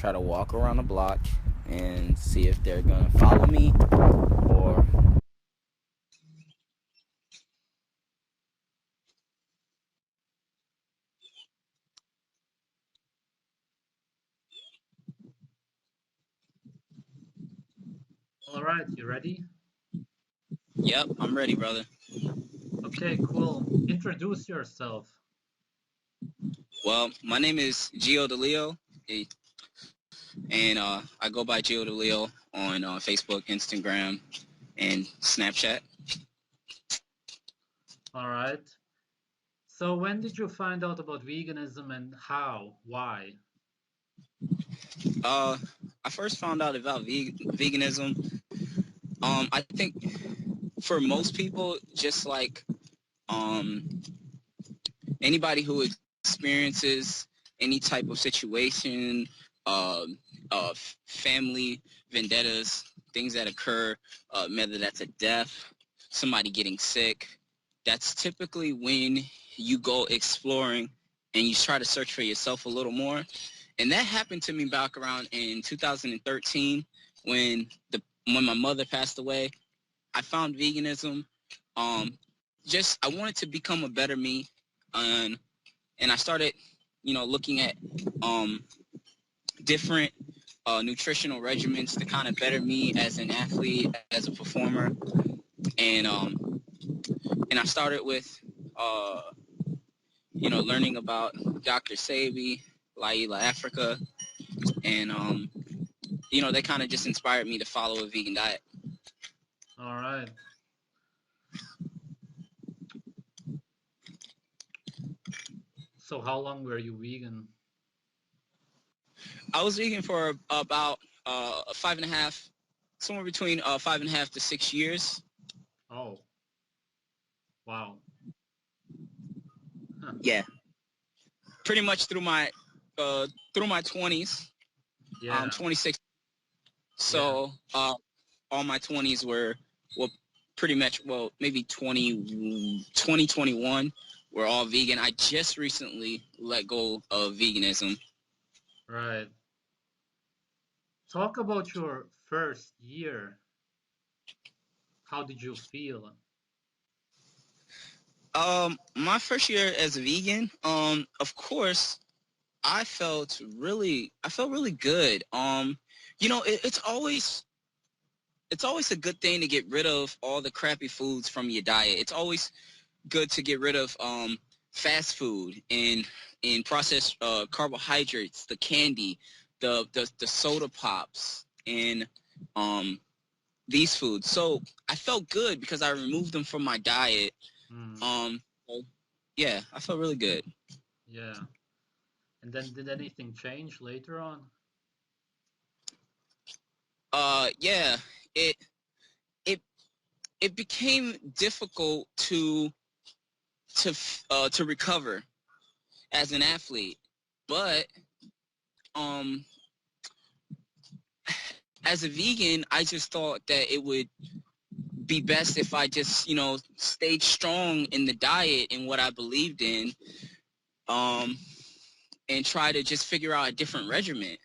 try to walk around the block and see if they're gonna follow me or All right, you ready? Yep, I'm ready, brother. Okay, cool. Introduce yourself. Well, my name is Gio DeLeo, and I go by Gio DeLeo on Facebook, Instagram, and Snapchat. All right. So when did you find out about veganism and how? Why? Uh, I first found out about veganism. I think for most people, just like um, anybody who experiences any type of situation, of family vendettas, things that occur, whether that's a death, somebody getting sick, that's typically when you go exploring and you try to search for yourself a little more. And that happened to me back around in 2013 when my mother passed away. I found veganism. Um, just I wanted to become a better me, and I started, looking at different nutritional regimens to kind of better me as an athlete, as a performer, and I started with learning about Dr. Sebi, Laila Africa, and they kind of just inspired me to follow a vegan diet. All right. So how long were you vegan? I was vegan for about 5.5, somewhere between 5.5 to 6 years. Oh, wow. Huh. Yeah, pretty much through my 20s. Yeah. 26. So all my 20s were pretty much, maybe 2021 were all vegan. I just recently let go of veganism. Right. Talk about your first year. How did you feel? My first year as a vegan, of course, I felt really good. It's always a good thing to get rid of all the crappy foods from your diet. It's always good to get rid of fast food and processed carbohydrates, the candy, the soda pops, and these foods. So I felt good because I removed them from my diet. So, yeah, I felt really good. Yeah. And then did anything change later on? Yeah, it it it became difficult to recover as an athlete, but um as a vegan, I just thought that it would be best if I just, stayed strong in the diet and what I believed in, um, and try to just figure out a different regimen.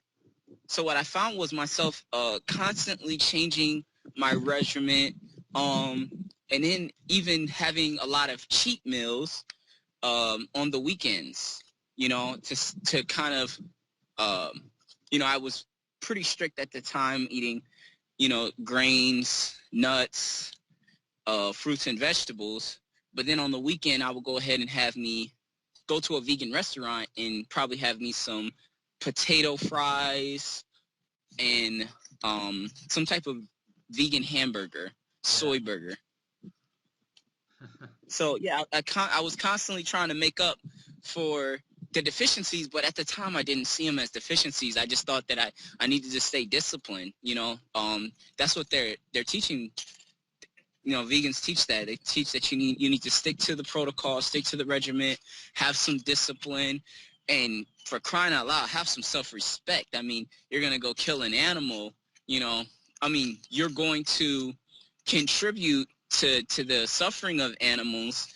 So what I found was myself constantly changing my regimen, and then even having a lot of cheat meals on the weekends, to kind of, I was pretty strict at the time, eating, grains, nuts, fruits and vegetables. But then on the weekend, I would go ahead and have me go to a vegan restaurant and probably have me some potato fries and some type of vegan hamburger, soy burger. So yeah, I was constantly trying to make up for the deficiencies, but at the time I didn't see them as deficiencies. I just thought that I needed to stay disciplined. That's what they're teaching. Vegans teach that. They teach that you need to stick to the protocol, stick to the regimen, have some discipline, and for crying out loud, have some self-respect. I mean, you're going to go kill an animal, you're going to contribute to the suffering of animals,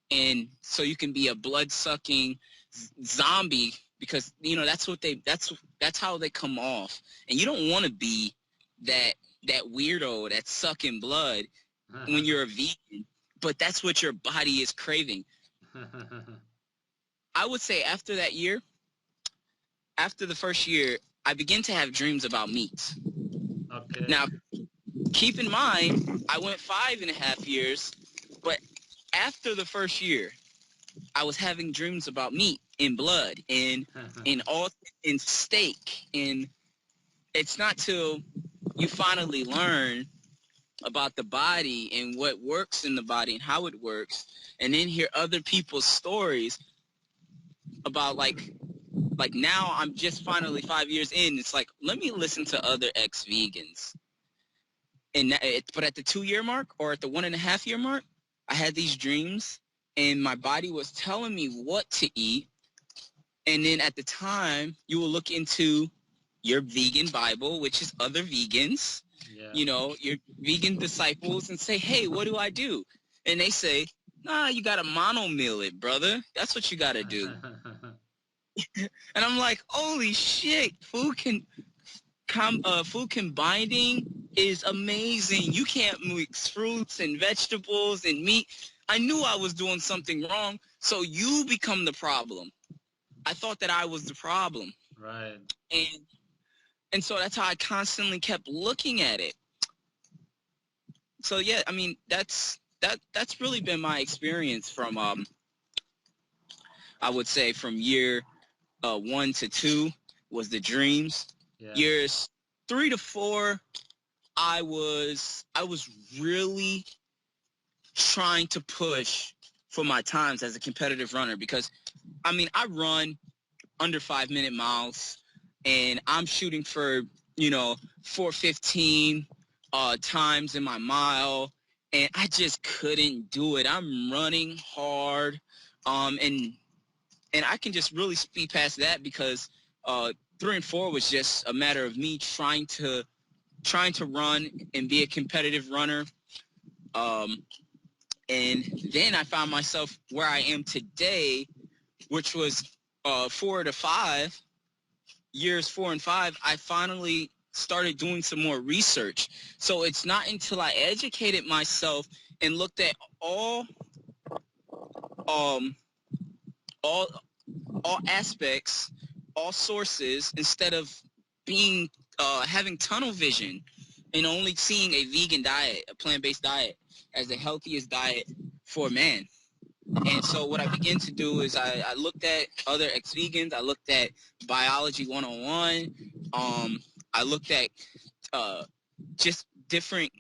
and so you can be a blood-sucking zombie because that's how they come off. And you don't want to be that weirdo that's sucking blood when you're a vegan, but that's what your body is craving. I would say after the first year, I began to have dreams about meat. Okay. Now, keep in mind, I went 5.5 years, but after the first year, I was having dreams about meat and blood and steak. And it's not till you finally learn about the body and what works in the body and how it works, and then hear other people's stories about like now I'm just finally 5 years in. It's like, let me listen to other ex-vegans. But at the 2-year mark or at the 1.5 year mark, I had these dreams and my body was telling me what to eat. And then at the time, you will look into your vegan Bible, which is other vegans, your vegan disciples, and say, hey, what do I do? And they say, nah, you got to mono-meal it, brother. That's what you got to do. And I'm like, holy shit, food combining is amazing. You can't mix fruits and vegetables and meat. I knew I was doing something wrong, so you become the problem. I thought that I was the problem. Right. And so that's how I constantly kept looking at it. So yeah, I mean, that's really been my experience from I would say from year 1 to 2 was the dreams. Yeah. Years 3 to 4, I was really trying to push for my times as a competitive runner, because I mean, I run under 5-minute miles and I'm shooting for, 4:15 times in my mile, and I just couldn't do it. I'm running hard, and I can just really speed past that because 3 and 4 was just a matter of me trying to run and be a competitive runner. And then I found myself where I am today, which was 4 to 5. Years 4 and 5, I finally started doing some more research. So it's not until I educated myself and looked at all aspects, all sources, instead of being having tunnel vision and only seeing a vegan diet, a plant-based diet, as the healthiest diet for man. And so what I began to do is I looked at other ex-vegans. I looked at Biology 101. I looked at just different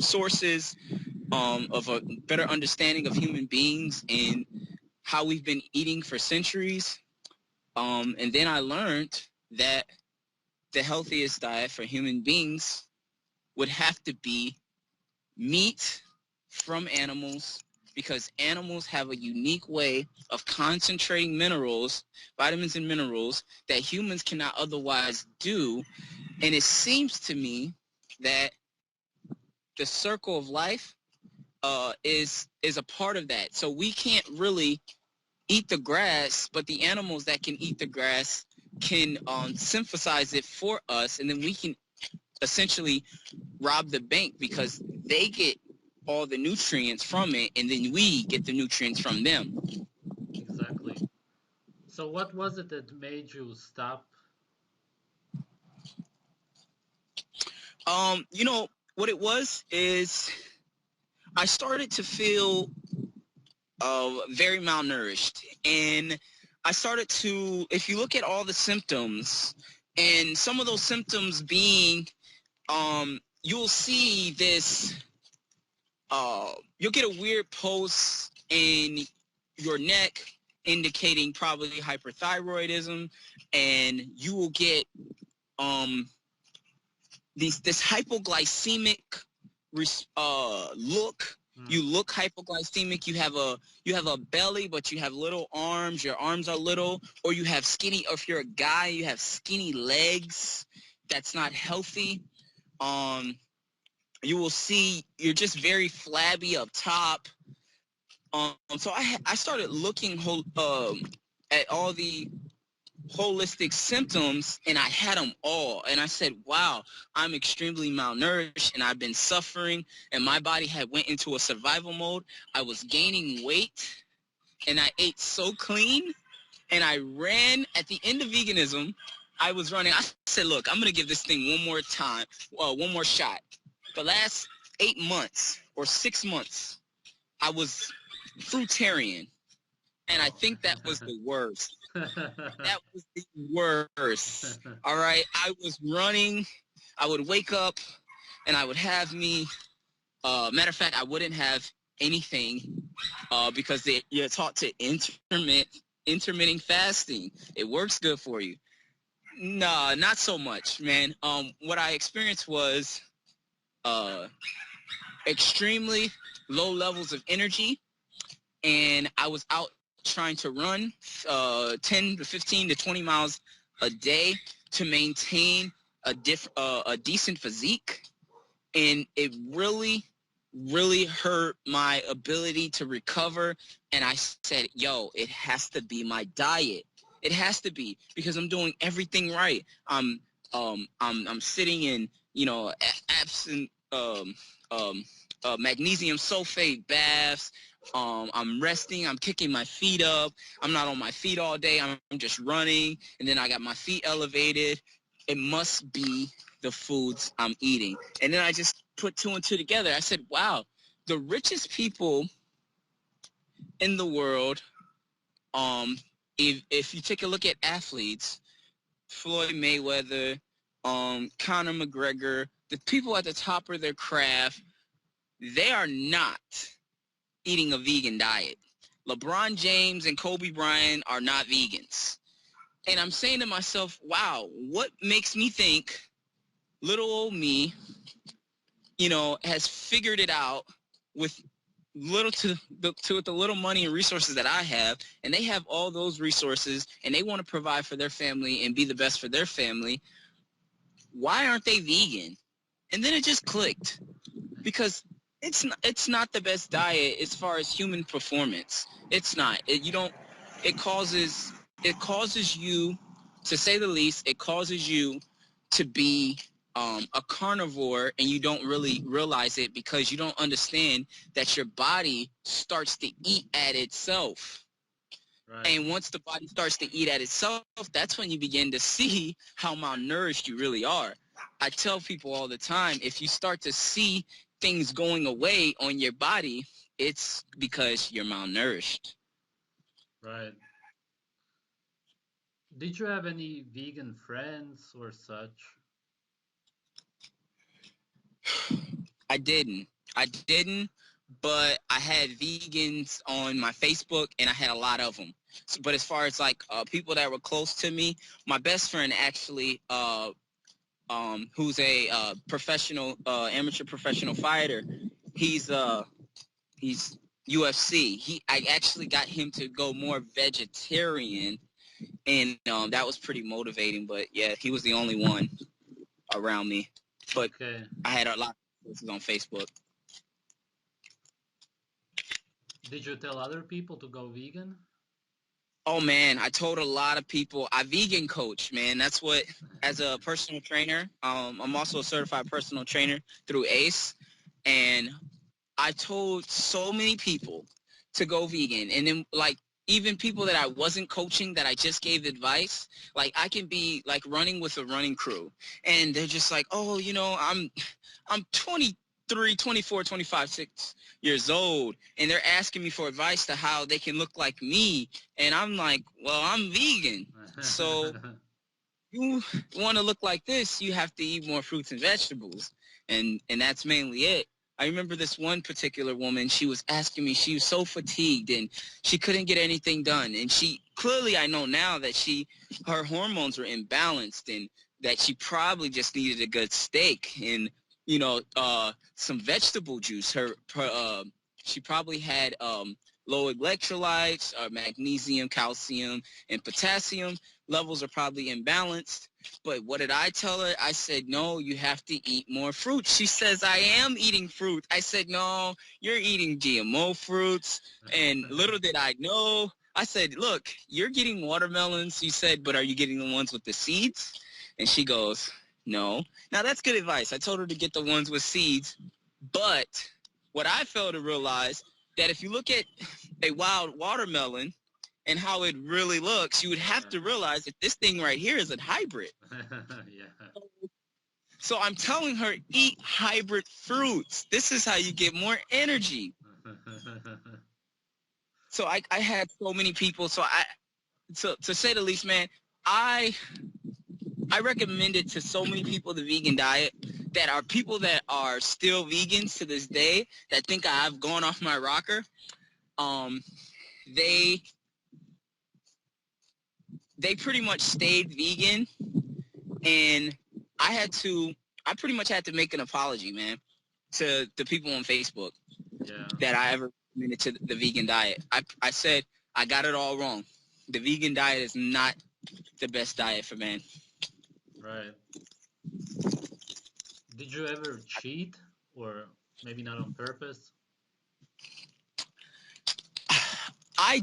sources of a better understanding of human beings and how we've been eating for centuries. And then I learned that the healthiest diet for human beings would have to be meat from animals, because animals have a unique way of concentrating minerals, vitamins and minerals, that humans cannot otherwise do. And it seems to me that the circle of life is a part of that. So we can't really eat the grass, but the animals that can eat the grass can synthesize it for us, and then we can essentially rob the bank because they get all the nutrients from it, and then we get the nutrients from them. Exactly. So what was it that made you stop? What it was is I started to feel very malnourished, and I started to, if you look at all the symptoms, and some of those symptoms being, you'll see this, you'll get a weird pulse in your neck indicating probably hyperthyroidism, and you will get this hypoglycemic look. You look hypoglycemic. You have a belly, but you have little arms. Your arms are little, or you have skinny. Or if you're a guy, you have skinny legs. That's not healthy. You will see you're just very flabby up top. So I started looking at all the holistic symptoms, and I had them all. And I said, wow, I'm extremely malnourished, and I've been suffering, and my body had went into a survival mode. I was gaining weight, and I ate so clean, and I ran at the end of veganism. I was running. I said, look, I'm going to give this thing one more time, one more shot. The last 8 months or 6 months, I was fruitarian. And I think that was the worst. That was the worst. All right. I was running. I would wake up and I would have me. Matter of fact, I wouldn't have anything because you're taught to intermittent fasting. It works good for you. No, not so much, man. What I experienced was extremely low levels of energy, and I was out trying to run 10 to 15 to 20 miles a day to maintain a decent physique, and it really hurt my ability to recover. And I said, yo, it has to be my diet. It has to be, because I'm doing everything right. I'm sitting in, absent magnesium sulfate baths. I'm resting. I'm kicking my feet up. I'm not on my feet all day. I'm just running, and then I got my feet elevated. It must be the foods I'm eating. And then I just put 2 and 2 together. I said, wow, the richest people in the world, if you take a look at athletes, Floyd Mayweather, Conor McGregor, the people at the top of their craft, they are not eating a vegan diet. LeBron James and Kobe Bryant are not vegans. And I'm saying to myself, wow, what makes me think little old me, has figured it out with the little money and resources that I have, and they have all those resources, and they want to provide for their family and be the best for their family. Why aren't they vegan? And then it just clicked, because it's not the best diet as far as human performance. It's not. It causes you, to say the least, it causes you to be a carnivore, and you don't really realize it because you don't understand that your body starts to eat at itself. Right. And once the body starts to eat at itself, that's when you begin to see how malnourished you really are. I tell people all the time, if you start to see things going away on your body, it's because you're malnourished. Right. Did you have any vegan friends or such? I didn't, but I had vegans on my Facebook, and I had a lot of them. So, but as far as people that were close to me, my best friend actually, who's a professional, amateur professional fighter, he's UFC. I actually got him to go more vegetarian, and that was pretty motivating. But yeah, he was the only one around me. But okay. I had a lot of places on Facebook. Did you tell other people to go vegan? Oh man, I told a lot of people. I vegan coach, man. That's what, as a personal trainer, I'm also a certified personal trainer through ACE, and I told so many people to go vegan. And then even people that I wasn't coaching, that I just gave advice, I can be running with a running crew, and they're just like, oh, I'm 23, 24, 25, 6 years old, and they're asking me for advice to how they can look like me. And I'm like, well, I'm vegan. So you want to look like this, you have to eat more fruits and vegetables. And that's mainly it. I remember this one particular woman, she was asking me, she was so fatigued and she couldn't get anything done. And she clearly, I know now that her hormones were imbalanced, and that she probably just needed a good steak and, some vegetable juice. She probably had low electrolytes, magnesium, calcium, and potassium. Levels are probably imbalanced. But what did I tell her? I said, no, you have to eat more fruit. She says, I am eating fruit. I said, no, you're eating GMO fruits. And little did I know, I said, look, you're getting watermelons. You said, but are you getting the ones with the seeds? And she goes, no. Now, that's good advice. I told her to get the ones with seeds. But what I failed to realize, that if you look at a wild watermelon and how it really looks, you would have to realize that this thing right here is a hybrid. Yeah. So I'm telling her, eat hybrid fruits. This is how you get more energy. So I had so many people. So to say the least, man, I recommend it to so many people, the vegan diet, that are people that are still vegans to this day, that think I've gone off my rocker. They pretty much stayed vegan, and I pretty much had to make an apology, man, to the people on Facebook that I ever recommended to the vegan diet. I said, I got it all wrong. The vegan diet is not the best diet for man. Right. Did you ever cheat, or maybe not on purpose? I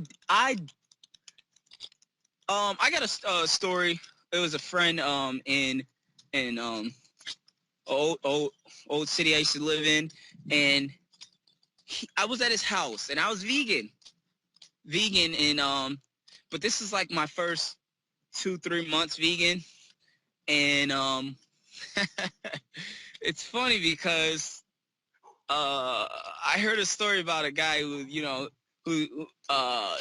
got a story. It was a friend in old city I used to live in, and I was at his house, and I was vegan, and but this is like my first 2-3 months vegan, and it's funny because I heard a story about a guy who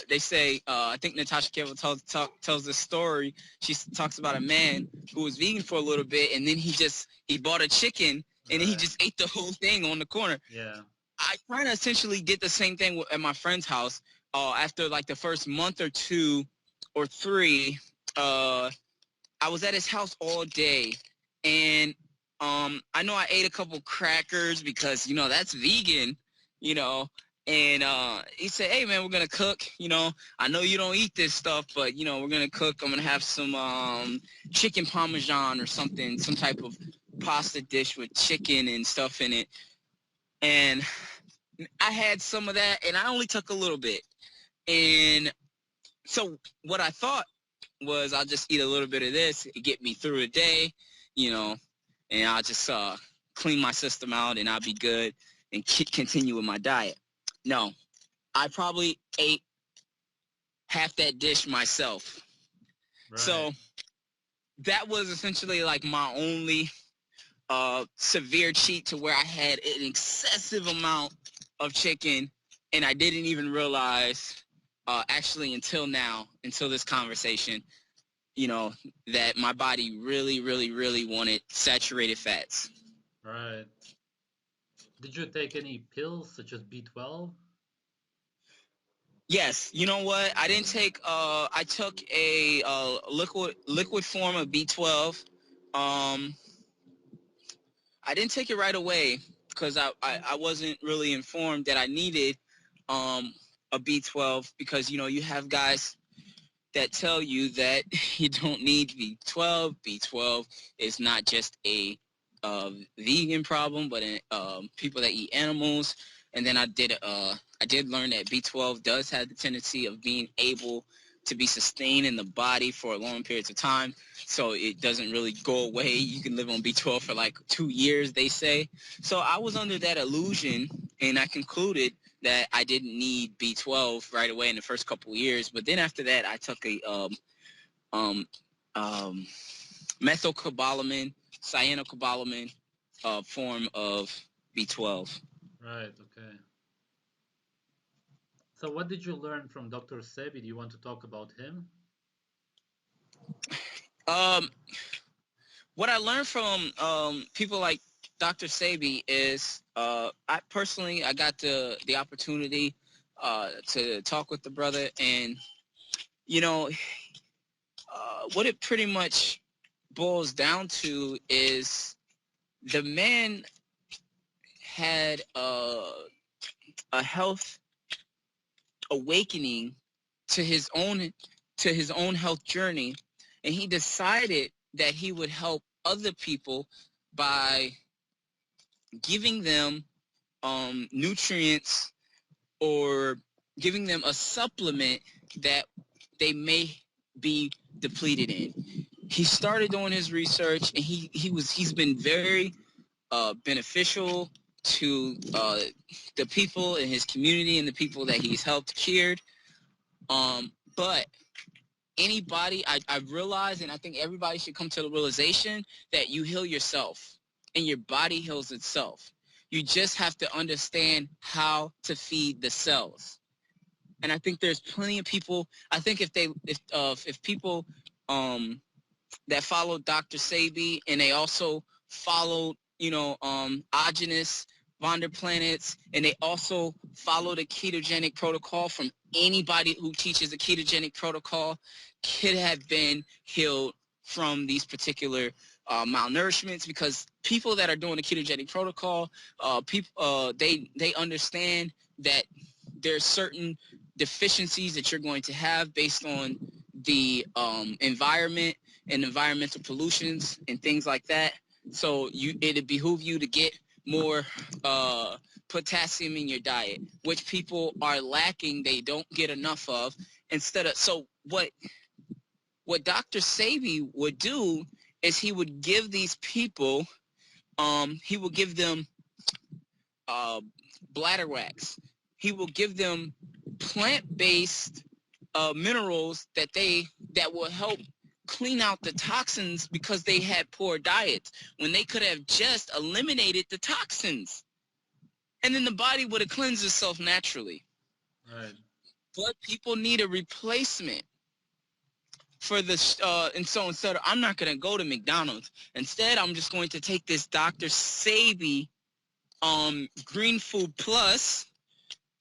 they say, I think Natasha Campbell tells this story. She talks about a man who was vegan for a little bit, and then he bought a chicken, and then he just ate the whole thing on the corner. Yeah. I kind of essentially did the same thing at my friend's house. After like the first month or 2 or 3, I was at his house all day, and I know I ate a couple crackers because that's vegan, and he said, hey man, we're gonna cook. I know you don't eat this stuff, but we're gonna cook. I'm gonna have some chicken parmesan or something, some type of pasta dish with chicken and stuff in it. And I had some of that, and I only took a little bit. And so what I thought was, I'll just eat a little bit of this, get me through a day, and I'll just clean my system out, and I'll be good and continue with my diet. No, I probably ate half that dish myself. Right. So that was essentially like my only severe cheat, to where I had an excessive amount of chicken, and I didn't even realize actually until this conversation, that my body really, really, really wanted saturated fats. Right. Did you take any pills such as B12? Yes. You know what? I didn't take. I took a liquid form of B12. I didn't take it right away because I wasn't really informed that I needed a B12, because you have guys that tell you that you don't need B12. B12 is not just a vegan problem, but people that eat animals. And then I did learn that B12 does have the tendency of being able to be sustained in the body for long periods of time, so it doesn't really go away. You can live on B12 for like 2 years, they say. So I was under that illusion, and I concluded that I didn't need B12 right away in the first couple of years. But then after that, I took a methylcobalamin, cyanocobalamin form of B12. Right, okay. So what did you learn from Dr. Sebi? Do you want to talk about him? What I learned from people like Dr. Sebi is, I got the opportunity to talk with the brother, and what it pretty much boils down to is the man had a health awakening to his own health journey, and he decided that he would help other people by giving them nutrients or giving them a supplement that they may be depleted in. He started doing his research, and he's been very beneficial to the people in his community and the people that he's helped cured. But anybody, I realize, and I think everybody should come to the realization that you heal yourself and your body heals itself. You just have to understand how to feed the cells. And I think there's plenty of people. I think if people that followed Dr. Sebi, and they also followed, Agenus, Vonderplanets, and they also follow the ketogenic protocol from anybody who teaches the ketogenic protocol, could have been healed from these particular malnourishments, because people that are doing the ketogenic protocol, they understand that there's certain deficiencies that you're going to have based on the environment and environmental pollutions and things like that. So it'd behoove you to get more potassium in your diet, which people are lacking. They don't get enough of. So what Dr. Sebi would do is he would give these people, he will give them bladder wax. He will give them plant-based minerals that will help clean out the toxins, because they had poor diets when they could have just eliminated the toxins, and then the body would have cleansed itself naturally. Right. But people need a replacement for this, and so instead of, I'm not going to go to McDonald's. Instead, I'm just going to take this Dr. Sebi Green Food Plus.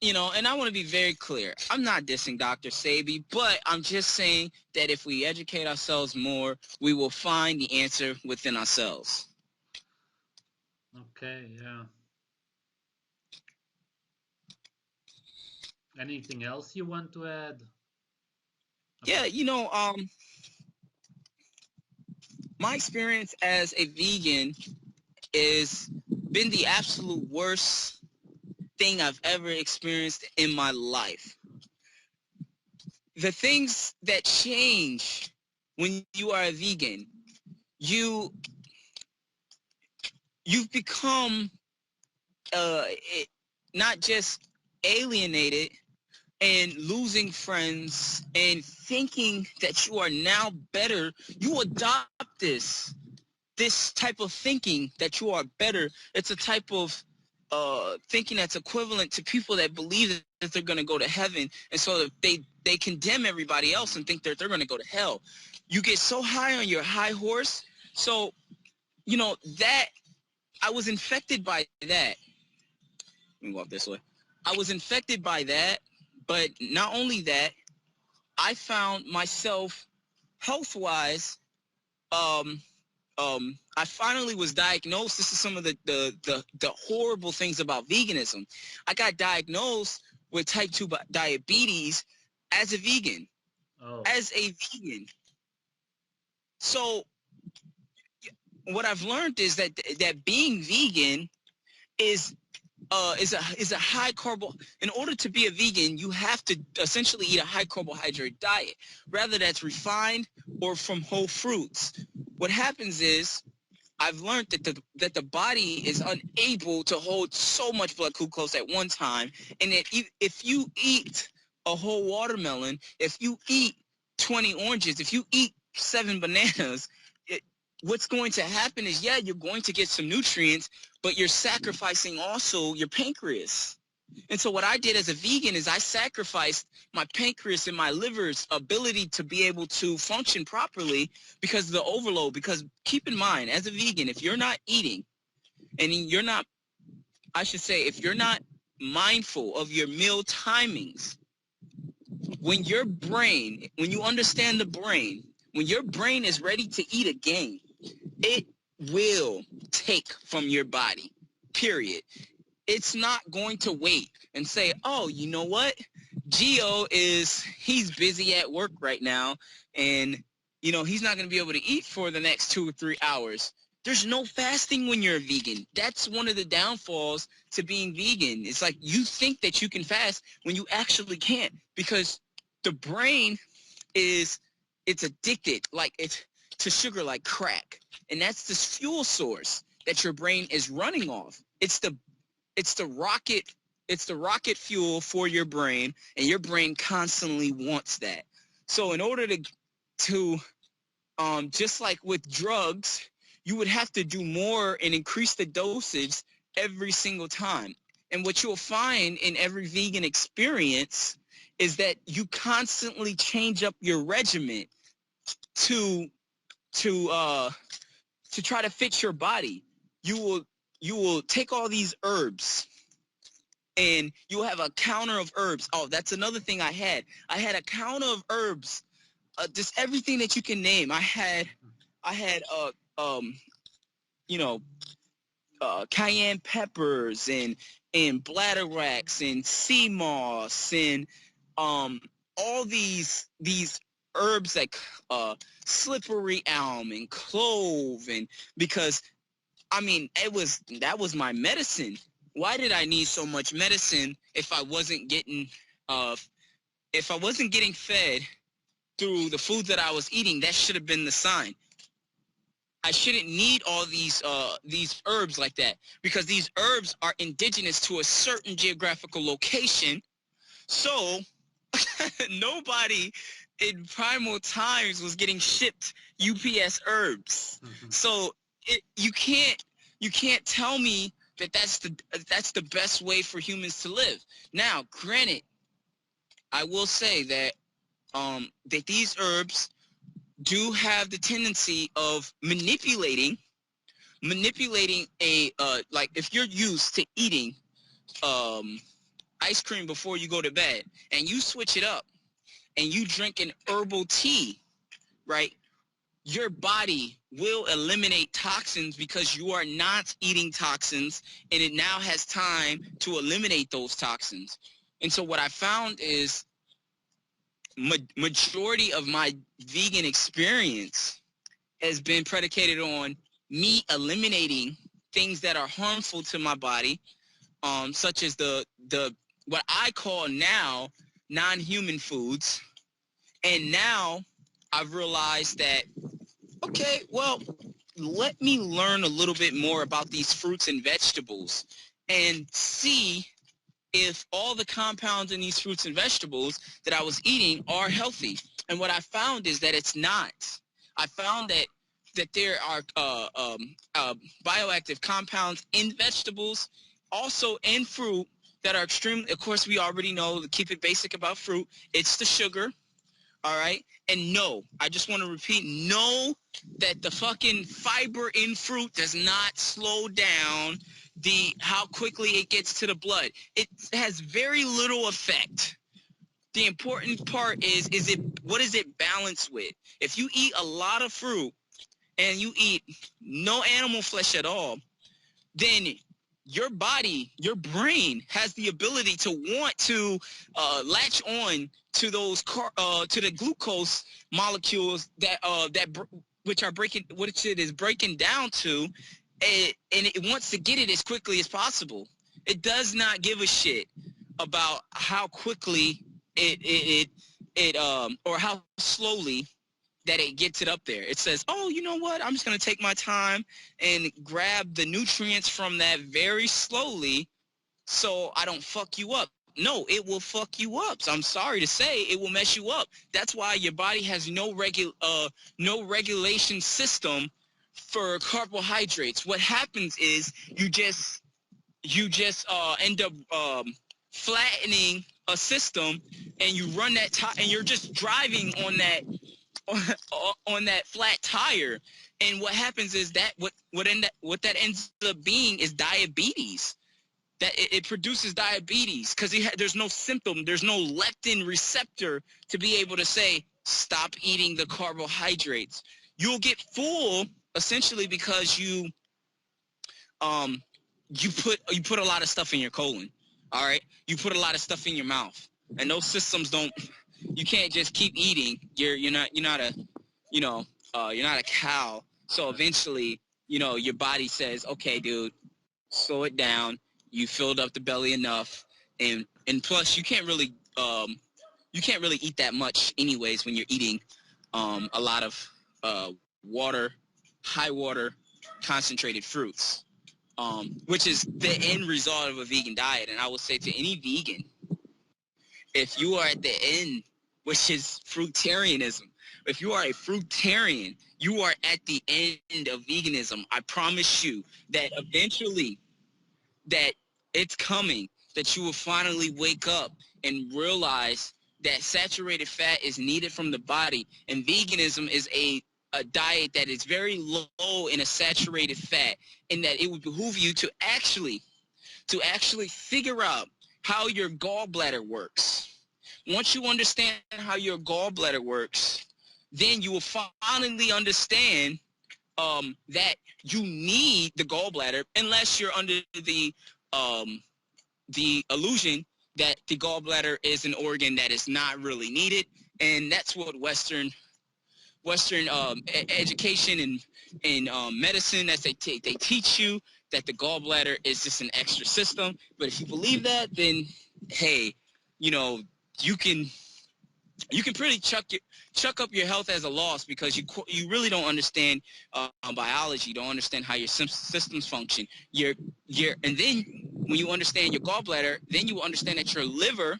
And I want to be very clear. I'm not dissing Dr. Sebi, but I'm just saying that if we educate ourselves more, we will find the answer within ourselves. Okay, yeah. Anything else you want to add? Yeah, my experience as a vegan is been the absolute worst thing I've ever experienced in my life. The things that change when you are a vegan, you've become not just alienated and losing friends and thinking that you are now better. You adopt this type of thinking that you are better. It's a type of thinking that's equivalent to people that believe that they're going to go to heaven, and so they condemn everybody else and think that they're going to go to hell. You get so high on your high horse. So that I was infected by that. Let me walk this way. I was infected by that, but not only that, I found myself health-wise. I finally was diagnosed. This is some of the horrible things about veganism. I got diagnosed with type 2 diabetes as a vegan. Oh. As a vegan. So what I've learned is that being vegan is a high carbo. In order to be a vegan, you have to essentially eat a high carbohydrate diet, rather that's refined or from whole fruits. What happens is, I've learned that the body is unable to hold so much blood glucose at one time, and that if you eat a whole watermelon, if you eat 20 oranges, if you eat 7 bananas, what's going to happen is, yeah, you're going to get some nutrients, but you're sacrificing also your pancreas. And so what I did as a vegan is I sacrificed my pancreas and my liver's ability to be able to function properly because of the overload. Because keep in mind, as a vegan, if you're not eating, and you're not, I should say, if you're not mindful of your meal timings, when you understand the brain, when your brain is ready to eat again, it will take from your body, period. It's not going to wait and say, oh, you know what? He's busy at work right now, and, he's not going to be able to eat for the next 2 or 3 hours. there's no fasting when you're a vegan. That's one of the downfalls to being vegan. It's like you think that you can fast when you actually can't, because the brain it's addicted, like it's to sugar like crack. And that's this fuel source that your brain is running off. It's the rocket fuel for your brain, and your brain constantly wants that. So in order to just like with drugs, you would have to do more and increase the dosage every single time. And what you'll find in every vegan experience is that you constantly change up your regimen to try to fit your body. You will take all these herbs, and you'll have a counter of herbs. Oh, that's another thing I had. I had a counter of herbs, just everything that you can name. I had cayenne peppers and bladderwracks and sea moss and all these herbs like slippery elm and clove, and because I mean that was my medicine. Why did I need so much medicine if I wasn't getting fed through the food that I was eating? That should have been the sign. I shouldn't need all these herbs like that, because these herbs are indigenous to a certain geographical location. So nobody in primal times was getting shipped UPS herbs. Mm-hmm. So you can't tell me that that's the best way for humans to live. Now, granted, I will say that that these herbs do have the tendency of manipulating a like if you're used to eating ice cream before you go to bed, and you switch it up and you drink an herbal tea, right? Your body will eliminate toxins because you are not eating toxins, and it now has time to eliminate those toxins. And so what I found is majority of my vegan experience has been predicated on me eliminating things that are harmful to my body, such as the what I call now non-human foods. And now I've realized that, okay, well, let me learn a little bit more about these fruits and vegetables and see if all the compounds in these fruits and vegetables that I was eating are healthy. And what I found is that it's not. I found that there are bioactive compounds in vegetables, also in fruit, that are extremely, of course, we already know, to keep it basic about fruit, it's the sugar, all right? And no, I just want to repeat, know that the fucking fiber in fruit does not slow down how quickly it gets to the blood. It has very little effect. The important part is what is it balanced with? If you eat a lot of fruit and you eat no animal flesh at all, then your body, your brain has the ability to want to latch on to those to the glucose molecules which it is breaking down to, and it wants to get it as quickly as possible. It does not give a shit about how quickly or how slowly that it gets it up there. It says, oh, you know what? I'm just going to take my time and grab the nutrients from that very slowly so I don't fuck you up. No, it will fuck you up. So I'm sorry to say, it will mess you up. That's why your body has no regulation system for carbohydrates. What happens is you just end up flattening a system, and you run that and you're just driving on that flat tire, and what happens is that what that ends up being is diabetes. That it produces diabetes because there's no symptom, there's no leptin receptor to be able to say stop eating the carbohydrates. You'll get full essentially because you put a lot of stuff in your colon. All right, you put a lot of stuff in your mouth, and those systems don't. You can't just keep eating. You're not a cow. So eventually you know, your body says, okay, dude, slow it down. You filled up the belly enough, and plus you can't really eat that much anyways when you're eating a lot of water, high water, concentrated fruits, which is the end result of a vegan diet. And I will say to any vegan, if you are at the end, which is fruitarianism, if you are a fruitarian, you are at the end of veganism. I promise you that eventually that it's coming, that you will finally wake up and realize that saturated fat is needed from the body, and veganism is a diet that is very low in a saturated fat, and that it would behoove you to actually figure out how your gallbladder works. Once you understand how your gallbladder works, then you will finally understand that you need the gallbladder, unless you're under the illusion that the gallbladder is an organ that is not really needed. And that's what Western education and medicine, as they teach you that the gallbladder is just an extra system. But if you believe that, then hey, you know, you can pretty chuck up your health as a loss, because you really don't understand biology, don't understand how your systems function. And then when you understand your gallbladder, then you will understand that your liver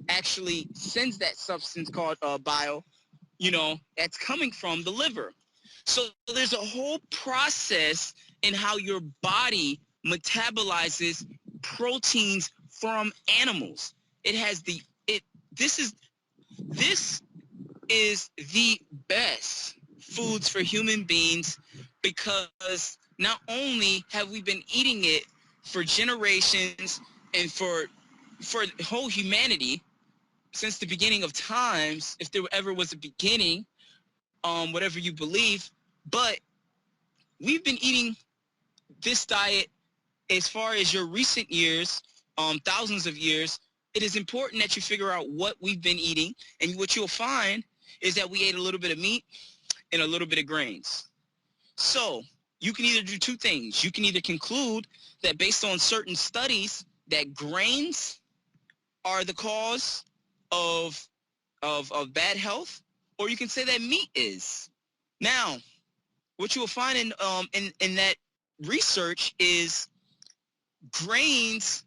actually sends that substance called bile, you know, that's coming from the liver. So there's a whole process in how your body metabolizes proteins from animals. This is the best foods for human beings, because not only have we been eating it for generations and for whole humanity since the beginning of times, if there ever was a beginning, whatever you believe, but we've been eating this diet as far as your recent years, thousands of years. It is important that you figure out what we've been eating, and what you'll find is that we ate a little bit of meat and a little bit of grains. So you can either do two things. You can either conclude that based on certain studies that grains are the cause of bad health, or you can say that meat is. Now, what you will find in that research is grains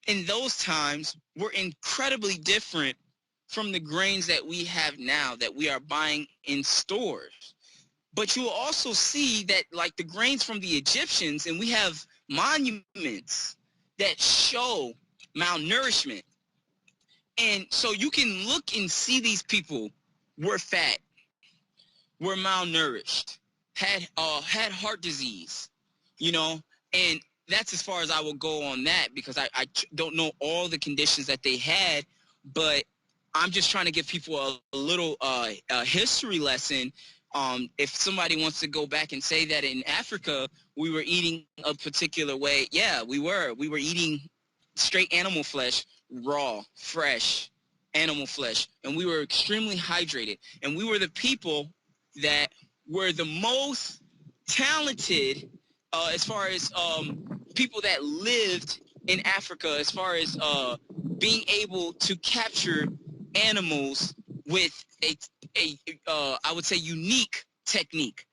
in those times were incredibly different from the grains that we have now, that we are buying in stores. But you will also see that, like the grains from the Egyptians, and we have monuments that show malnourishment. And so you can look and see these people were fat, were malnourished, had heart disease, you know, and that's as far as I will go on that, because I don't know all the conditions that they had, but I'm just trying to give people a little history lesson. If somebody wants to go back and say that in Africa we were eating a particular way, yeah, we were eating straight animal flesh, raw, fresh animal flesh, and we were extremely hydrated, and we were the people that were the most talented as far as people that lived in Africa, as far as being able to capture animals with a I would say unique technique.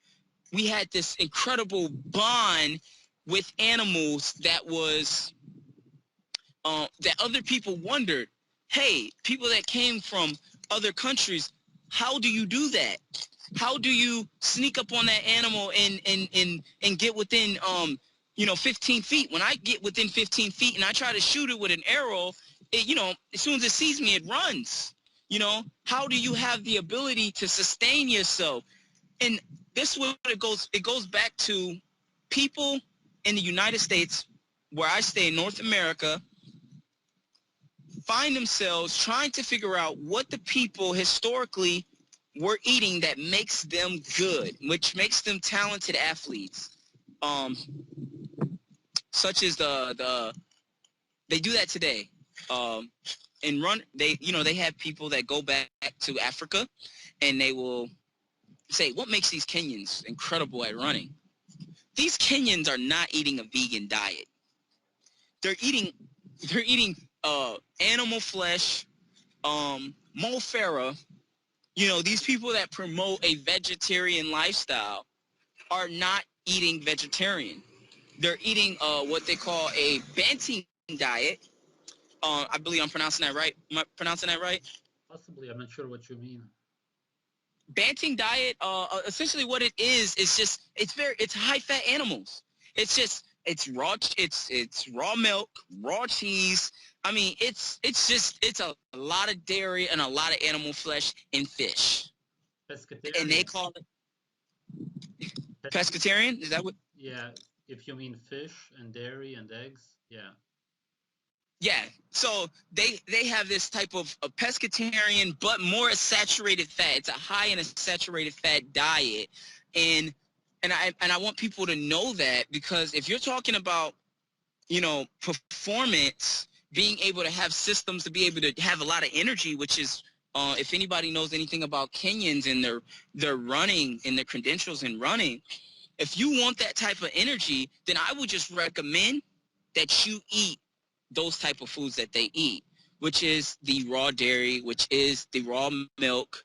We had this incredible bond with animals that was that other people wondered, hey, people that came from other countries, how do you do that? How do you sneak up on that animal and get within 15 feet? When I get within 15 feet and I try to shoot it with an arrow, it, as soon as it sees me, it runs. How do you have the ability to sustain yourself? And this is what it goes back to people in the United States, where I stay in North America, find themselves trying to figure out what the people historically were eating that makes them good, which makes them talented athletes. Such as they do that today. And they have people that go back to Africa, and they will say, what makes these Kenyans incredible at running? these Kenyans are not eating a vegan diet. They're eating animal flesh, Mo Farah. You know, these people that promote a vegetarian lifestyle are not eating vegetarian. They're eating what they call a Banting diet. I believe I'm pronouncing that right. Am I pronouncing that right? Possibly, I'm not sure what you mean. Banting diet, essentially what it is just it's high fat animals. It's raw milk, raw cheese. I mean, it's a lot of dairy and a lot of animal flesh and fish. Pescetarian. And they call it pescatarian. Is that what? Yeah, if you mean fish and dairy and eggs, yeah. Yeah. So they have this type of a pescatarian, but more saturated fat. It's a high in a saturated fat diet, and I want people to know that, because if you're talking about, you know, performance, being able to have systems to be able to have a lot of energy, which is if anybody knows anything about Kenyans and their running and their credentials in running, if you want that type of energy, then I would just recommend that you eat those type of foods that they eat, which is the raw dairy, which is the raw milk,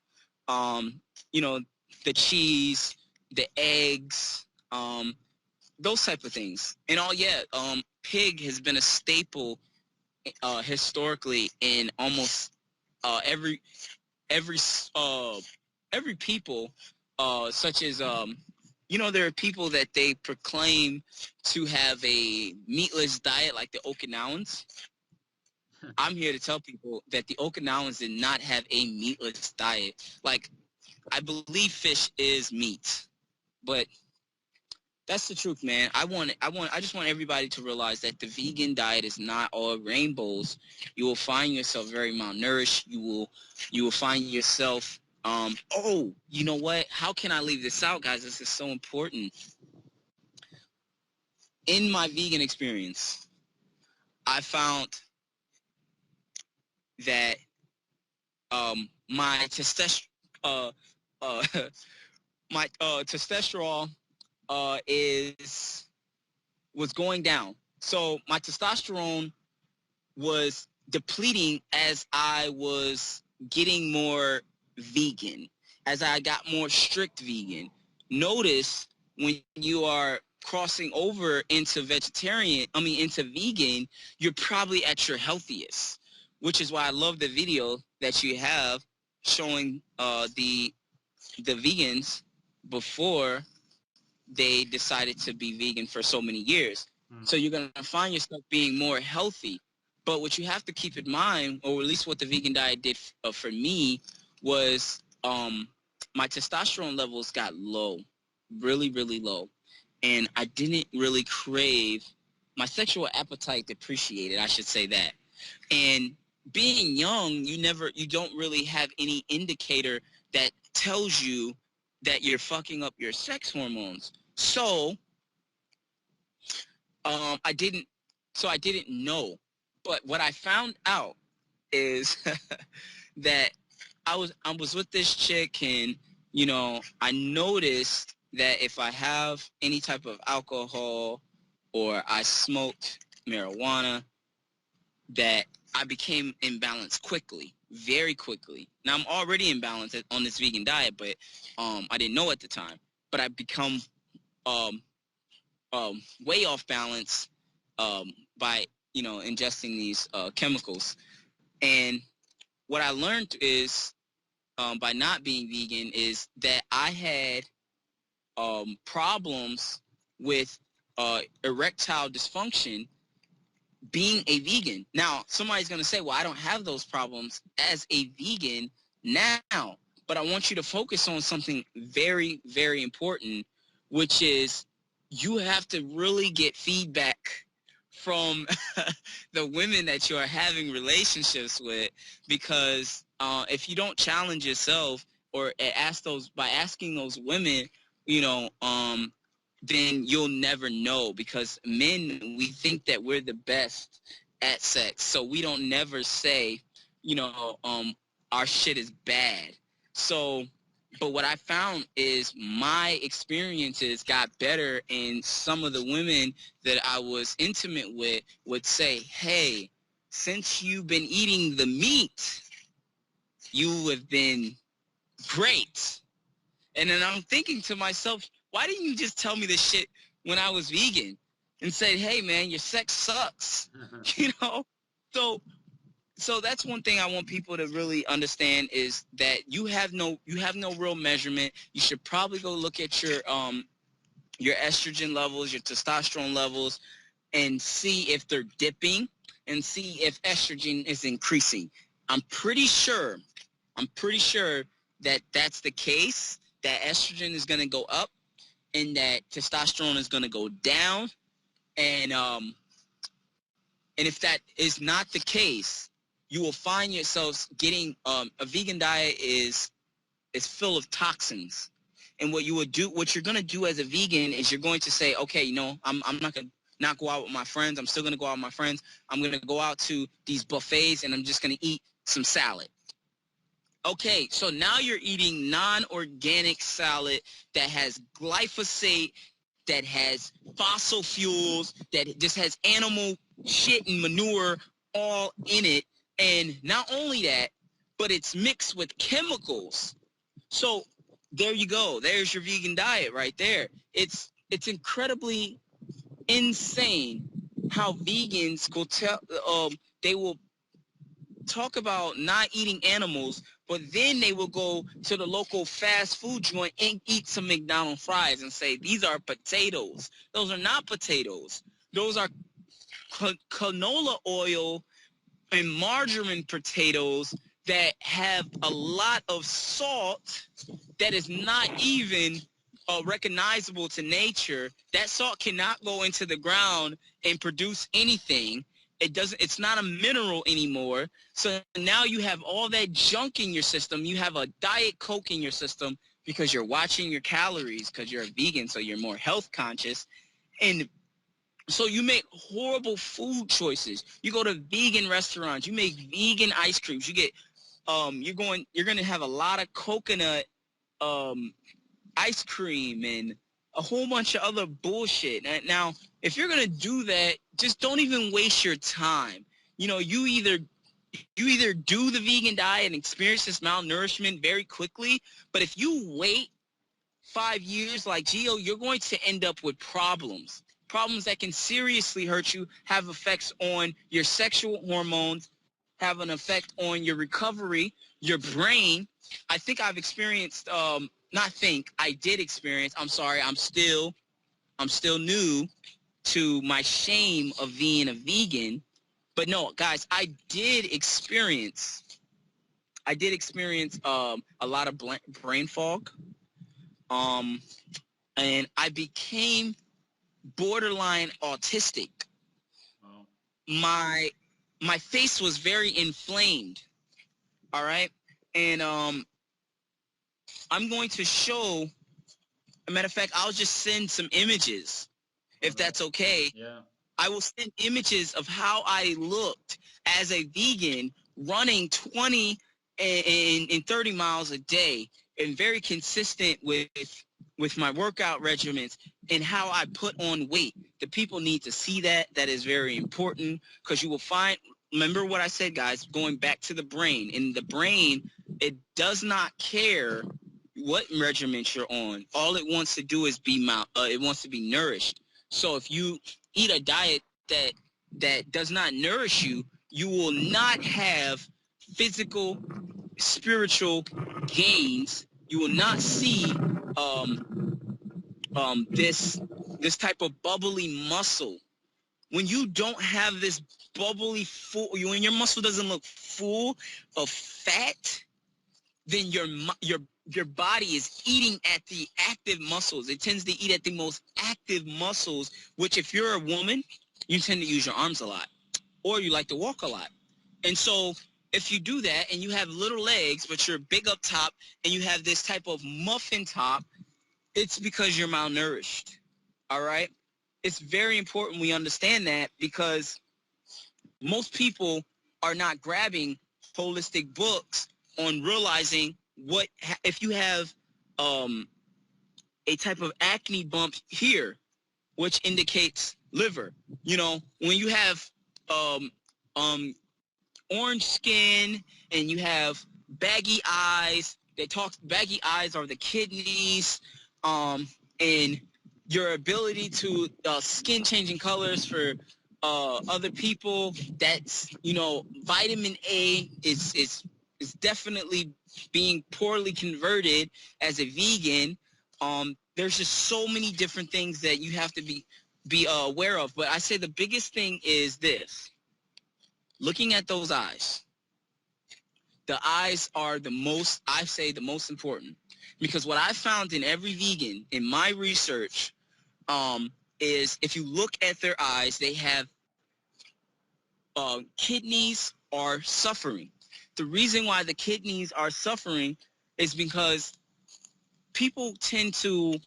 you know, the cheese, the eggs, those type of things. And pig has been a staple historically in almost every people, such as you know, there are people that they proclaim to have a meatless diet, like the Okinawans. I'm here to tell people that the Okinawans did not have a meatless diet. Like, I believe fish is meat, but that's the truth, man. I just want everybody to realize that the vegan diet is not all rainbows. You will find yourself very malnourished. You will find yourself you know what? How can I leave this out, guys? This is so important. In my vegan experience, I found that my testosterone was going down. So my testosterone was depleting as I was getting more vegan, as I got more strict vegan. Notice when you are crossing over into into vegan, you're probably at your healthiest, which is why I love the video that you have showing the vegans before they decided to be vegan for so many years. So you're going to find yourself being more healthy. But what you have to keep in mind, or at least what the vegan diet did for me, was my testosterone levels got low, really, really low. And I didn't really crave, my sexual appetite depreciated, I should say that. And being young, you don't really have any indicator that tells you that you're fucking up your sex hormones. So I didn't know. But what I found out is that I was with this chick, and you know, I noticed that if I have any type of alcohol or I smoked marijuana, that I became imbalanced quickly, very quickly. Now I'm already imbalanced on this vegan diet, but I didn't know at the time. But I become way off balance by, you know, ingesting these chemicals. And what I learned is by not being vegan is that I had problems with erectile dysfunction being a vegan. Now, somebody's going to say, well, I don't have those problems as a vegan now, but I want you to focus on something very, very important, which is you have to really get feedback from the women that you are having relationships with, because if you don't challenge yourself or by asking those women, you know, then you'll never know, because men, we think that we're the best at sex. So we don't never say, you know, our shit is bad. So But what I found is my experiences got better, and some of the women that I was intimate with would say, hey, since you've been eating the meat, you have been great. And then I'm thinking to myself, why didn't you just tell me this shit when I was vegan and say, hey, man, your sex sucks, you know? So that's one thing I want people to really understand is that you have no real measurement. You should probably go look at your estrogen levels, your testosterone levels, and see if they're dipping and see if estrogen is increasing. I'm pretty sure that that's the case, that estrogen is going to go up and that testosterone is going to go down. And if that is not the case, you will find yourselves getting a vegan diet is full of toxins. And what you're going to do as a vegan is you're going to say, okay, you know, I'm not going to not go out with my friends. I'm still going to go out with my friends. I'm going to go out to these buffets and I'm just going to eat some salad. Okay, so now you're eating non-organic salad that has glyphosate, that has fossil fuels, that just has animal shit and manure all in it. And not only that, but it's mixed with chemicals. So there you go. There's your vegan diet right there. It's incredibly insane how vegans go they will talk about not eating animals, but then they will go to the local fast food joint and eat some McDonald's fries and say, these are potatoes. Those are not potatoes. Those are canola oil and margarine potatoes that have a lot of salt that is not even recognizable to nature. That salt cannot go into the ground and produce anything. It's not a mineral anymore. So now you have all that junk in your system. You have a Diet Coke in your system because you're watching your calories because you're a vegan, so you're more health conscious. And so you make horrible food choices. You go to vegan restaurants. You make vegan ice creams. You get you're going to have a lot of coconut ice cream and a whole bunch of other bullshit. Now, if you're going to do that, just don't even waste your time. You know, you either do the vegan diet and experience this malnourishment very quickly, but if you wait 5 years like Gio, you're going to end up with problems that can seriously hurt you, have effects on your sexual hormones, have an effect on your recovery, your brain. I think I've experienced I did experience. I'm sorry. I'm still new to my shame of being a vegan. But no, guys, I did experience a lot of brain fog. And I became borderline autistic. Wow. My face was very inflamed. All right. And I'm going to show, a matter of fact, I'll just send some images if that's okay. Yeah. I will send images of how I looked as a vegan running 20 and 30 miles a day and very consistent with my workout regimens and how I put on weight. The people need to see that. That is very important because you will find, remember what I said, guys, going back to the brain. In the brain, it does not care what regiment you're on. All it wants to do is it wants to be nourished. So if you eat a diet that does not nourish you, you will not have physical, spiritual gains. You will not see this type of bubbly muscle. When you don't have this bubbly full, when your muscle doesn't look full of fat, then your body is eating at the active muscles. It tends to eat at the most active muscles, which if you're a woman, you tend to use your arms a lot, or you like to walk a lot. And so if you do that and you have little legs, but you're big up top and you have this type of muffin top, it's because you're malnourished. All right? It's very important we understand that because most people are not grabbing holistic books on realizing if you have a type of acne bump here, which indicates liver. You know, when you have orange skin and you have baggy eyes, baggy eyes are the kidneys, and your ability to skin changing colors for other people. That's, you know, vitamin A is definitely being poorly converted as a vegan. There's just so many different things that you have to be aware of. But I say the biggest thing is this: looking at those eyes. The eyes are the most important, because what I found in every vegan in my research is if you look at their eyes, they have kidneys are suffering. The reason why the kidneys are suffering is because people tend to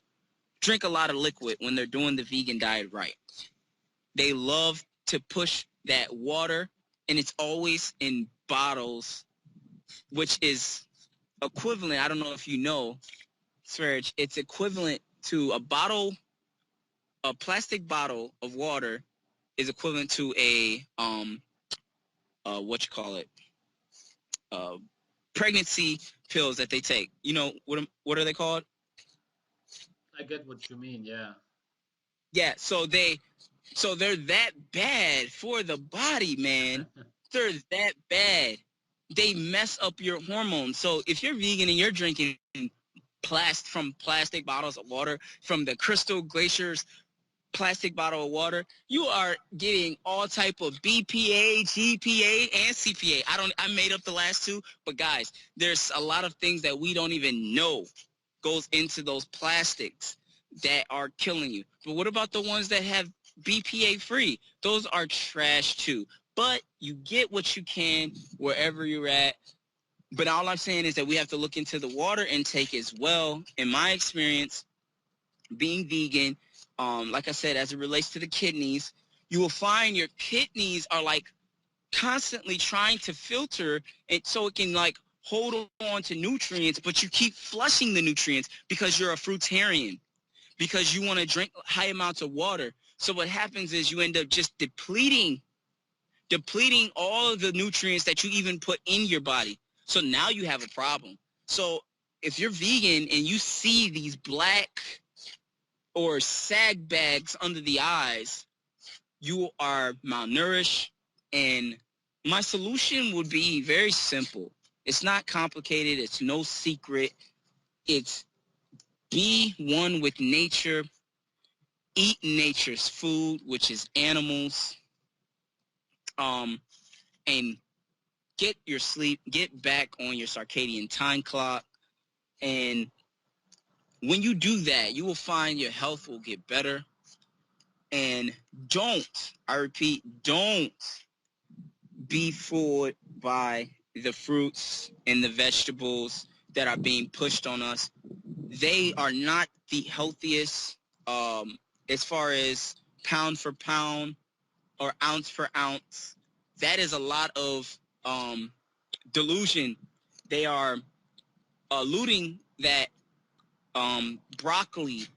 drink a lot of liquid when they're doing the vegan diet right. They love to push that water, and it's always in bottles, which is equivalent. I don't know if you know, Sverge, it's equivalent to a plastic bottle of water is equivalent to a pregnancy pills that they take. You know what are they called? I get what you mean. Yeah. Yeah, so they're that bad for the body, man. They're that bad. They mess up your hormones. So if you're vegan and you're drinking from plastic bottles of water, from the Crystal Glaciers plastic bottle of water, you are getting all type of BPA, GPA, and CPA. I made up the last two, but guys, there's a lot of things that we don't even know goes into those plastics that are killing you. But what about the ones that have BPA free? Those are trash too. But you get what you can wherever you're at. But all I'm saying is that we have to look into the water intake as well. In my experience, being vegan, like I said, as it relates to the kidneys, you will find your kidneys are like constantly trying to filter it so it can like hold on to nutrients, but you keep flushing the nutrients because you're a fruitarian, because you want to drink high amounts of water. So what happens is you end up just depleting all of the nutrients that you even put in your body. So now you have a problem. So if you're vegan and you see these black or sag bags under the eyes, you are malnourished. And my solution would be very simple. It's not complicated. It's no secret. It's be one with nature. Eat nature's food, which is animals. And get your sleep. Get back on your circadian time clock. And when you do that, you will find your health will get better. And I repeat, don't be fooled by the fruits and the vegetables that are being pushed on us. They are not the healthiest as far as pound for pound or ounce for ounce. That is a lot of delusion. They are alluding that broccoli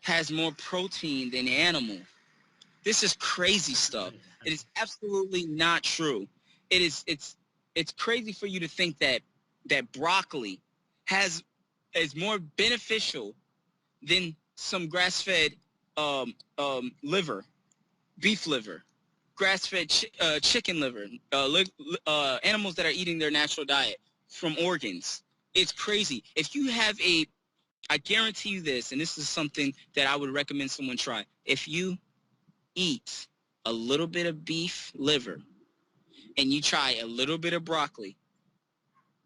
has more protein than animal. This is crazy stuff. It is absolutely not true. It's crazy for you to think that broccoli is more beneficial than some grass-fed liver, beef liver, grass-fed chicken liver, animals that are eating their natural diet from organs. It's crazy. If you have I guarantee you this, and this is something that I would recommend someone try. If you eat a little bit of beef liver and you try a little bit of broccoli,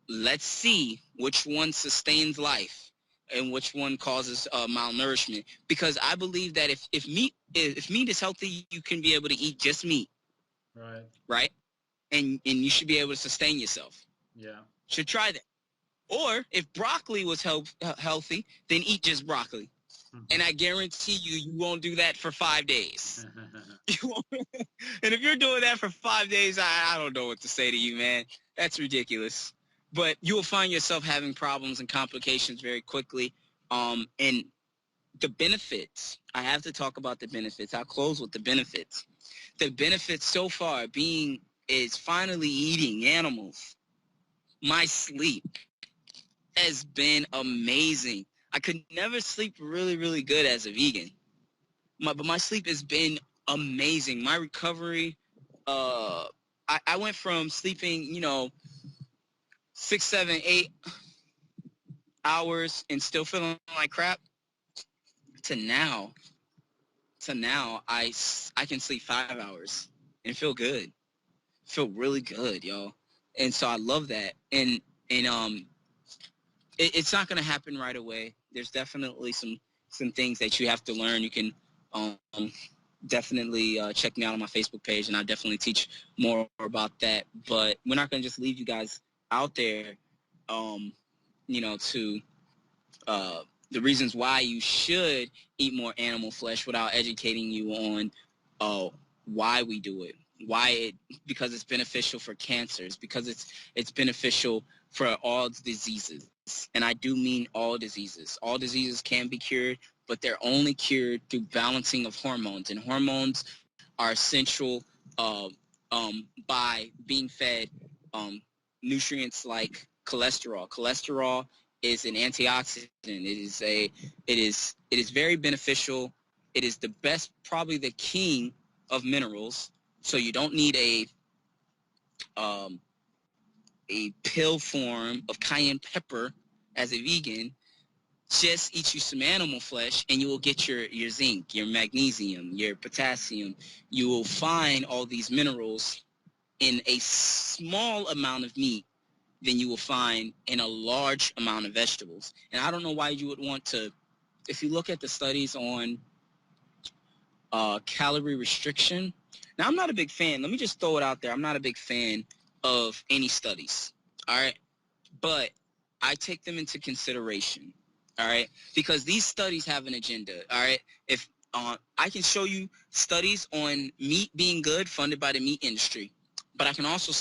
let's see which one sustains life and which one causes malnourishment. Because I believe that if meat is healthy, you can be able to eat just meat. Right? And you should be able to sustain yourself. Yeah. Should try that. Or if broccoli was healthy, then eat just broccoli. And I guarantee you won't do that for 5 days. You won't. And if you're doing that for 5 days, I don't know what to say to you, man. That's ridiculous. But you will find yourself having problems and complications very quickly. And the benefits, I have to talk about the benefits. I'll close with the benefits. The benefits so far is finally eating animals. My sleep has been amazing. I could never sleep really, really good as a vegan. But my sleep has been amazing. My recovery, I went from sleeping, 6, 7, 8 hours and still feeling like crap to now I can sleep 5 hours and feel good. Feel really good, yo. And so I love that. And it's not going to happen right away. There's definitely some things that you have to learn. You can definitely check me out on my Facebook page, and I'll definitely teach more about that. But we're not going to just leave you guys out there, to the reasons why you should eat more animal flesh without educating you on why we do it. Because it's beneficial for cancers, because it's beneficial for all diseases. And I do mean all diseases. All diseases can be cured, but they're only cured through balancing of hormones. And hormones are essential by being fed nutrients like cholesterol. Cholesterol is an antioxidant. It is very beneficial. It is the best, probably the king of minerals. So you don't need a pill form of cayenne pepper as a vegan. Just eat you some animal flesh and you will get your zinc, your magnesium, your potassium. You will find all these minerals in a small amount of meat than you will find in a large amount of vegetables. And I don't know why you would want to, if you look at the studies on calorie restriction. Now, I'm not a big fan. Let me just throw it out there. I'm not a big fan of any studies, all right? But I take them into consideration, all right? Because these studies have an agenda, all right? If I can show you studies on meat being good funded by the meat industry, but I can also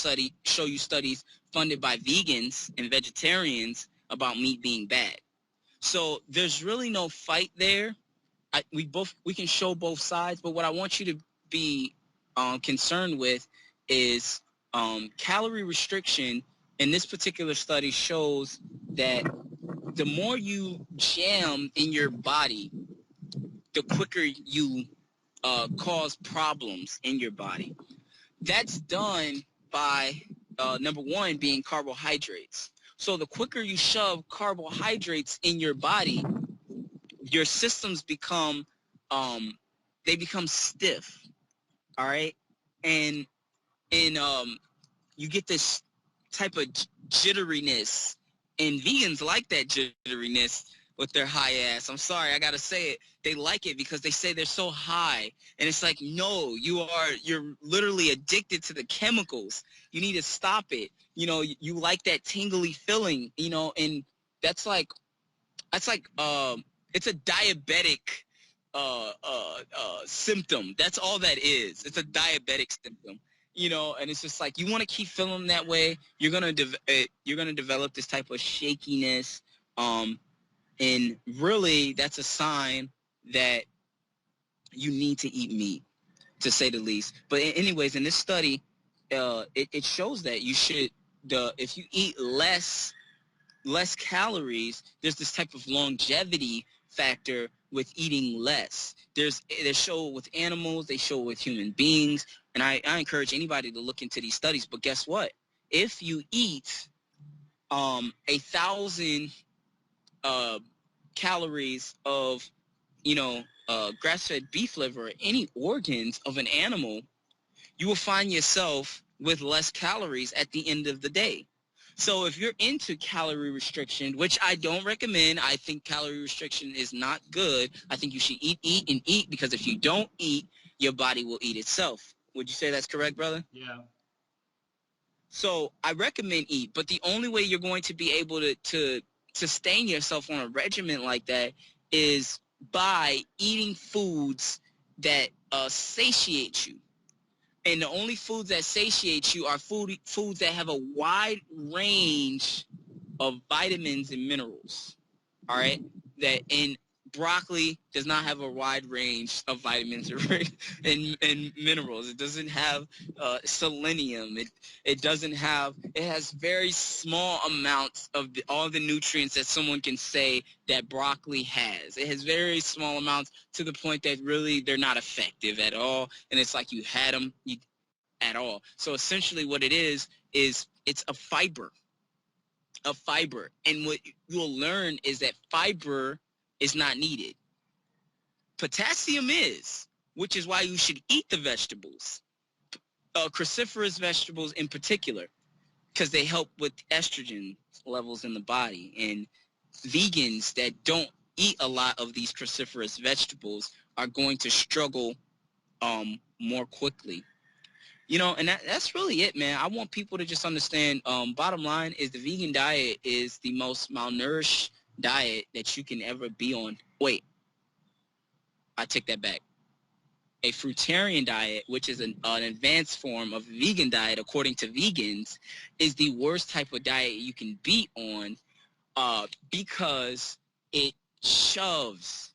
show you studies funded by vegans and vegetarians about meat being bad. So there's really no fight there. We can show both sides, but what I want you to be concerned with is calorie restriction. In this particular study shows that the more you jam in your body, the quicker you cause problems in your body. That's done by number one being carbohydrates. So the quicker you shove carbohydrates in your body, your systems become stiff, all right? And you get this type of jitteriness, and vegans like that jitteriness with their high ass. I'm sorry, I gotta say it. They like it because they say they're so high, and it's like, no, you're literally addicted to the chemicals. You need to stop it. You like that tingly feeling, and that's like it's a diabetic symptom. That's all that is. It's a diabetic symptom, and it's just like you want to keep feeling that way. You're gonna develop this type of shakiness, and really that's a sign that you need to eat meat, to say the least. But anyways, in this study, it shows that you should if you eat less calories, there's this type of longevity factor with eating less. They show it with animals, they show it with human beings, and I encourage anybody to look into these studies. But guess what? If you eat 1,000 calories of grass-fed beef liver or any organs of an animal, you will find yourself with less calories at the end of the day. So if you're into calorie restriction, which I don't recommend, I think calorie restriction is not good. I think you should eat, and eat, because if you don't eat, your body will eat itself. Would you say that's correct, brother? Yeah. So I recommend eat, but the only way you're going to be able to sustain yourself on a regimen like that is by eating foods that satiate you. And the only foods that satiate you are foods that have a wide range of vitamins and minerals. All right, that in broccoli does not have a wide range of vitamins and minerals. It doesn't have selenium. It doesn't have. It has very small amounts of all the nutrients that someone can say that broccoli has. It has very small amounts to the point that really they're not effective at all. And it's like you had them at all. So essentially, what it is it's a fiber. And what you'll learn is that fiber is not needed. Potassium is, which is why you should eat the vegetables, cruciferous vegetables in particular, because they help with estrogen levels in the body. And vegans that don't eat a lot of these cruciferous vegetables are going to struggle more quickly. You know, and that's really it, man. I want people to just understand, bottom line is the vegan diet is the most malnourished diet that you can ever be on. Wait, I take that back. A fruitarian diet, which is an advanced form of vegan diet, according to vegans, is the worst type of diet you can be on because it shoves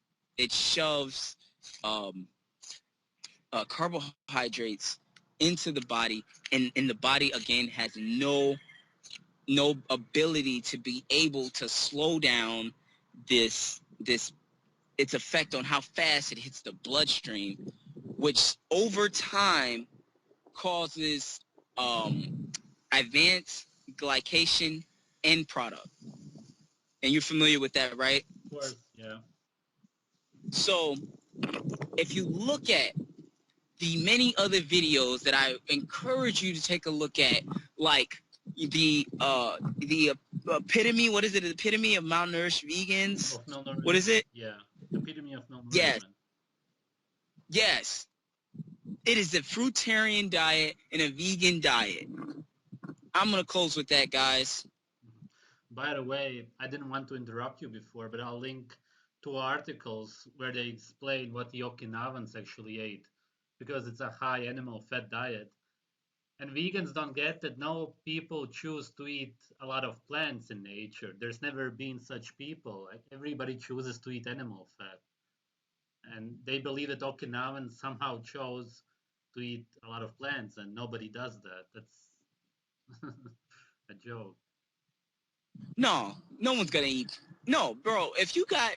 carbohydrates into the body, and the body again has no ability to be able to slow down this its effect on how fast it hits the bloodstream, which over time causes advanced glycation end product. And you're familiar with that, right? Of course, yeah. So if you look at the many other videos that I encourage you to take a look at, like the epitome, what is it? The epitome of malnourished vegans? Of malnourishment. What is it? Yeah, epitome of malnourishment. Yes. It is a fruitarian diet and a vegan diet. I'm going to close with that, guys. By the way, I didn't want to interrupt you before, but I'll link 2 articles where they explain what the Okinawans actually ate, because it's a high animal fat diet. And vegans don't get that no people choose to eat a lot of plants in nature. There's never been such people. Like, everybody chooses to eat animal fat. And they believe that Okinawans somehow chose to eat a lot of plants, and nobody does that. That's a joke. No one's gonna eat. No, bro. If you got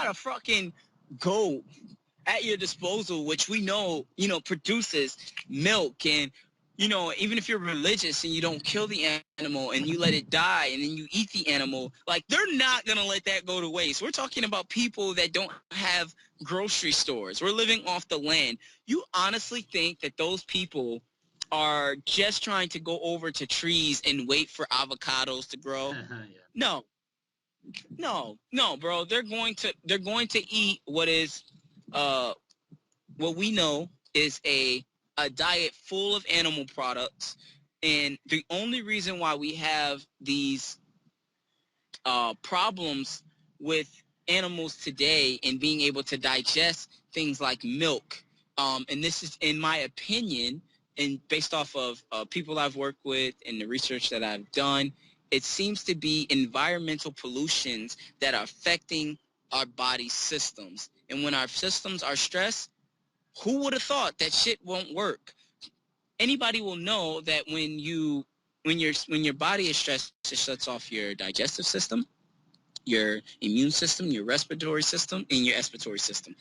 a fucking goat at your disposal, which we know, produces milk, and even if you're religious and you don't kill the animal and you let it die and then you eat the animal, like, they're not gonna let that go to waste. We're talking about people that don't have grocery stores. We're living off the land. You honestly think that those people are just trying to go over to trees and wait for avocados to grow? Yeah. No, bro. They're going to eat what is what we know is a diet full of animal products. And the only reason why we have these problems with animals today and being able to digest things like milk, and this is, in my opinion, and based off of people I've worked with and the research that I've done, it seems to be environmental pollutions that are affecting our body systems. And when our systems are stressed, who would have thought that shit won't work? Anybody will know that when your body is stressed, it shuts off your digestive system, your immune system, your respiratory system, and your expiratory system.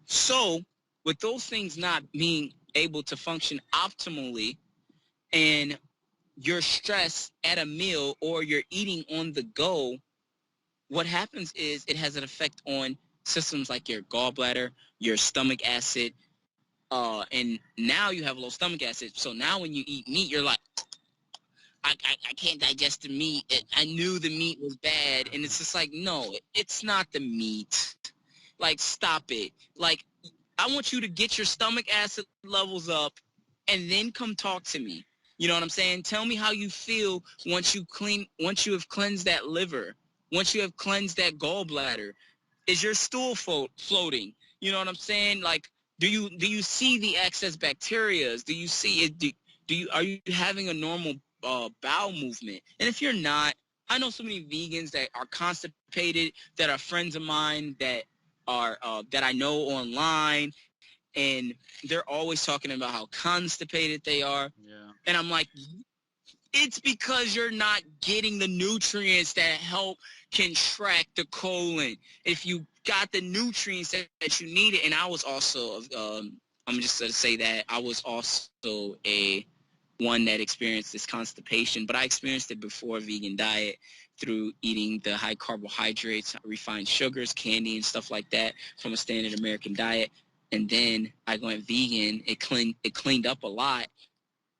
So with those things not being able to function optimally, and you're stressed at a meal or you're eating on the go, what happens is it has an effect on systems like your gallbladder, your stomach acid, and now you have low stomach acid. So now when you eat meat, you're like, I can't digest the meat. I knew the meat was bad. And it's just like, no, it's not the meat. Like, stop it. Like, I want you to get your stomach acid levels up and then come talk to me. You know what I'm saying? Tell me how you feel once you have cleansed that liver, once you have cleansed that gallbladder. Is your stool floating? You know what I'm saying? Like, Do you see the excess bacteria? Do you see it? Are you having a normal bowel movement? And if you're not, I know so many vegans that are constipated, that are friends of mine, that are that I know online, and they're always talking about how constipated they are. Yeah. And I'm like, it's because you're not getting the nutrients that help contract the colon. If you got the nutrients that you needed, and I was also, I'm just going to say that I was also one that experienced this constipation, but I experienced it before a vegan diet through eating the high carbohydrates, refined sugars, candy, and stuff like that from a standard American diet. And then I went vegan. It cleaned up a lot.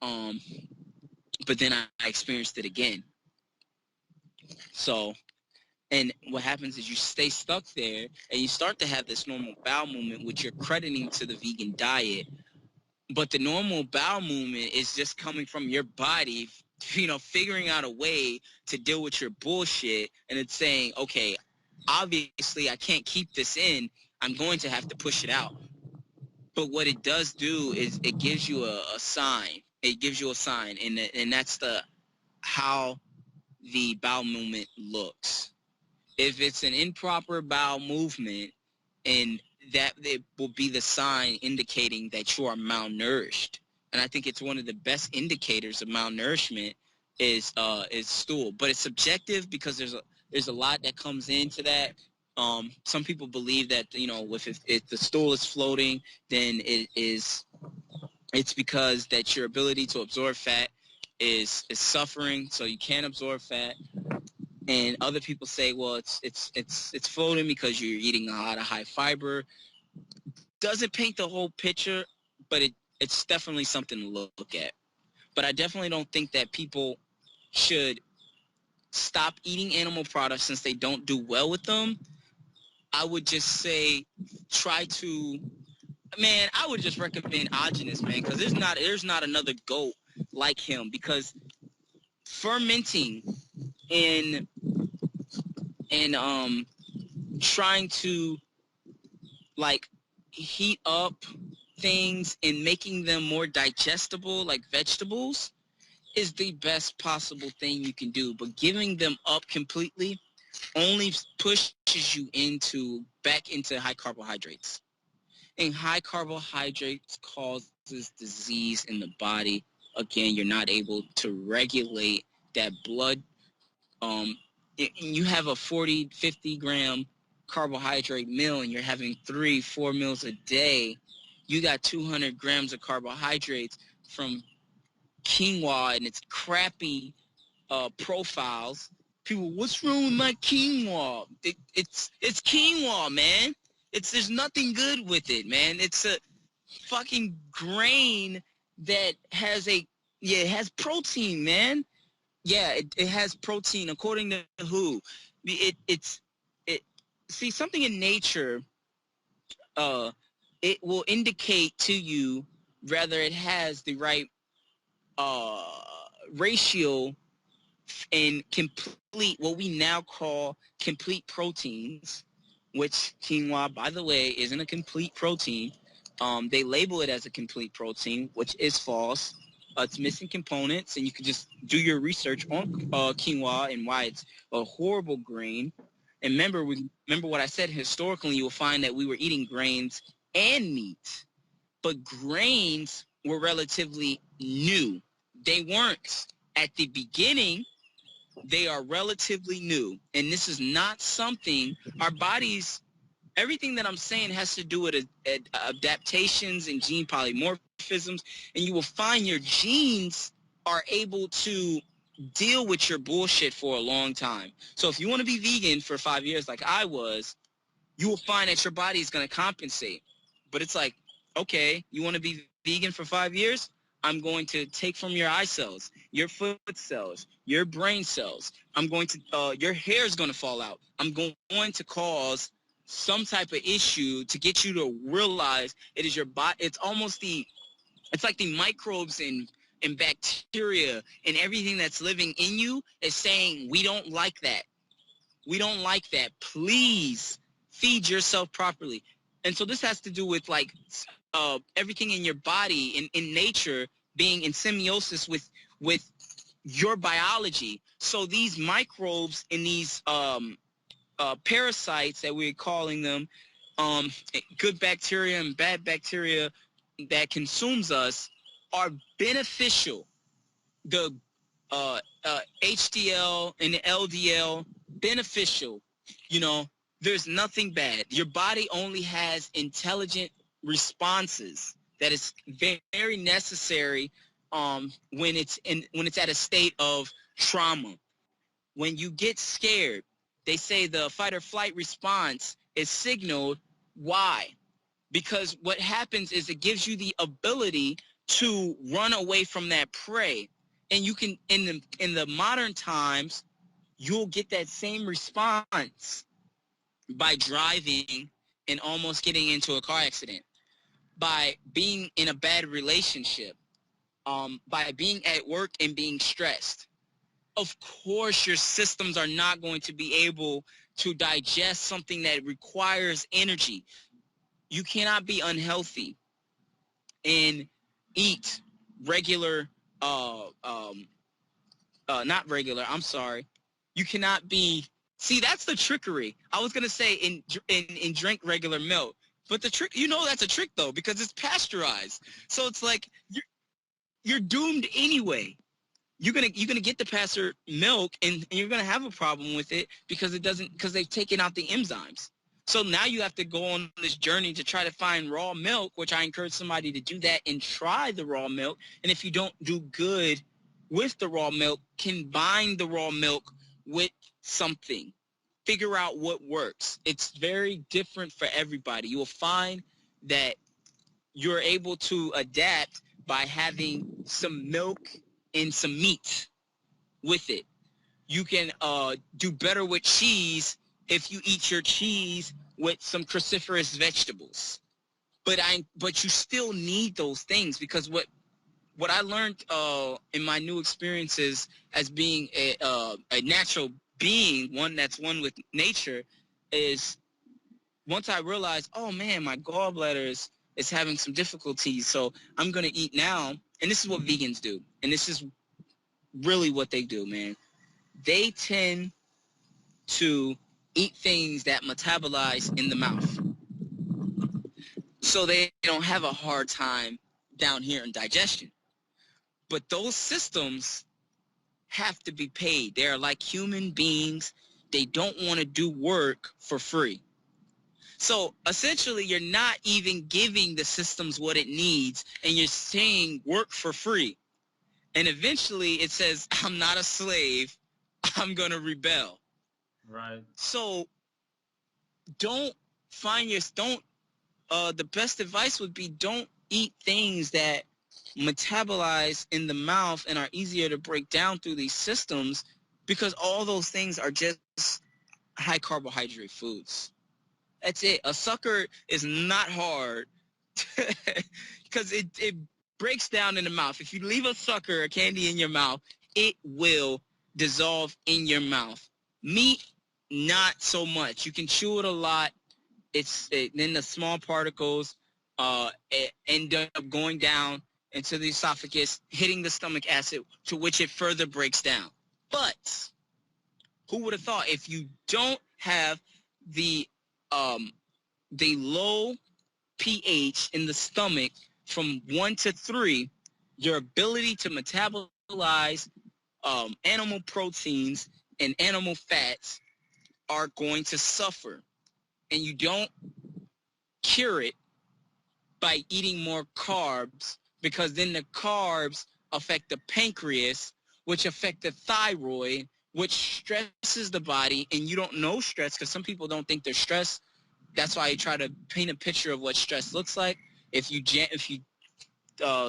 But then I experienced it again. So, and what happens is you stay stuck there and you start to have this normal bowel movement, which you're crediting to the vegan diet. But the normal bowel movement is just coming from your body, figuring out a way to deal with your bullshit. And it's saying, okay, obviously I can't keep this in. I'm going to have to push it out. But what it does do is it gives you a sign. It gives you a sign. And that's how the bowel movement looks. If it's an improper bowel movement, and that it will be the sign indicating that you are malnourished. And I think it's one of the best indicators of malnourishment is stool. But it's subjective because there's a lot that comes into that. Some people believe that if the stool is floating, then it's because that your ability to absorb fat is suffering, so you can't absorb fat. And other people say, well, it's floating because you're eating a lot of high fiber. Doesn't paint the whole picture, but it's definitely something to look at. But I definitely don't think that people should stop eating animal products since they don't do well with them. I would just say I would just recommend Okinawans, man, because there's not another goat like him, because fermenting and trying to like heat up things and making them more digestible like vegetables is the best possible thing you can do. But giving them up completely only pushes you back into high carbohydrates. And high carbohydrates causes disease in the body. Again, you're not able to regulate that blood. You have a 40, 50 gram carbohydrate meal and you're having 3-4 meals a day. You got 200 grams of carbohydrates from quinoa and its crappy profiles. People, what's wrong with my quinoa? It's quinoa, man. There's nothing good with it, man. It's a fucking grain that has it has protein, man. Yeah, it has protein according to who. See, something in nature, it will indicate to you whether it has the right ratio in complete, what we now call complete proteins, which quinoa, by the way, isn't a complete protein. They label it as a complete protein, which is false. It's missing components, and you can just do your research on quinoa and why it's a horrible grain. And remember what I said. Historically, you will find that we were eating grains and meat, but grains were relatively new. They weren't at the beginning. They are relatively new, and this is not something our bodies. Everything that I'm saying has to do with adaptations and gene polymorphisms, and you will find your genes are able to deal with your bullshit for a long time. So if you want to be vegan for 5 years like I was, you will find that your body is going to compensate. But it's like, okay, you want to be vegan for 5 years? I'm going to take from your eye cells, your foot cells, your brain cells. I'm going to, your hair is going to fall out. I'm going to cause some type of issue to get you to realize it is your body. It's like the microbes and bacteria and everything that's living in you is saying, we don't like that. We don't like that. Please feed yourself properly. And so this has to do with like everything in your body in nature being in symbiosis with your biology. So these microbes and these parasites that we're calling them, good bacteria and bad bacteria that consumes us, are beneficial. The HDL and the LDL, beneficial. You know, there's nothing bad. Your body only has intelligent responses that is very necessary when it's at a state of trauma. When you get scared, they say the fight or flight response is signaled. Why? Because what happens is it gives you the ability to run away from that prey. And you can, in the modern times, you'll get that same response by driving and almost getting into a car accident, by being in a bad relationship, by being at work and being stressed. Of course, your systems are not going to be able to digest something that requires energy. You cannot be unhealthy and eat regular, not regular, I'm sorry. You cannot be, see, that's the trickery. I was going to say in drink regular milk, but the trick, that's a trick though, because it's pasteurized. So it's like, you're doomed anyway. You're gonna get the pasture milk and you're gonna have a problem with it because they've taken out the enzymes. So now you have to go on this journey to try to find raw milk, which I encourage somebody to do that and try the raw milk. And if you don't do good with the raw milk, combine the raw milk with something. Figure out what works. It's very different for everybody. You will find that you're able to adapt by having some milk and some meat with it. You can do better with cheese if you eat your cheese with some cruciferous vegetables. But you still need those things, because what I learned in my new experiences as being a natural being, one that's one with nature, is once I realized, oh man, my gallbladder is having some difficulties, so I'm gonna eat now. And this is what vegans do, and this is really what they do, man. They tend to eat things that metabolize in the mouth, so they don't have a hard time down here in digestion. But those systems have to be paid. They are like human beings. They don't want to do work for free. So essentially, you're not even giving the systems what it needs, and you're saying work for free. And eventually it says, I'm not a slave, I'm going to rebel. Right. So the best advice would be, don't eat things that metabolize in the mouth and are easier to break down through these systems, because all those things are just high carbohydrate foods. That's it. A sucker is not hard because it breaks down in the mouth. If you leave a sucker, a candy in your mouth, it will dissolve in your mouth. Meat, not so much. You can chew it a lot. Then the small particles end up going down into the esophagus, hitting the stomach acid, to which it further breaks down. But who would have thought, if you don't have the low pH in the stomach from 1 to 3, your ability to metabolize animal proteins and animal fats are going to suffer. And you don't cure it by eating more carbs, because then the carbs affect the pancreas, which affect the thyroid, which stresses the body. And you don't know stress, because some people don't think they're stressed. That's why I try to paint a picture of what stress looks like. If you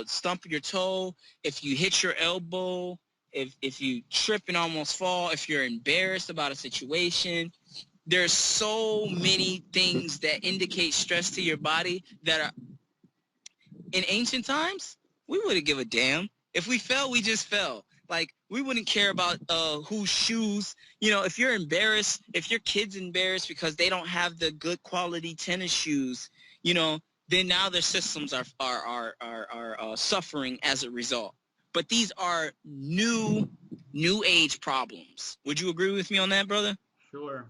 stump your toe, if you hit your elbow, if you trip and almost fall, if you're embarrassed about a situation, there's so many things that indicate stress to your body that are, in ancient times, we wouldn't give a damn. If we fell, we just fell. Like, we wouldn't care about whose shoes. If you're embarrassed, if your kid's embarrassed because they don't have the good quality tennis shoes, then now their systems are suffering as a result. But these are new age problems. Would you agree with me on that, brother? Sure.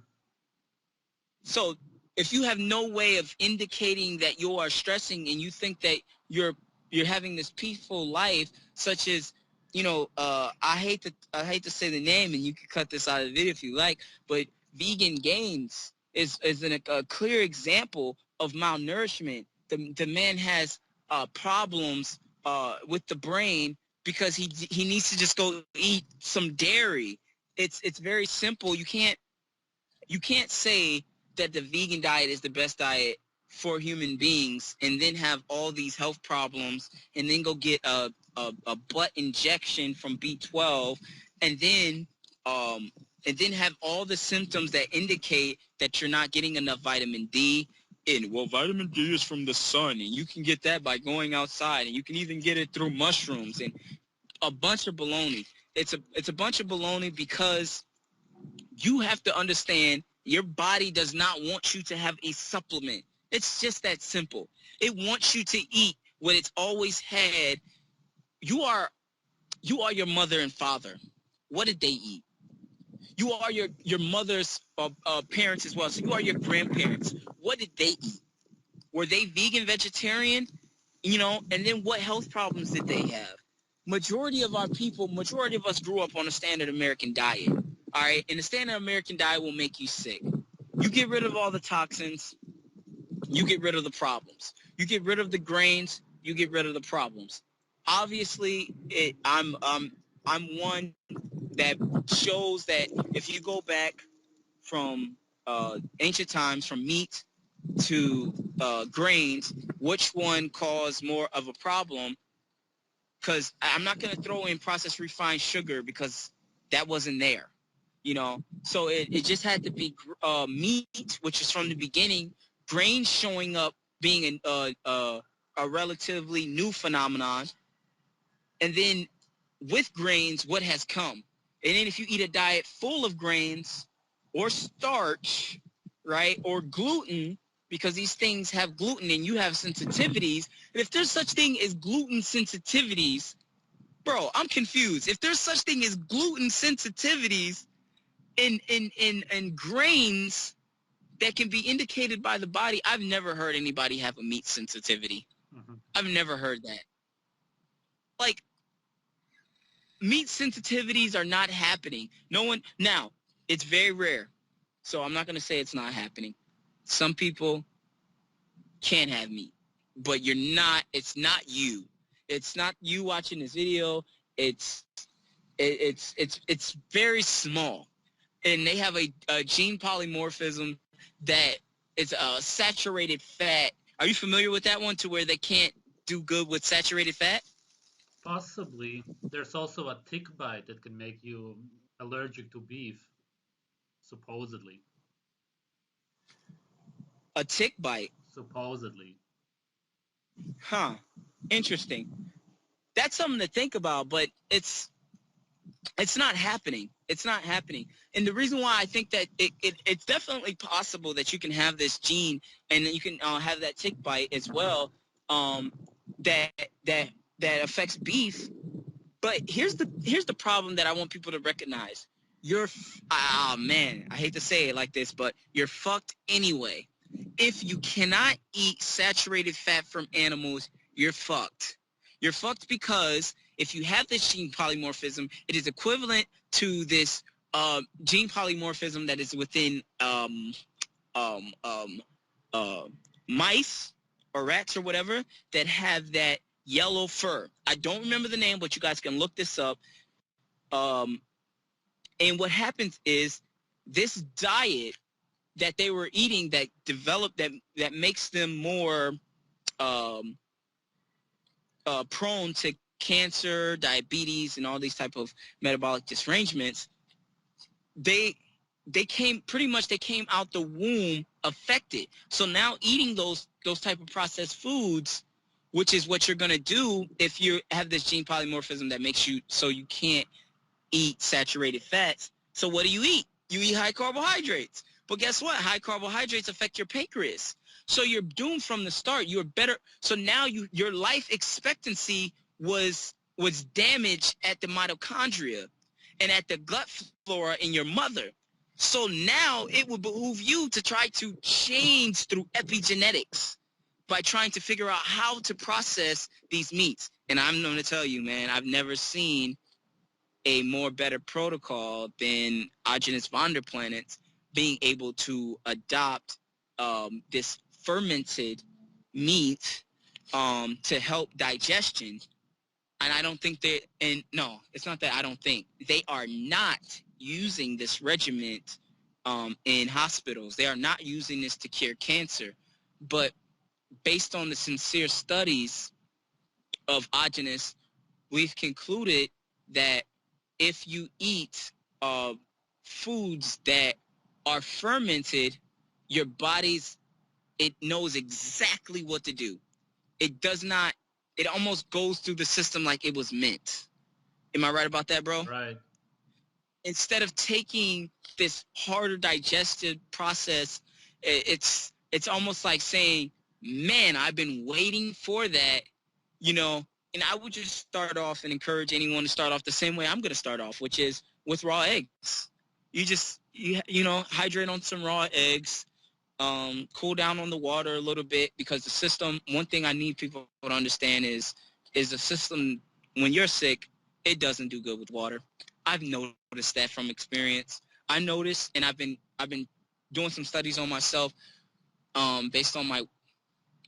So if you have no way of indicating that you are stressing and you think that you're having this peaceful life, such as, you know, I hate to say the name, and you can cut this out of the video if you like, but Vegan Gains is a clear example of malnourishment. The man has problems with the brain because he needs to just go eat some dairy. It's very simple. You can't say that the vegan diet is the best diet for human beings and then have all these health problems and then go get a butt injection from B12 and then have all the symptoms that indicate that you're not getting enough vitamin D. And well, vitamin D is from the sun, and you can get that by going outside, and you can even get it through mushrooms, and a bunch of baloney. It's a bunch of baloney because you have to understand your body does not want you to have a supplement. It's just that simple. It wants you to eat what it's always had. You are your mother and father. What did they eat? You are your mother's parents as well. So you are your grandparents. What did they eat? Were they vegan, vegetarian? You know, and then what health problems did they have? Majority of us grew up on a standard American diet. All right, and the standard American diet will make you sick. You get rid of all the toxins, you get rid of the problems. You get rid of the grains, you get rid of the problems. Obviously, I'm one that shows that if you go back from ancient times, from meat to grains, which one caused more of a problem? Because I'm not going to throw in processed refined sugar because that wasn't there. You know, so it just had to be meat, which is from the beginning, grains showing up being a relatively new phenomenon, and then with grains, what has come? And then if you eat a diet full of grains or starch, right, or gluten, because these things have gluten and you have sensitivities, and if there's such thing as gluten sensitivities, bro, I'm confused. If there's such thing as gluten sensitivities in grains that can be indicated by the body, I've never heard anybody have a meat sensitivity. Mm-hmm. I've never heard that. Like, meat sensitivities are not happening. No one, now, it's very rare, so I'm not going to say it's not happening. Some people can have meat, but it's not you. It's not you watching this video. It's very small. And they have a gene polymorphism that is a saturated fat. Are you familiar with that one, to where they can't do good with saturated fat? Possibly. There's also a tick bite that can make you allergic to beef, supposedly. A tick bite? Supposedly. Huh. Interesting. That's something to think about, but it's not happening. It's not happening. And the reason why I think that it's definitely possible that you can have this gene and then you can have that tick bite as well, that affects beef. But here's the problem that I want people to recognize. Man, I hate to say it like this, but you're fucked anyway. If you cannot eat saturated fat from animals, you're fucked. You're fucked because if you have this gene polymorphism, it is equivalent to this gene polymorphism that is within mice or rats or whatever that have that yellow fur. I don't remember the name, but you guys can look this up. And what happens is this diet that they were eating that developed that makes them more prone to cancer, diabetes, and all these type of metabolic disarrangements, they came out the womb affected. So now eating those type of processed foods, which is what you're going to do if you have this gene polymorphism that makes you so you can't eat saturated fats. So what do? You eat high carbohydrates. But guess what? High carbohydrates affect your pancreas. So you're doomed from the start. You're better. So now your life expectancy was damaged at the mitochondria and at the gut flora in your mother. So now it would behoove you to try to change through epigenetics by trying to figure out how to process these meats. And I'm going to tell you, man, I've never seen a more better protocol than Agenus vonderplanets being able to adopt this fermented meat to help digestion. And I don't think that, and no, it's not that I don't think. They are not using this regimen in hospitals. They are not using this to cure cancer. But based on the sincere studies of Agenus, we've concluded that if you eat foods that are fermented, your body's, it knows exactly what to do. It does not, it almost goes through the system like it was meant. Am I right about that, bro? Right. Instead of taking this harder digestive process, it's almost like saying, man, I've been waiting for that, you know. And I would just start off and encourage anyone to start off the same way I'm going to start off, which is with raw eggs. You know, hydrate on some raw eggs, cool down on the water a little bit, because the system, one thing I need people to understand is the system, when you're sick, it doesn't do good with water. I've noticed that from experience. I noticed, and I've been doing some studies on myself based on my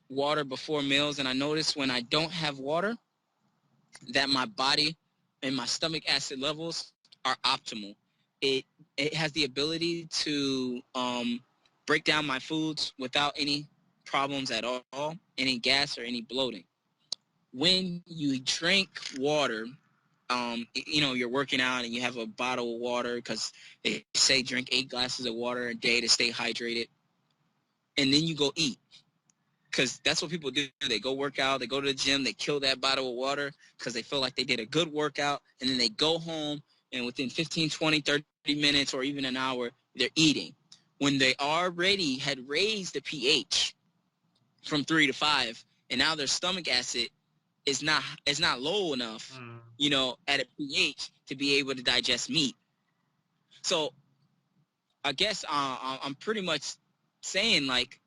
water before meals, and I noticed when I don't have water that my body and my stomach acid levels are optimal. It has the ability to break down my foods without any problems at all, any gas or any bloating. When you drink water, you know, you're working out and you have a bottle of water, because they say drink 8 glasses of water a day to stay hydrated, and then you go eat, because that's what people do. They go work out, they go to the gym, they kill that bottle of water because they feel like they did a good workout, and then they go home, and within 15, 20, 30 minutes or even an hour, they're eating. When they already had raised the pH from 3 to 5, and now their stomach acid is not low enough, you know, at a pH to be able to digest meat. So I guess I'm pretty much saying, like,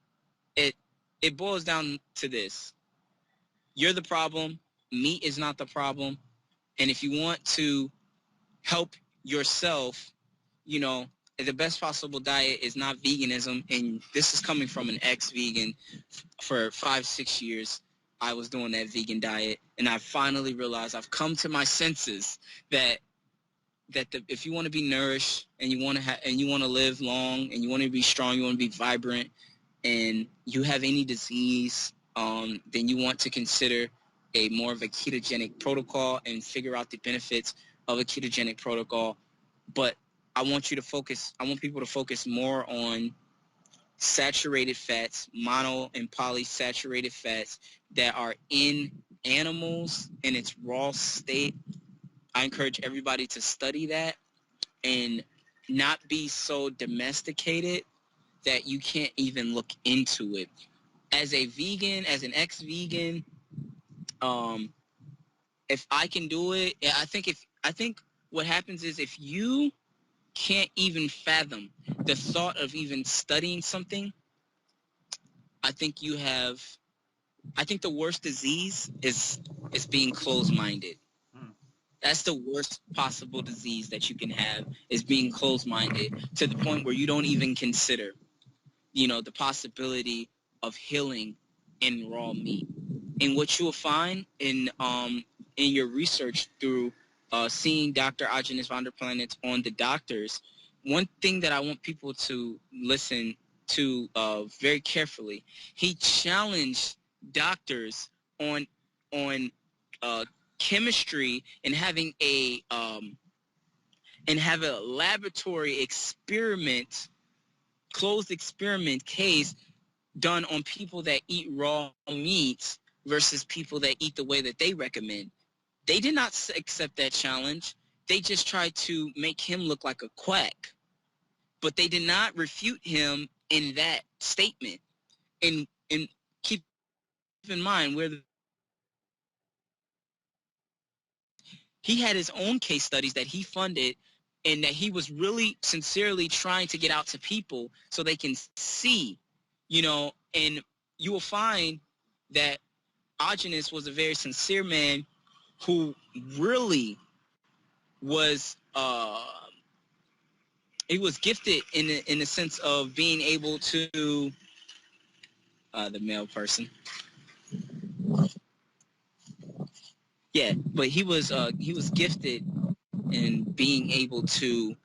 it boils down to this. You're the problem. Meat is not the problem. And if you want to help yourself, you know, the best possible diet is not veganism. And this is coming from an ex-vegan. For 5-6 years, I was doing that vegan diet. And I finally realized, I've come to my senses that if you want to be nourished and you want to live long and you want to be strong, you want to be vibrant, and you have any disease, then you want to consider a more of a ketogenic protocol and figure out the benefits of a ketogenic protocol. But I want people to focus more on saturated fats, mono and polysaturated fats that are in animals in its raw state. I encourage everybody to study that and not be so domesticated that you can't even look into it. As a vegan, as an ex-vegan, if I can do it, I think what happens is, if you can't even fathom the thought of even studying something, I think the worst disease is being closed-minded. That's the worst possible disease that you can have, is being closed-minded to the point where you don't even consider, you know, the possibility of healing in raw meat. And what you'll find in your research through seeing Dr. Agenus vonderplanets on the doctors, one thing that I want people to listen to very carefully, he challenged doctors on chemistry and having a laboratory experiment, closed experiment case done on people that eat raw meats versus people that eat the way that they recommend. They did not accept that challenge. They just tried to make him look like a quack. but they did not refute him in that statement. And keep in mind he had his own case studies that he funded, and that he was really sincerely trying to get out to people so they can see, and you will find that Autism was a very sincere man who really was he was gifted in the sense of being able to the male person. Yeah, but he was gifted in being able to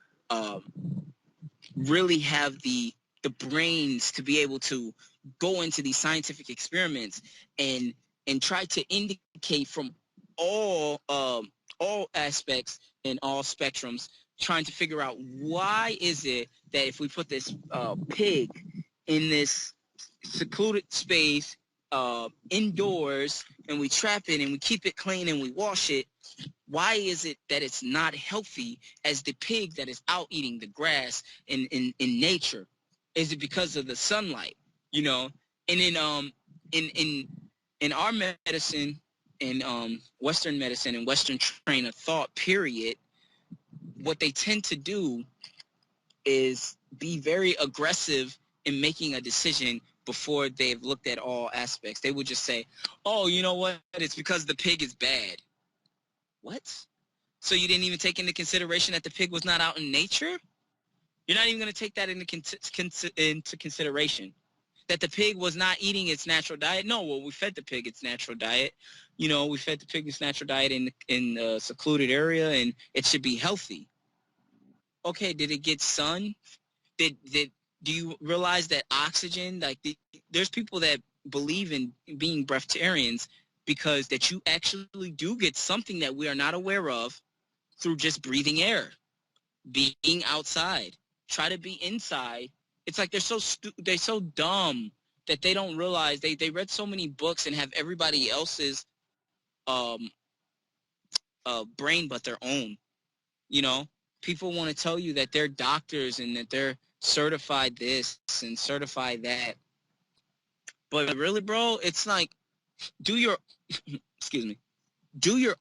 really have the brains to be able to go into these scientific experiments and try to indicate from all aspects and all spectrums, trying to figure out why is it that if we put this pig in this secluded space indoors and we trap it and we keep it clean and we wash it, why is it that it's not healthy as the pig that is out eating the grass in nature? Is it because of the sunlight? And in our medicine, in Western medicine and Western train of thought, period, what they tend to do is be very aggressive in making a decision before they've looked at all aspects. They would just say, oh, you know what? It's because the pig is bad. What? So you didn't even take into consideration that the pig was not out in nature? You're not even going to take that into consideration. That the pig was not eating its natural diet? No, well, we fed the pig its natural diet. We fed the pig its natural diet in a secluded area, and it should be healthy. Okay, did it get sun? Do you realize that oxygen, there's people that believe in being breatharians because that you actually do get something that we are not aware of through just breathing air, being outside. Try to be inside. It's like they're so dumb that they don't realize they read so many books and have everybody else's brain but their own. People want to tell you that they're doctors and that they're certified this and certified that. But really, bro, it's like do your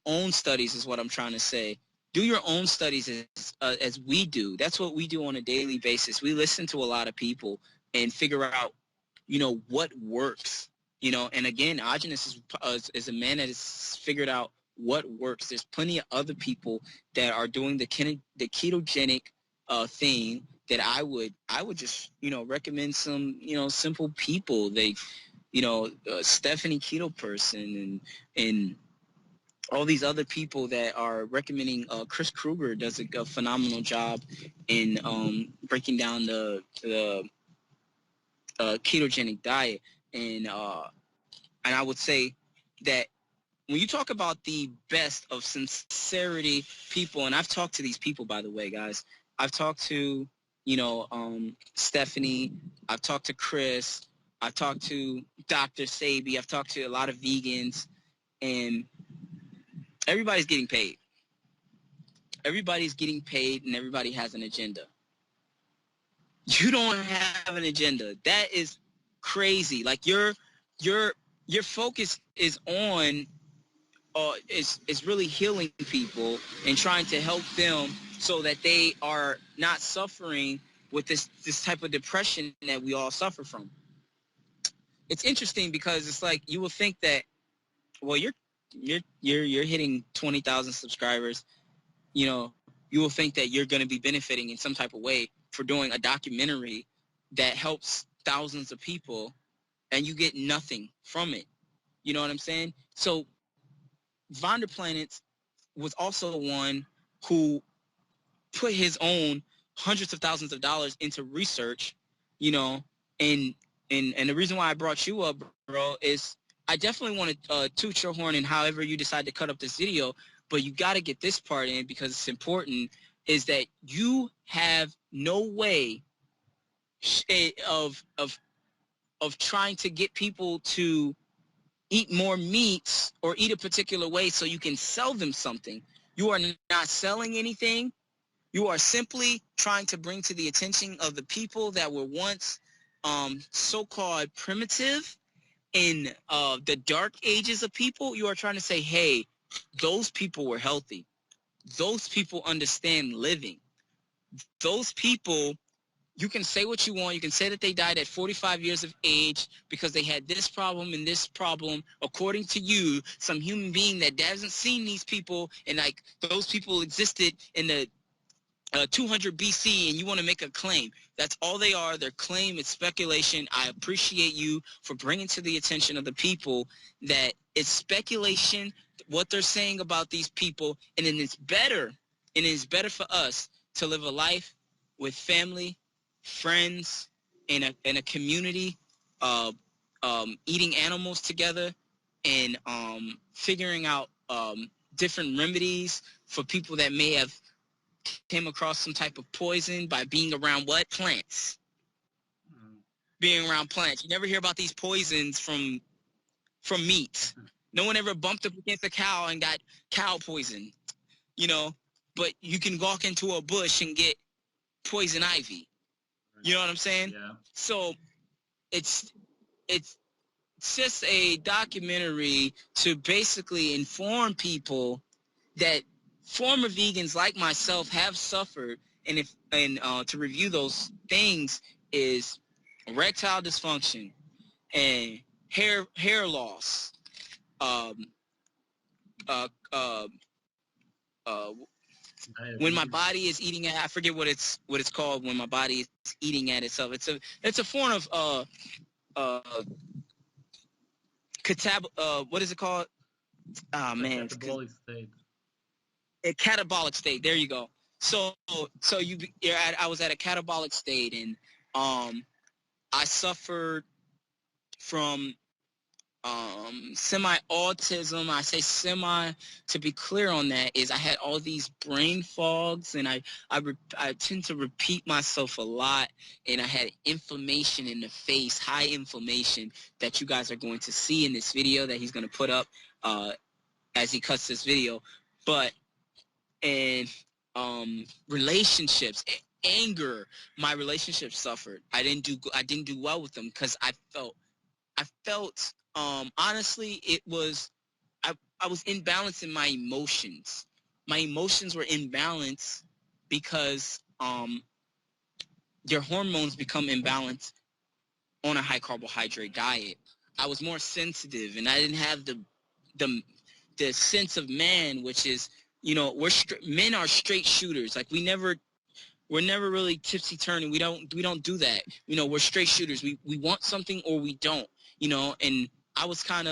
own studies is what I'm trying to say. Do your own studies as we do. That's what we do on a daily basis. We listen to a lot of people and figure out, what works. And again, Agenus is a man that has figured out what works. There's plenty of other people that are doing the ketogenic thing that I would just, recommend some, simple people. They, Stephanie Keto Person and all these other people that are recommending. Chris Kruger does a phenomenal job in breaking down the ketogenic diet, and I would say that when you talk about the best of sincerity people, and I've talked to these people, by the way, guys, I've talked to Stephanie, I've talked to Chris, I've talked to Dr. Sabi, I've talked to a lot of vegans, and everybody's getting paid. Everybody's getting paid, and everybody has an agenda. You don't have an agenda. That is crazy. Like your focus is on is really healing people and trying to help them so that they are not suffering with this type of depression that we all suffer from. It's interesting because it's like you will think that, well, you're hitting 20,000 subscribers, you will think that you're going to be benefiting in some type of way for doing a documentary that helps thousands of people, and you get nothing from it. You know what I'm saying? So Vonderplanets was also one who put his own hundreds of thousands of dollars into research, and the reason why I brought you up, bro, is I definitely want to toot your horn in however you decide to cut up this video, but you got to get this part in because it's important, is that you have no way of trying to get people to eat more meats or eat a particular way so you can sell them something. You are not selling anything. You are simply trying to bring to the attention of the people that were once so-called primitive in the dark ages of people. You are trying to say, hey, those people were healthy. Those people understand living. Those people, you can say what you want. You can say that they died at 45 years of age because they had this problem and this problem. According to you, some human being that hasn't seen these people, and like those people existed in the 200 BC, and you want to make a claim. That's all they are. Their claim is speculation. I appreciate you for bringing to the attention of the people that it's speculation, what they're saying about these people, and it is better for us to live a life with family, friends, in a community, eating animals together, and figuring out different remedies for people that may have came across some type of poison by being around what? Plants. Being around plants. You never hear about these poisons from meat. No one ever bumped up against a cow and got cow poison, you know, but you can walk into a bush and get poison ivy. You know what I'm saying? Yeah. So it's just a documentary to basically inform people that former vegans like myself have suffered, and to review those things is erectile dysfunction and hair loss, uh, uh, uh, when my body is eating at, I forget what it's called, when my body is eating at itself. It's a form of what is it called? Oh man, Catabolic state. A catabolic state. There you go. So I was at a catabolic state, and I suffered from semi-autism. I say semi to be clear on that, is I had all these brain fogs, and I tend to repeat myself a lot, and I had inflammation in the face, high inflammation, that you guys are going to see in this video that he's going to put up as he cuts this video. But and relationships, anger, my relationships suffered. I didn't do well with them because I felt honestly, I was imbalanced in my emotions. My emotions were imbalanced because your hormones become imbalanced on a high carbohydrate diet. I was more sensitive, and I didn't have the sense of man, which is, you know, men are straight shooters. Like we're never really tipsy turning. We don't do that. You know, we're straight shooters. We want something or we don't. You know, and I wasn't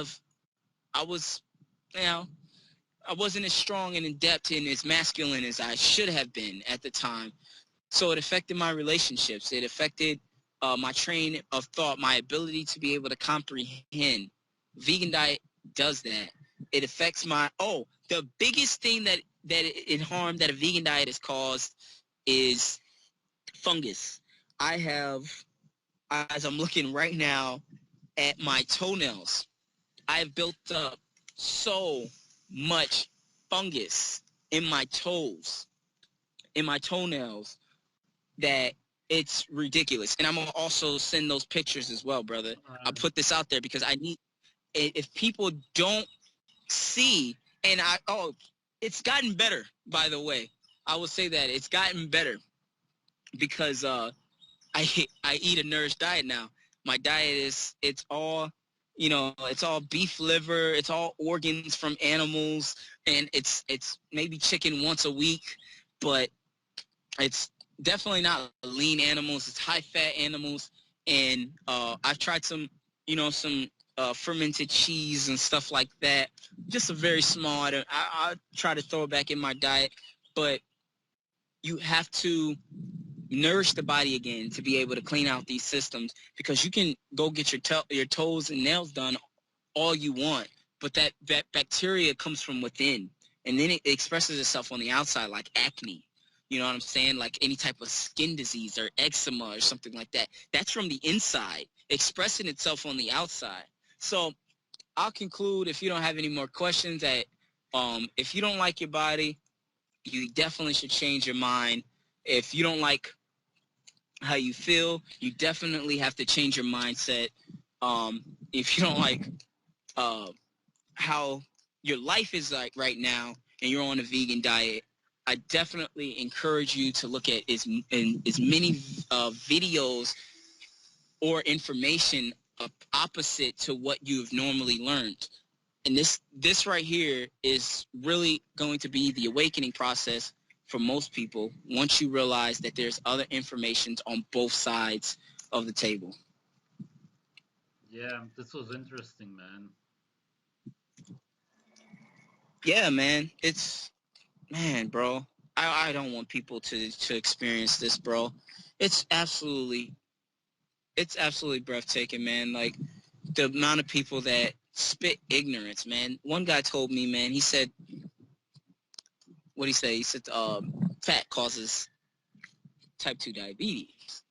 as strong and in depth and as masculine as I should have been at the time. So it affected my relationships. It affected my train of thought, my ability to be able to comprehend. Vegan diet does that. It affects the biggest thing that it harm that a vegan diet has caused is fungus. I have, as I'm looking right now at my toenails, I have built up so much fungus in my toes, in my toenails, that it's ridiculous. And I'm going to also send those pictures as well, brother. I'll put this out there because if people don't see, and it's gotten better, by the way. I will say that it's gotten better because I eat a nourished diet now. My diet it's all beef liver, it's all organs from animals, and it's maybe chicken once a week, but it's definitely not lean animals. It's high fat animals, and I've tried some fermented cheese and stuff like that. Just a very small item. I try to throw it back in my diet, but you have to nourish the body again to be able to clean out these systems, because you can go get your toes and nails done all you want, but that bacteria comes from within, and then it expresses itself on the outside like acne. You know what I'm saying? Like any type of skin disease or eczema or something like that. That's from the inside, expressing itself on the outside. So I'll conclude, if you don't have any more questions, that if you don't like your body, you definitely should change your mind. If you don't like how you feel, you definitely have to change your mindset. If you don't like how your life is like right now and you're on a vegan diet, I definitely encourage you to look at as many videos or information opposite to what you've normally learned. And this right here is really going to be the awakening process for most people once you realize that there's other informations on both sides of the table. Yeah, this was interesting, man. Yeah, man. Bro. I don't want people to experience this, bro. It's absolutely breathtaking, man. Like, the amount of people that spit ignorance, man. One guy told me, man, he said, what'd he say? He said, fat causes type 2 diabetes.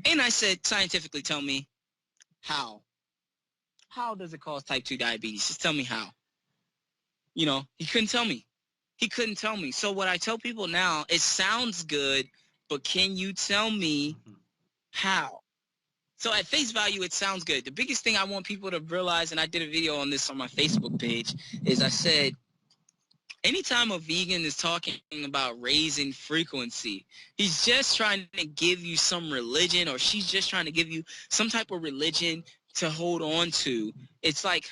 And I said, scientifically, tell me how. How does it cause type 2 diabetes? Just tell me how. You know, he couldn't tell me. He couldn't tell me. So what I tell people now, it sounds good, but can you tell me how? So at face value, it sounds good. The biggest thing I want people to realize, and I did a video on this on my Facebook page, is I said, anytime a vegan is talking about raising frequency, he's just trying to give you some religion, or she's just trying to give you some type of religion to hold on to. It's like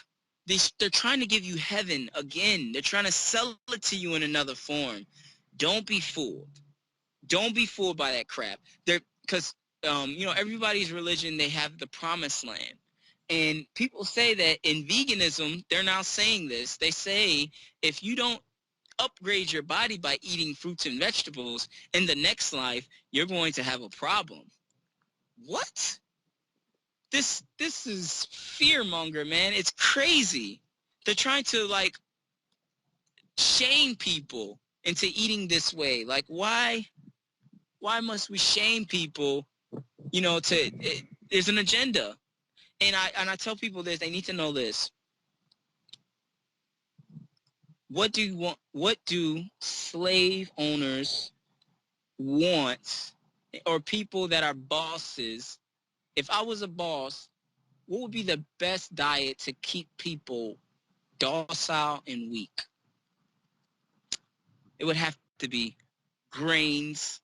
they're trying to give you heaven again. They're trying to sell it to you in another form. Don't be fooled. Don't be fooled by that crap. Because everybody's religion, they have the promised land. And people say that in veganism, they're now saying this. They say, if you don't upgrade your body by eating fruits and vegetables, in the next life, you're going to have a problem. What? This is fearmonger, man. It's crazy. They're trying to, like, shame people into eating this way. Like, why must we shame people? There's an agenda. And I tell people this, they need to know this. What do slave owners want, or people that are bosses? If I was a boss, what would be the best diet to keep people docile and weak? It would have to be grains,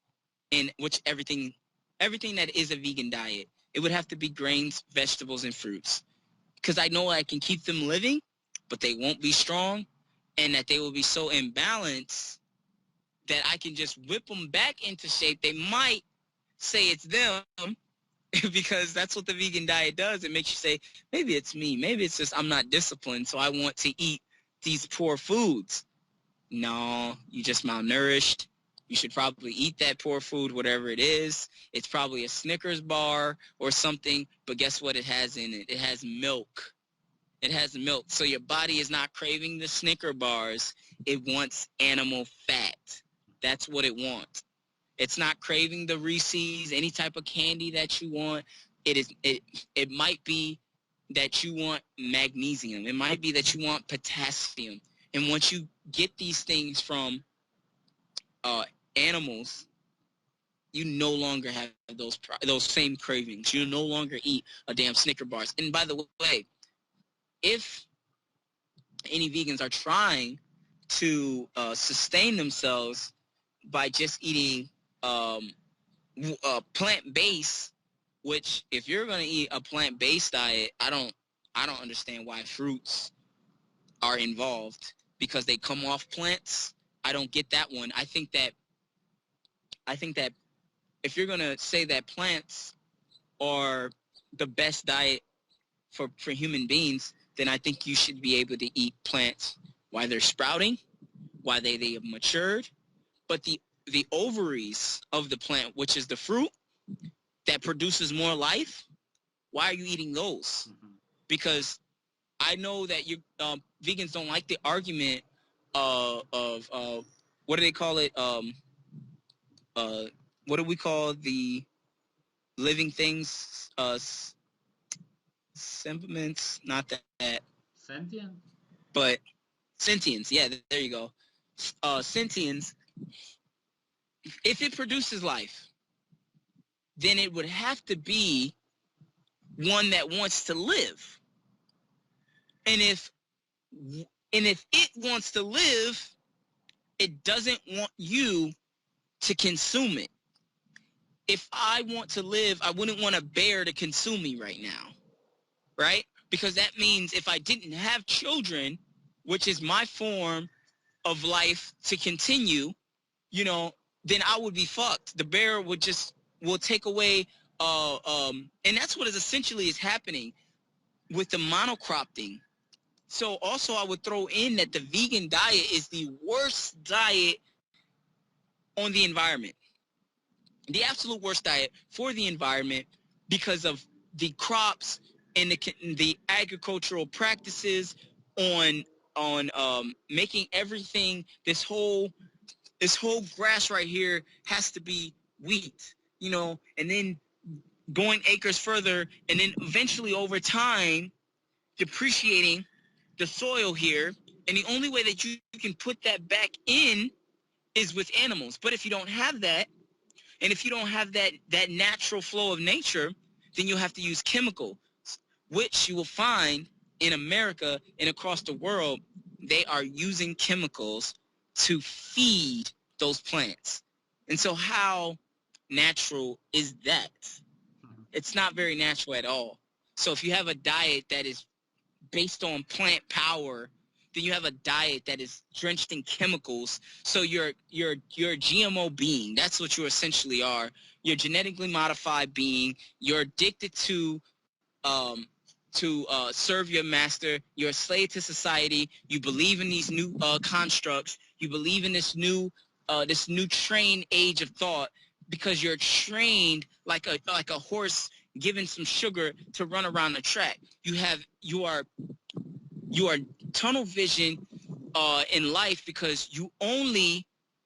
and everything that is a vegan diet. It would have to be grains, vegetables, and fruits. Because I know I can keep them living, but they won't be strong, and that they will be so imbalanced that I can just whip them back into shape. They might say it's them because that's what the vegan diet does. It makes you say, maybe it's me. Maybe it's just I'm not disciplined, so I want to eat these poor foods. No, you're just malnourished. You should probably eat that poor food, whatever it is. It's probably a Snickers bar or something, but guess what it has in it? It has milk. It has milk. So your body is not craving the Snicker bars. It wants animal fat. That's what it wants. It's not craving the Reese's, any type of candy that you want. It might be that you want magnesium. It might be that you want potassium. And once you get these things from animals, you no longer have those same cravings. You no longer eat a damn Snicker bars. And by the way, if any vegans are trying to sustain themselves by just eating plant-based, which if you're going to eat a plant-based diet, I don't understand why fruits are involved, because they come off plants. I don't get that one. I think that if you're going to say that plants are the best diet for human beings, then I think you should be able to eat plants while they're sprouting, while they have matured. But the ovaries of the plant, which is the fruit that produces more life, why are you eating those? Mm-hmm. Because I know that you vegans don't like the argument of what do they call it? What do we call the living things? Sentiments, not that, Sentient? but sentience. Yeah, there you go. sentience, if it produces life, then it would have to be one that wants to live. And if it wants to live, it doesn't want you to consume it. If I want to live, I wouldn't want a bear to consume me right now, right? Because that means if I didn't have children, which is my form of life to continue, you know, then I would be fucked. The bear will take away, and that's what is essentially is happening with the monocrop thing. So also I would throw in that the vegan diet is the worst diet on the environment. The absolute worst diet for the environment because of the crops and the agricultural practices on making everything, this whole grass right here has to be wheat, you know, and then going acres further, and then eventually over time depreciating the soil here. And the only way that you can put that back in is with animals. But if you don't have that, and if you don't have that natural flow of nature, then you'll have to use chemicals, which you will find in America and across the world. They are using chemicals to feed those plants. And so how natural is that? It's not very natural at all. So if you have a diet that is based on plant power, then you have a diet that is drenched in chemicals. So you're a GMO being. That's what you essentially are. You're a genetically modified being. You're addicted to serve your master. You're a slave to society. You believe in these new constructs. You believe in this new trained age of thought because you're trained like a horse given some sugar to run around the track. You are tunnel vision in life because you only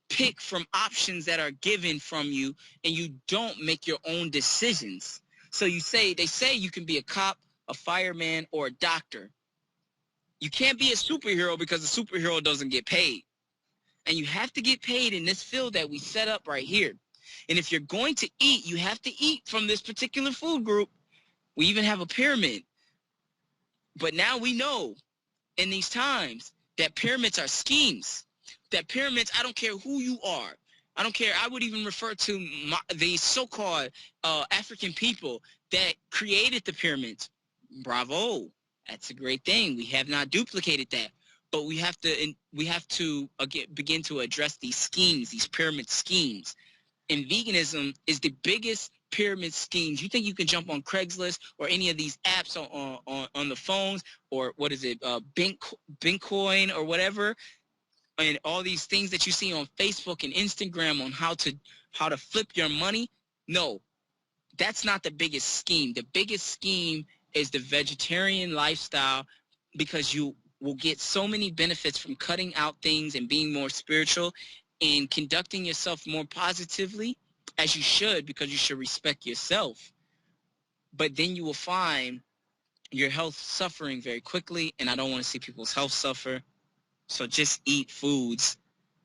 pick from options that are given from you, and you don't make your own decisions. So they say you can be a cop, a fireman, or a doctor. You can't be a superhero because a superhero doesn't get paid. And you have to get paid in this field that we set up right here. And if you're going to eat, you have to eat from this particular food group. We even have a pyramid. But now we know in these times that pyramids are schemes. That pyramids, I don't care who you are. I don't care. I would even refer to the so-called African people that created the pyramids. Bravo. That's a great thing. We have not duplicated that. But we have to begin to address these schemes, these pyramid schemes. And veganism is the biggest pyramid schemes. You think you can jump on Craigslist or any of these apps on the phones, or what is it, Bitcoin or whatever, and all these things that you see on Facebook and Instagram on how to flip your money? No, that's not the biggest scheme. The biggest scheme is the vegetarian lifestyle, because you will get so many benefits from cutting out things and being more spiritual and conducting yourself more positively, as you should, because you should respect yourself. But then you will find your health suffering very quickly, and I don't want to see people's health suffer. So just eat foods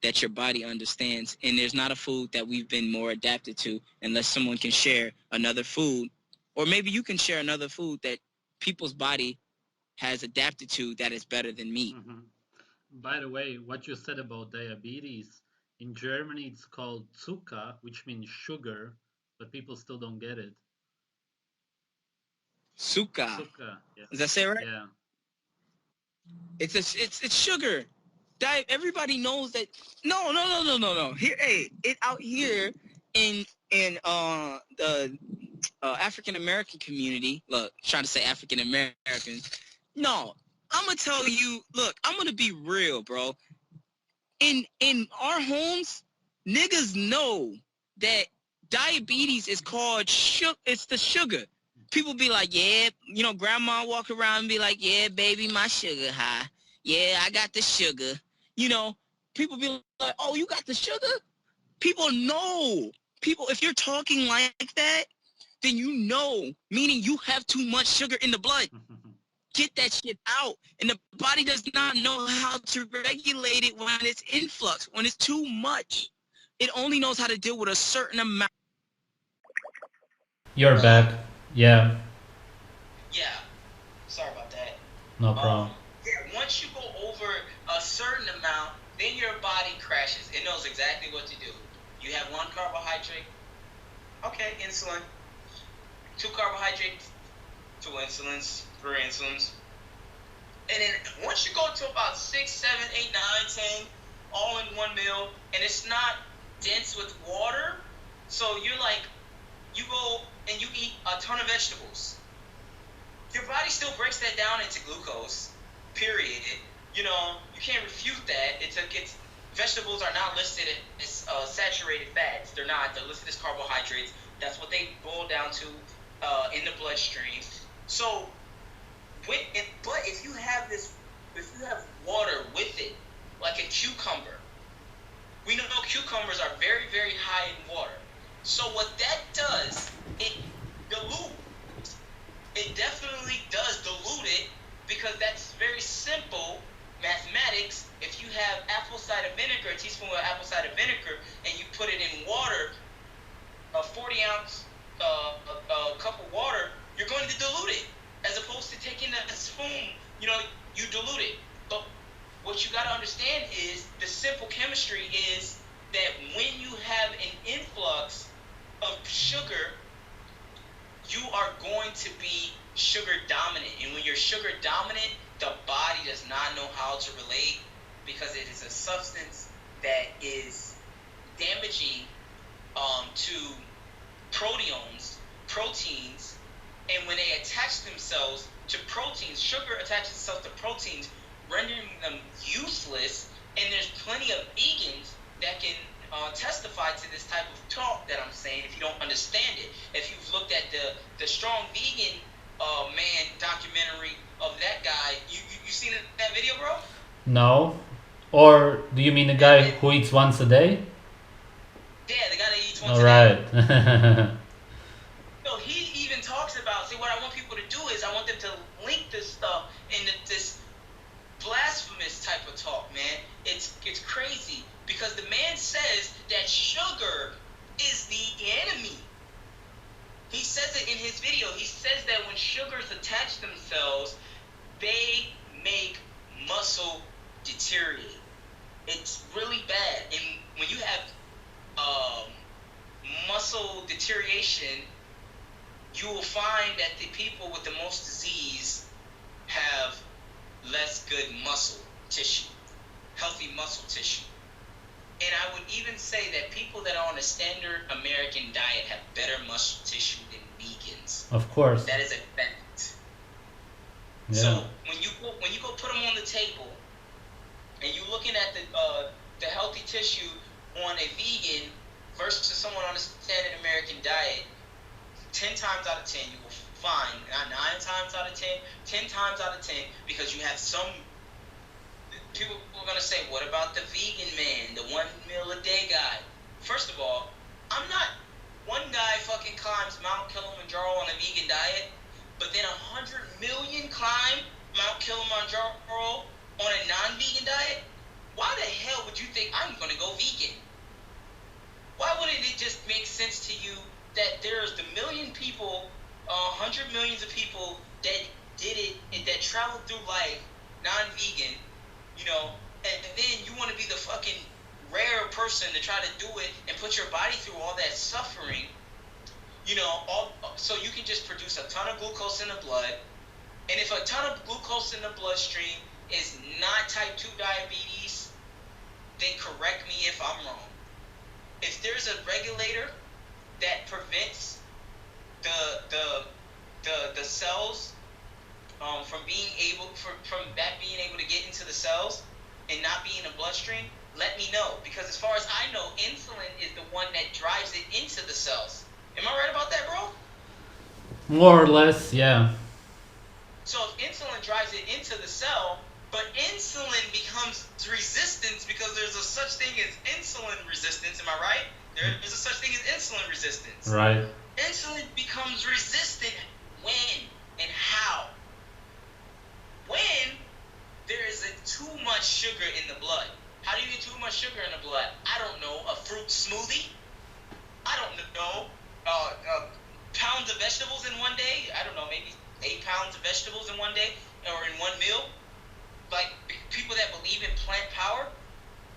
that your body understands. And there's not a food that we've been more adapted to unless someone can share another food, or maybe you can share another food that people's body has adapted to that is better than meat. Mm-hmm. By the way, what you said about diabetes, in Germany it's called Zucker, which means sugar, but people still don't get it. Zucker. Yeah. Does that say right? Yeah. It's sugar. Everybody knows that. No. Here, out here in the African American community. Look, trying to say African American. No, I'm gonna tell you. Look, I'm gonna be real, bro. In our homes, niggas know that diabetes is called sugar. It's the sugar. People be like, yeah, you know, grandma walk around and be like, yeah, baby, my sugar high. Yeah, I got the sugar. You know, people be like, oh, you got the sugar? People know. People, if you're talking like that, then you know, meaning you have too much sugar in the blood. get that shit out. And the body does not know how to regulate it when it's influx, when it's too much. It only knows how to deal with a certain amount. You're back. Yeah. Yeah. Sorry about that. No problem. Yeah, once you go over a certain amount, then your body crashes. It knows exactly what to do. You have 1 carbohydrate. Okay, insulin. 2 carbohydrates, 2 insulins, 3 insulins. And then once you go to about 6, 7, 8, 9, 10, all in one meal, and it's not dense with water, so you're like, you go and you eat a ton of vegetables. Your body still breaks that down into glucose, period. You know, you can't refute that. It's vegetables are not listed as saturated fats. They're not. They're listed as carbohydrates. That's what they boil down to in the bloodstream. So, but if you have water with it, like a cucumber, we know cucumbers are very, very high in water. So what that does, it definitely does dilute it, because that's very simple mathematics. If you have apple cider vinegar, a teaspoon of apple cider vinegar, and you put it in water, a 40-ounce cup of water, you're going to dilute it, as opposed to taking a spoon. You know, you dilute it. But what you got to understand is the simple chemistry is that when you have an influx of sugar, you are going to be sugar dominant. And when you're sugar dominant, the body does not know how to relate, because it is a substance that is damaging to proteins, and when they attach themselves to proteins, sugar attaches itself to proteins, rendering them useless. And there's plenty of vegans that can testify to this type of talk that I'm saying, if you don't understand it. If you've looked at the Strong Vegan Man documentary of that guy, you seen that video, bro? No. Or do you mean the guy who eats once a day? Yeah, the guy that eats once All a day. right. So he even talks about, see, what I want people to do is I want them to link this stuff into this blasphemous type of talk, man. It's crazy, because the man says that sugar is the enemy. He says it in his video. He says that when sugars attach themselves, they make muscle deteriorate. It's really bad. And when you have muscle deterioration, you will find that the people with the most disease have less good muscle tissue, healthy muscle tissue. And I would even say that people that are on a standard American diet have better muscle tissue than vegans. Of course. That is a fact. Yeah. So when you go put them on the table, and you're looking at the healthy tissue on a vegan versus someone on a standard American diet, 10 times out of 10 you will find, not 9 times out of 10, 10 times out of 10, because you have some people are going to say, what about the vegan man, the 1 meal a day guy? First of all, I'm not, one guy fucking climbs Mount Kilimanjaro on a vegan diet, but then 100 million climb Mount Kilimanjaro on a non-vegan diet. Why the hell would you think I'm going to go vegan? Why wouldn't it just make sense to you that there's the million people, 100 millions of people that did it, that traveled through life non-vegan, you know, and then you want to be the fucking rare person to try to do it and put your body through all that suffering, you know, so you can just produce a ton of glucose in the blood. And if a ton of glucose in the bloodstream is not type 2 diabetes, then correct me if I'm wrong. If there's a regulator that prevents the cells from being able to get into the cells and not be in the bloodstream, let me know, because as far as I know, insulin is the one that drives it into the cells. Am I right about that, bro? More or less, yeah. So if insulin drives it into the cell, but insulin becomes resistance, because there's a such thing as insulin resistance, am I right? There's a such thing as insulin resistance. Right. Insulin becomes resistant when and how? when there is too much sugar in the blood. How do you get too much sugar in the blood? I don't know. A fruit smoothie? I don't know. Pounds of vegetables in one day? I don't know. Maybe 8 pounds of vegetables in one day or in one meal? Like, people that believe in plant power,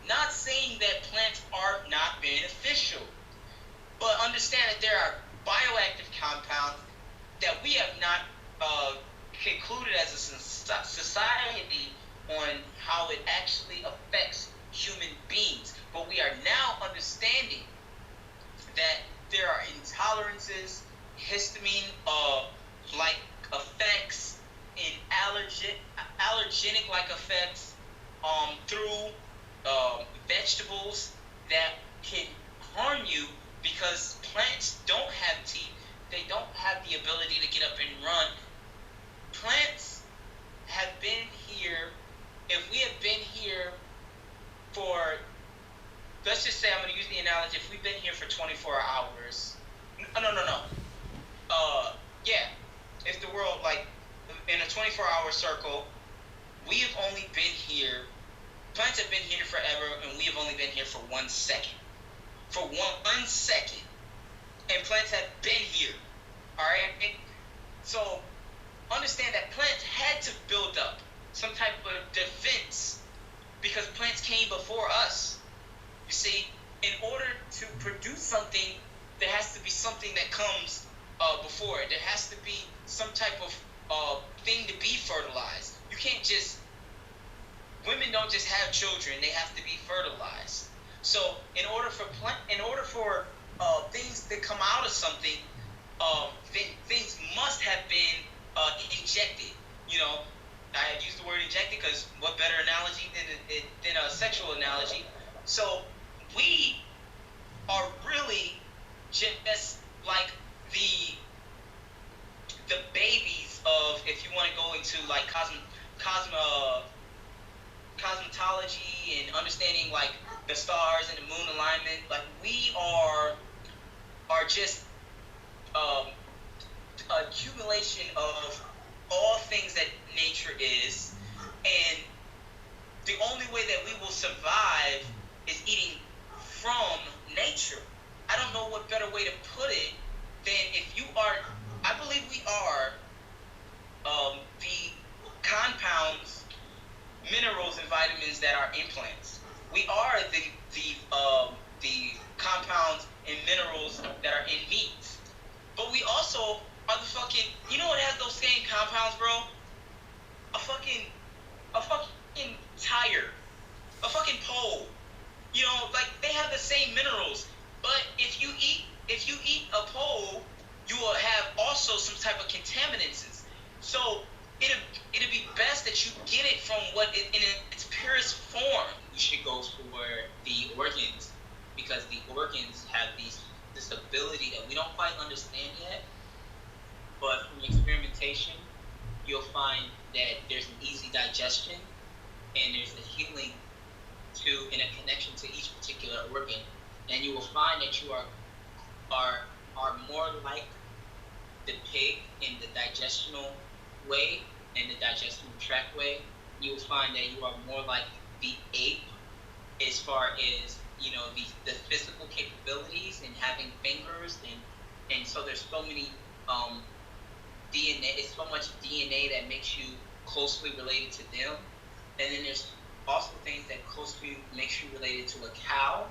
not saying that plants are not beneficial, but understand that there are bioactive compounds that we have not concluded as a society on how it actually affects human beings. But we are now understanding that there are intolerances, histamine like effects, and allergenic like effects through vegetables that can harm you, because plants don't have teeth. They don't have the ability to get up and run. Plants have been here. If we have been here for, let's just say, I'm going to use the analogy, if we've been here for 24 hours, yeah, if the world, like, in a 24-hour circle, we have only been here, plants have been here forever, and we have only been here for 1 second. For 1 second. And plants have been here. Alright? So, understand that plants had to build up some type of defense, because plants came before us. You see, in order to produce something, there has to be something that comes before it. There has to be some type of thing to be fertilized. You can't just, women don't just have children, they have to be fertilized. So in order for things to come out of something, things must have been injected. You know, I used the word injected because what better analogy than a sexual analogy? So we are really just like the babies of, if you want to go into like cosmetology and understanding like the stars and the moon alignment, like we are just accumulation of all things that nature is, and the only way that we will survive is eating from nature. I don't know what better way to put it than, if you are, I believe we are the compounds, minerals, and vitamins that are in plants. We are the compounds and minerals that are in meats. But we also are the fucking, you know what has those same compounds, bro? A fucking tire. A fucking pole. You know, like, they have the same minerals. But if you eat a pole, you will have also some type of contaminants. So it'd be best that you get it from in its purest form. You should go for the organs, because the organs have this ability that we don't quite understand yet. But from experimentation, you'll find that there's an easy digestion, and there's a healing and a connection to each particular organ. And you will find that you are more like the pig in the digestional way and the digestional tract way. You will find that you are more like the ape as far as, you know, the physical capabilities and having fingers, and so there's so many DNA. It's so much DNA that makes you closely related to them, and then there's also things that closely makes you related to a cow.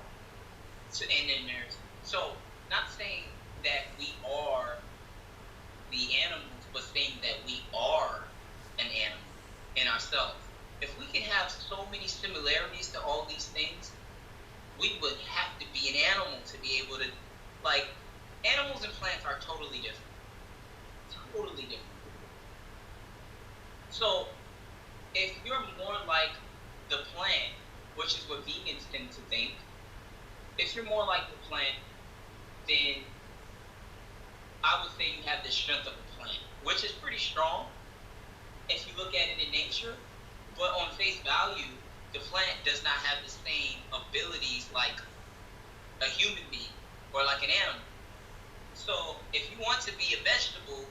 So, and then there's, so not saying that we are the animals, but saying that we are an animal in ourselves. If we can have so many similarities to all these things, we would have to be an animal to be able to, like, animals and plants are totally different. Totally different. So, if you're more like the plant, which is what vegans tend to think, if you're more like the plant, then I would say you have the strength of a plant, which is pretty strong if you look at it in nature. But on face value, the plant does not have the same abilities like a human being or like an animal. So if you want to be a vegetable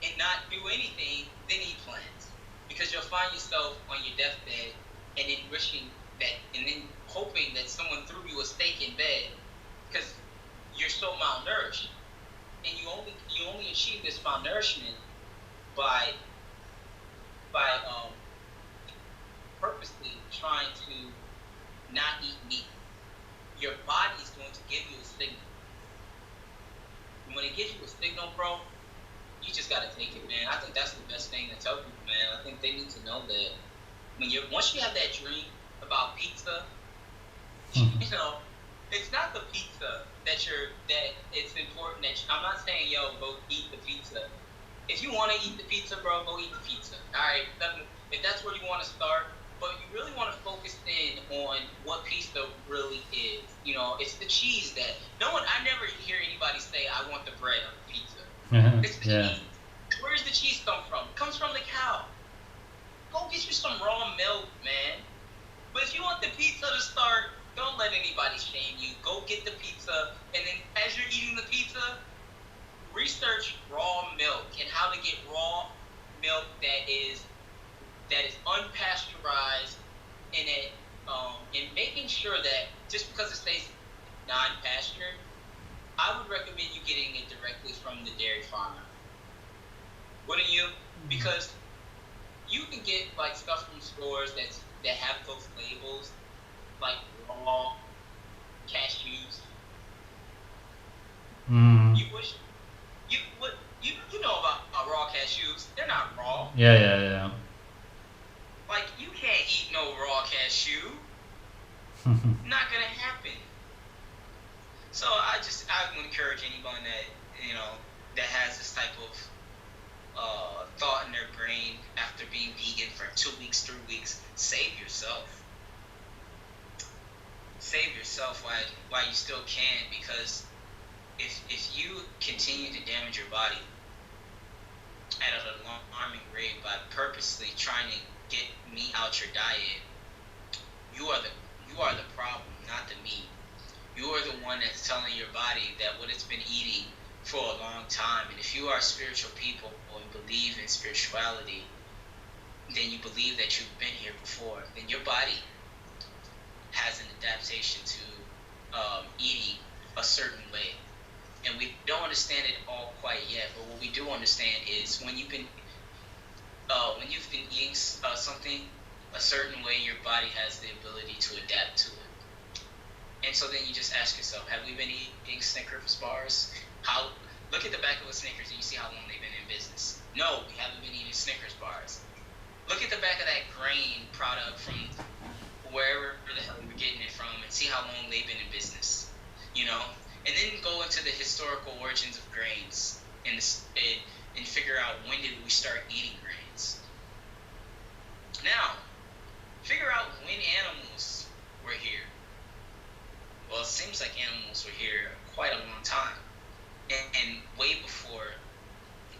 and not do anything, then eat plants. because you'll find yourself on your deathbed and then wishing that, and then hoping that someone threw you a steak in bed because you're so malnourished, and you only achieve this malnourishment by purposely trying to not eat meat. Your body is going to give you a signal. And when it gives you a signal, bro, you just gotta take it, man. I think that's the best thing to tell people, man. I think they need to know that once you have that dream about pizza, you know, it's not the pizza that it's important that I'm not saying, yo, go eat the pizza. If you want to eat the pizza, bro, go eat the pizza. All right, if that's where you want to start, but you really want to focus in on what pizza really is. You know, it's the cheese that I never hear anybody say, I want the bread on the pizza. It's the cheese. Where does the cheese come from? It comes from the cow. Go get you some raw milk, man. But if you want the pizza to start, don't let anybody shame you. Go get the pizza, and then as you're eating the pizza, research raw milk and how to get raw milk that is unpasteurized, and making sure that just because it stays non-pastured, I would recommend you getting it directly from the dairy farmer. Wouldn't you? Because you can get like stuff from stores that have those labels, like raw cashews. You know about raw cashews? They're not raw. Yeah. Like, you can't eat no raw cashew. Not gonna happen. So I would encourage anyone that has this type of thought in their brain after being vegan for 2 weeks, 3 weeks, save yourself. Save yourself while you still can, because if you continue to damage your body at an alarming rate by purposely trying to get meat out your diet, you are the problem, not the meat. You are the one that's telling your body that what it's been eating for a long time. And if you are spiritual people and believe in spirituality, then you believe that you've been here before. Then your body has an adaptation to eating a certain way. And we don't understand it all quite yet, but what we do understand is when you've been eating something a certain way, your body has the ability to adapt to it. And so then you just ask yourself, have we been eating Snickers bars? Look at the back of a Snickers and you see how long they've been in business. No, we haven't been eating Snickers bars. Look at the back of that grain product from wherever the hell we're getting it from and see how long they've been in business, you know? And then go into the historical origins of grains and figure out when did we start eating grains. Now, figure out when animals were here. Well, it seems like animals were here quite a long time. And way before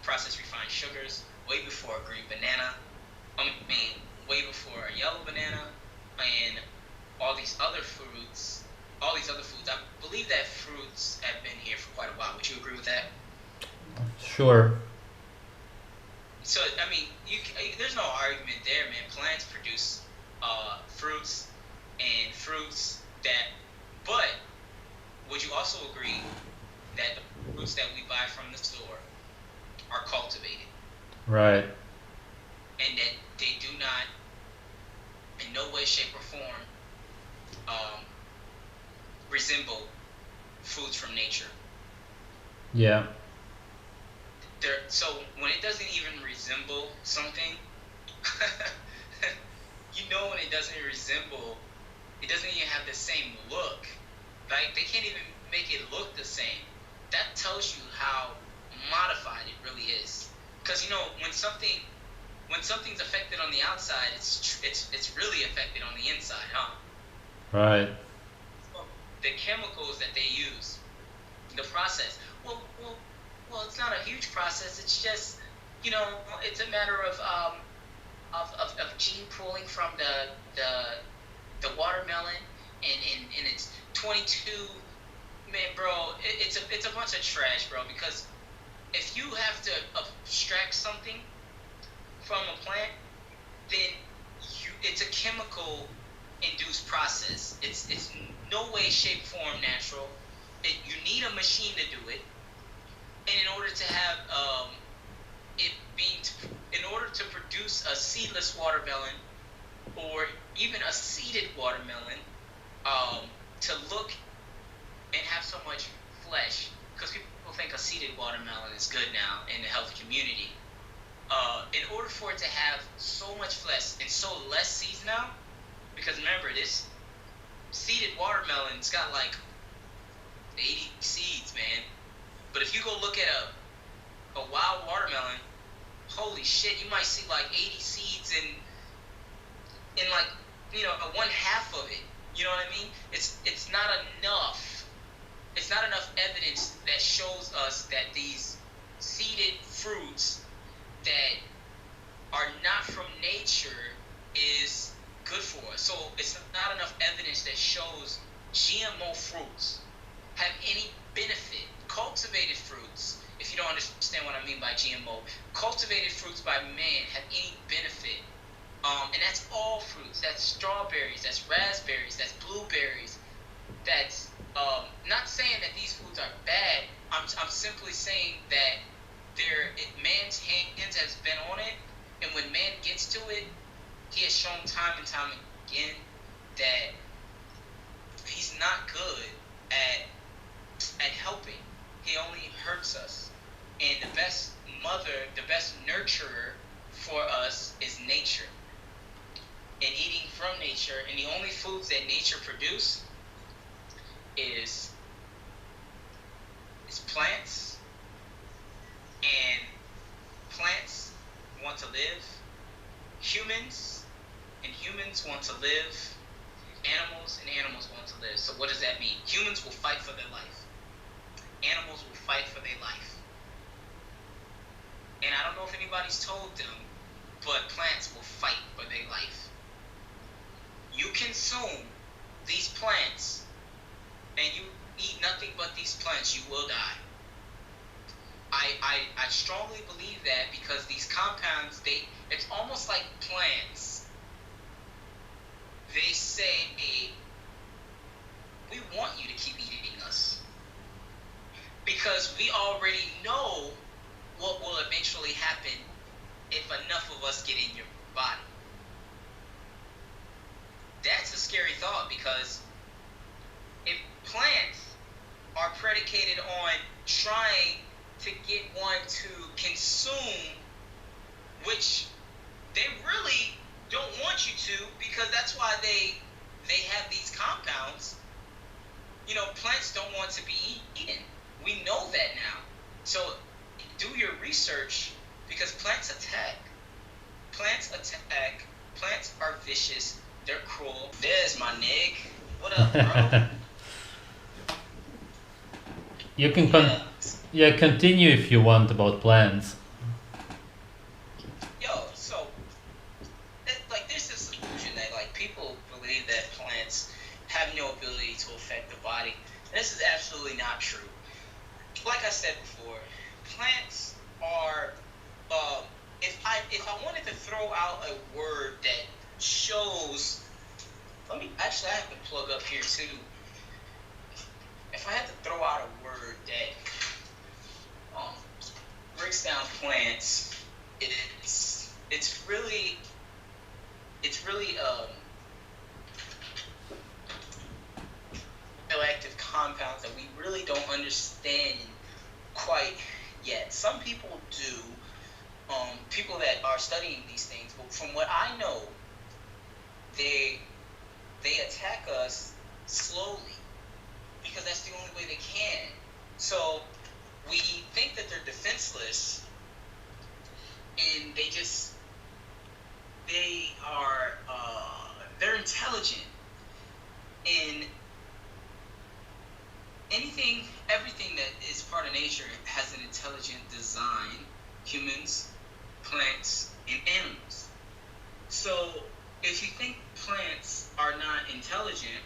processed refined sugars, way before a green banana, way before a yellow banana, and all these other foods. I believe that fruits have been here for quite a while. Would you agree with that? Sure. So, there's no argument there, man. Plants produce fruits but would you also agree that the fruits that we buy from the store are cultivated? Right. And that they do not, in no way, shape, or form, resemble foods from nature. Yeah. So when it doesn't even resemble something, when it doesn't resemble, it doesn't even have the same look. Like, they can't even make it look the same. That tells you how modified it really is. Because when something's affected on the outside, it's really affected on the inside, huh? Right. The chemicals that they use, the process. Well, it's not a huge process. It's just, it's a matter of gene pooling from the watermelon, and it's 22. Man, bro, it's a bunch of trash, bro. Because if you have to extract something from a plant, then it's a chemical induced process. It's no way, shape, form natural. You need a machine to do it, and in order to have in order to produce a seedless watermelon or even a seeded watermelon, to look and have so much flesh, because people think a seeded watermelon is good now in the health community. In order for it to have so much flesh and so less seeds now, because remember, this seeded watermelon's got like 80 seeds, man. But if you go look at a wild watermelon, holy shit, you might see like 80 seeds in like, one half of it. You know what I mean? It's not enough. It's not enough evidence that shows us that these seeded fruits that are not from nature is good for us. So it's not enough evidence that shows GMO fruits have any benefit. Cultivated fruits, if you don't understand what I mean by GMO, cultivated fruits by man have any benefit. And that's all fruits. That's strawberries, that's raspberries, that's blueberries. That's not saying that these foods are bad. I'm simply saying that man's hands has been on it, and when man gets to it, he has shown time and time again that he's not good at helping. He only hurts us. And the best mother, the best nurturer for us is nature. And eating from nature, and the only foods that nature produce is plants. And plants want to live. Humans want to live. Animals and animals want to live. So what does that mean? Humans will fight for their life. Animals will fight for their life. And I don't know if anybody's told them, but plants will fight for their life. You consume these plants and you eat nothing but these plants, you will die. I strongly believe that, because these compounds, it's almost like plants. They say, we want you to keep eating us, because we already know what will eventually happen if enough of us get in your body. That's a scary thought, because if plants are predicated on trying to get one to consume, which they really don't want you to, because that's why they have these compounds. Plants don't want to be eaten. We know that now. So do your research, because plants attack. Plants are vicious. They're cruel. There's my nig. What up, bro? You can continue if you want about plants. So there's this illusion that people believe that plants have no ability to affect the body. And this is absolutely not true. Like I said before, plants are. If I wanted to throw out a word that shows, I have to plug up here too. If I had to throw out a word that breaks down plants, it's really bioactive compounds that we really don't understand quite yet. Some people do, people that are studying these things, but from what I know, they attack us slowly, because that's the only way they can. So we think that they're defenseless, and they're intelligent, and everything that is part of nature has an intelligent design. Humans, plants, and animals. So if you think plants are not intelligent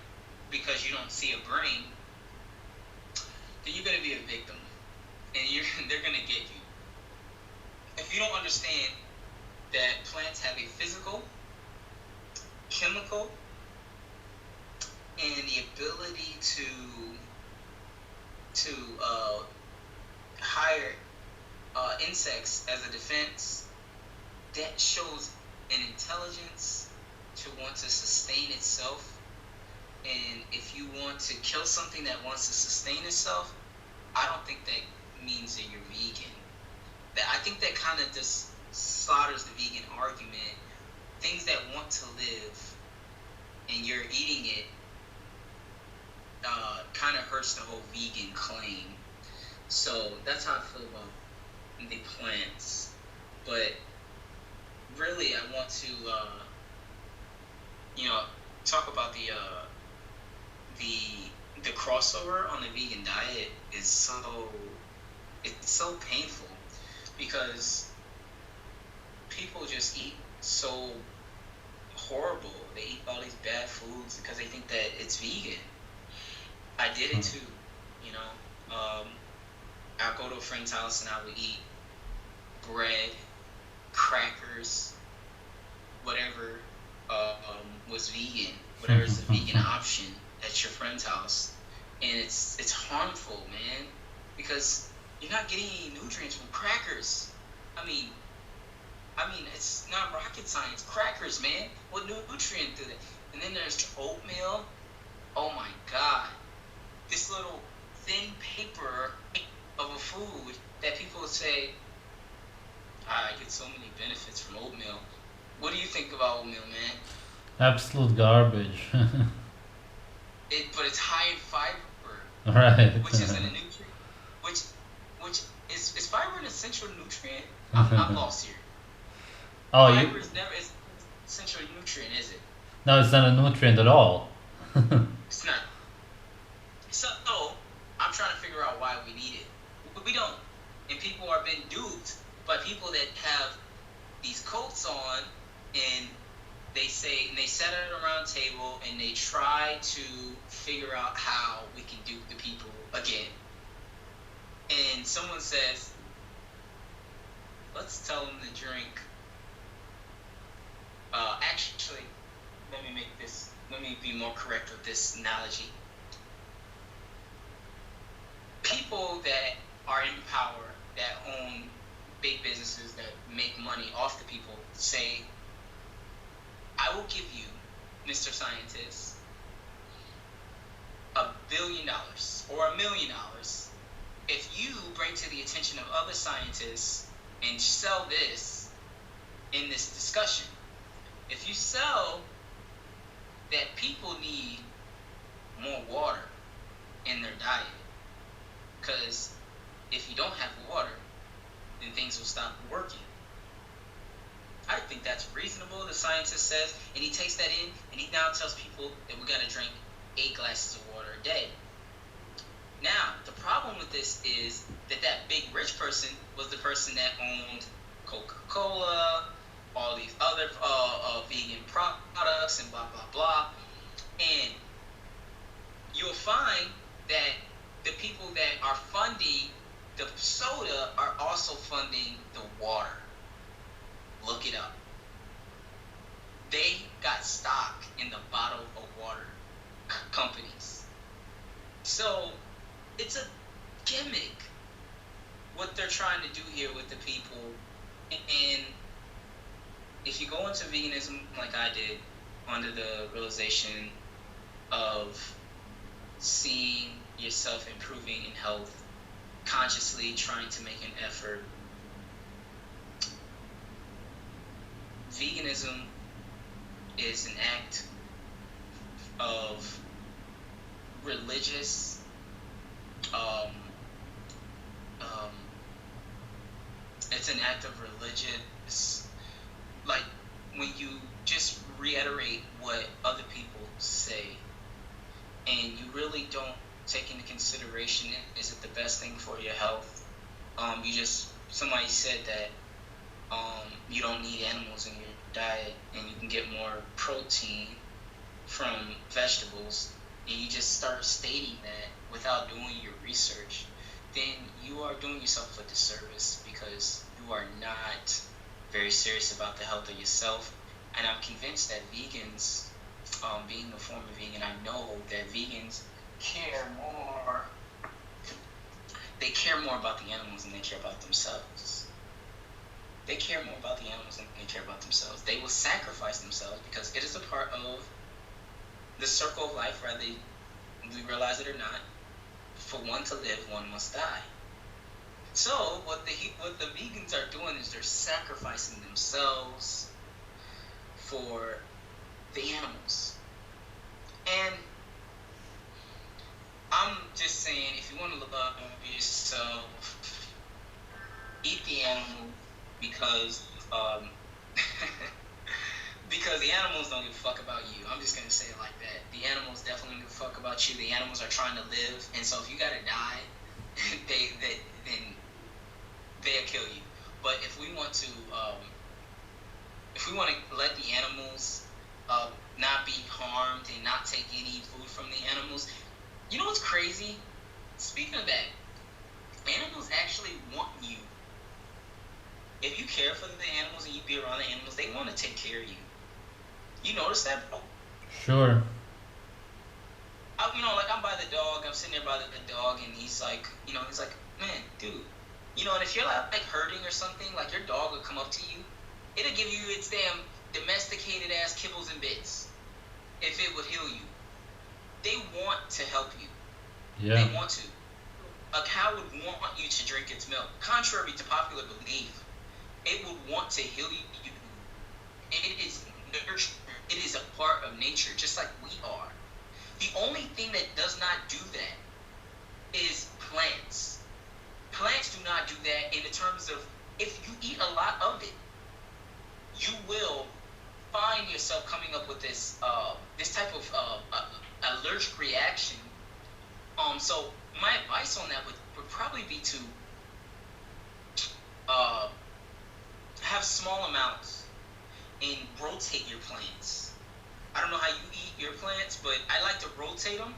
because you don't see a brain, then you're going to be a victim, and they're going to get you. If you don't understand that plants have a physical, chemical, and the ability to hire insects as a defense, that shows an intelligence to want to sustain itself. And if you want to kill something that wants to sustain itself, I don't think that means that you're vegan. I think that kind of just slaughters the vegan argument. Things that want to live and you're eating it kind of hurts the whole vegan claim. So that's how I feel about the plants. But really, I want to, talk about the crossover on the vegan diet is so painful, because people just eat so horrible. They eat all these bad foods because they think that it's vegan. I did it too, I'll go to a friend's house and I would eat bread, crackers, whatever was vegan, whatever is the vegan option at your friend's house. And it's harmful, man, because you're not getting any nutrients from crackers. I mean, it's not rocket science. Crackers, man, what nutrient do they? And then there's oatmeal. Oh my God, this little thin paper of a food that people would say, I get so many benefits from oatmeal. What do you think about oatmeal, man? Absolute garbage. But it's high in fiber, Right. which is a nutrient. Which is fiber an essential nutrient? I'm lost here. Oh, Fiber is never an essential nutrient, is it? No, it's not a nutrient at all. It's not. So I'm trying to figure out why we need it. But we don't. And people are being duped by people that have these coats on, and they say, and they set it around a table and they try to figure out how we can dupe the people again. And someone says, let's tell them to drink. Actually, let me be more correct with this analogy. People that are in power, that own big businesses, that make money off the people, say, I will give you, Mr. Scientist, $1 billion or $1 million if you bring to the attention of other scientists and sell this in this discussion. If you sell that people need more water in their diet, because if you don't have water, then things will stop working. I think that's reasonable, the scientist says, and he takes that in, and he now tells people that we gotta drink 8 glasses of water a day. Now, the problem with this is that big rich person was the person that owned Coca-Cola, all these other vegan products, and blah, blah, blah. And you'll find that the people that are funding the soda are also funding the water. Look it up. They got stock in the bottle of water companies. So it's a gimmick what they're trying to do here with the people. And if you go into veganism like I did, under the realization of seeing yourself improving in health, consciously trying to make an effort, veganism is an act of religious it's an act of religious, like when you just reiterate what other people say and you really don't take into consideration, is it the best thing for your health? Somebody said that you don't need animals in your diet and you can get more protein from vegetables, and you just start stating that without doing your research, then you are doing yourself a disservice, because you are not very serious about the health of yourself. And I'm convinced that vegans, being a former vegan, I know that vegans care more. They care more about the animals than they care about themselves. They care more about the animals than they care about themselves. They will sacrifice themselves because it is a part of the circle of life, whether we realize it or not. For one to live, one must die. So what the vegans are doing is they're sacrificing themselves for the animals. And I'm just saying, if you want to love yourself, eat the animal because because the animals don't give a fuck about you. I'm just gonna say it like that. The animals definitely don't give a fuck about you. The animals are trying to live, and so if you gotta die, then they'll kill you. But if we want to let the animals not be harmed and not take any food from the animals, you know what's crazy? Speaking of that, animals actually want you. If you care for the animals and you be around the animals, they want to take care of you. You notice that, bro? Sure. Like I'm by the dog, I'm sitting there by the dog, and he's like, man, dude, and if you're like hurting or something, like your dog will come up to you, it'll give you its damn domesticated ass kibbles and bits if it would heal you. They want to help you. Yeah. They want to. A cow would want you to drink its milk. Contrary to popular belief, it would want to heal you. It is nurture. It is a part of nature, just like we are. The only thing that does not do that is plants. Plants do not do that in the terms of, if you eat a lot of it, you will find yourself coming up with this type of allergic reaction. So my advice on that would probably be to have small amounts and rotate your plants. I don't know how you eat your plants, but I like to rotate them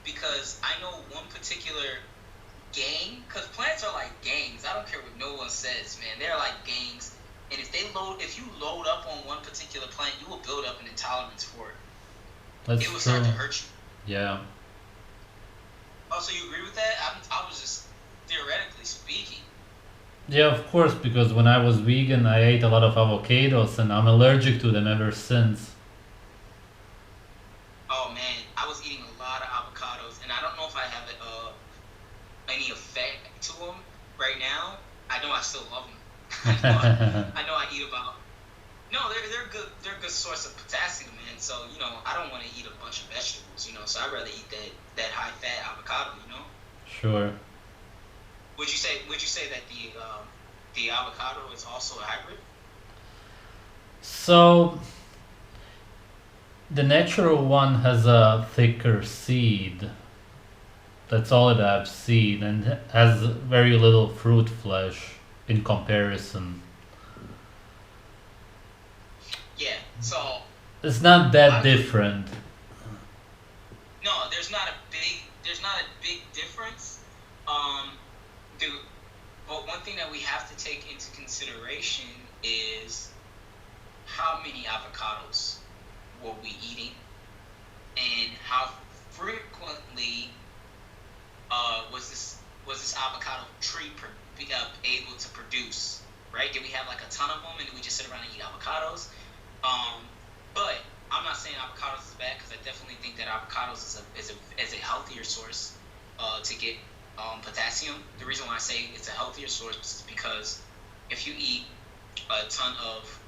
because I know one particular gang, because plants are like gangs. I don't care what no one says, man. They're like gangs. And if you load up on one particular plant, you will build up an intolerance for it. That's it will true. start to hurt you. Yeah. Also, you agree with that? I was just theoretically speaking. Yeah, of course, because when I was vegan, I ate a lot of avocados, and I'm allergic to them ever since. Oh man, I was eating a lot of avocados, and I don't know if I have any effect to them right now. I know I still love them. I know I eat about. No, they're good. They're a good source of potassium, man. So I don't want to eat a bunch of vegetables. So I'd rather eat that high fat avocado. Sure. Would you say that the avocado is also a hybrid? So the natural one has a thicker seed. That's all it has, seed, and has very little fruit flesh in comparison. Yeah. So It's not that different. no, there's not a big difference. But one thing that we have to take into consideration is how many avocados were we eating, and how frequently was this avocado tree able to produce? Right? Did we have like a ton of them, and did we just sit around and eat avocados? But I'm not saying avocados is bad, because I definitely think that avocados is a healthier source to get potassium. The reason why I say it's a healthier source is because if you eat a ton of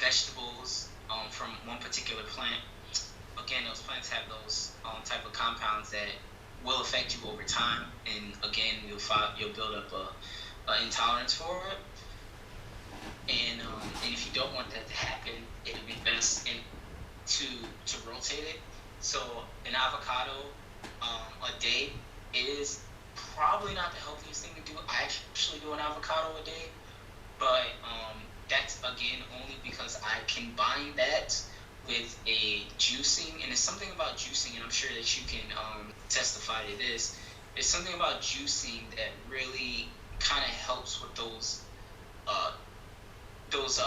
vegetables from one particular plant, again, those plants have those type of compounds that will affect you over time, and again, you'll build up a intolerance for it. And if you don't want that to happen, it would be best to rotate it. So an avocado a day is probably not the healthiest thing to do. I actually do an avocado a day, but that's again only because I combine that with a juicing, and there's something about juicing, and I'm sure that you can testify to this. There's something about juicing that really kind of helps with those those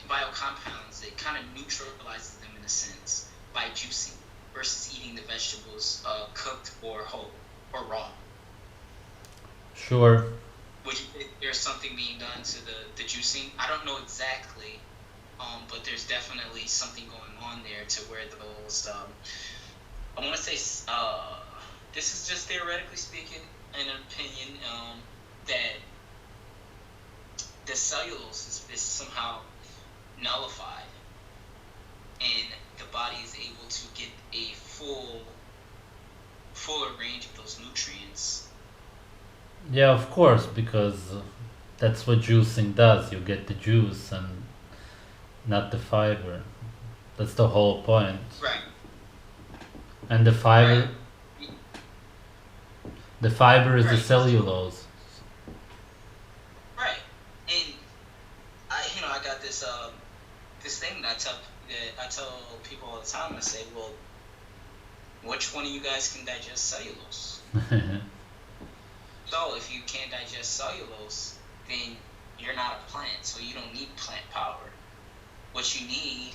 biocompounds, it kind of neutralizes them in a sense by juicing versus eating the vegetables cooked or whole or raw. Sure. Would you think there's something being done to the juicing? I don't know exactly, but there's definitely something going on there to where those, I want to say, this is just theoretically speaking, an opinion, that the cellulose is somehow nullified, and the body is able to get a fuller range of those nutrients. Yeah, of course, because that's what juicing does. You get the juice and not the fiber. That's the whole point. Right. And the fiber, Right. the fiber is the Right. cellulose. Right. And I got this this thing that I tell people all the time. I say, well, which one of you guys can digest cellulose? So if you can't digest cellulose, then you're not a plant, so you don't need plant power. What you need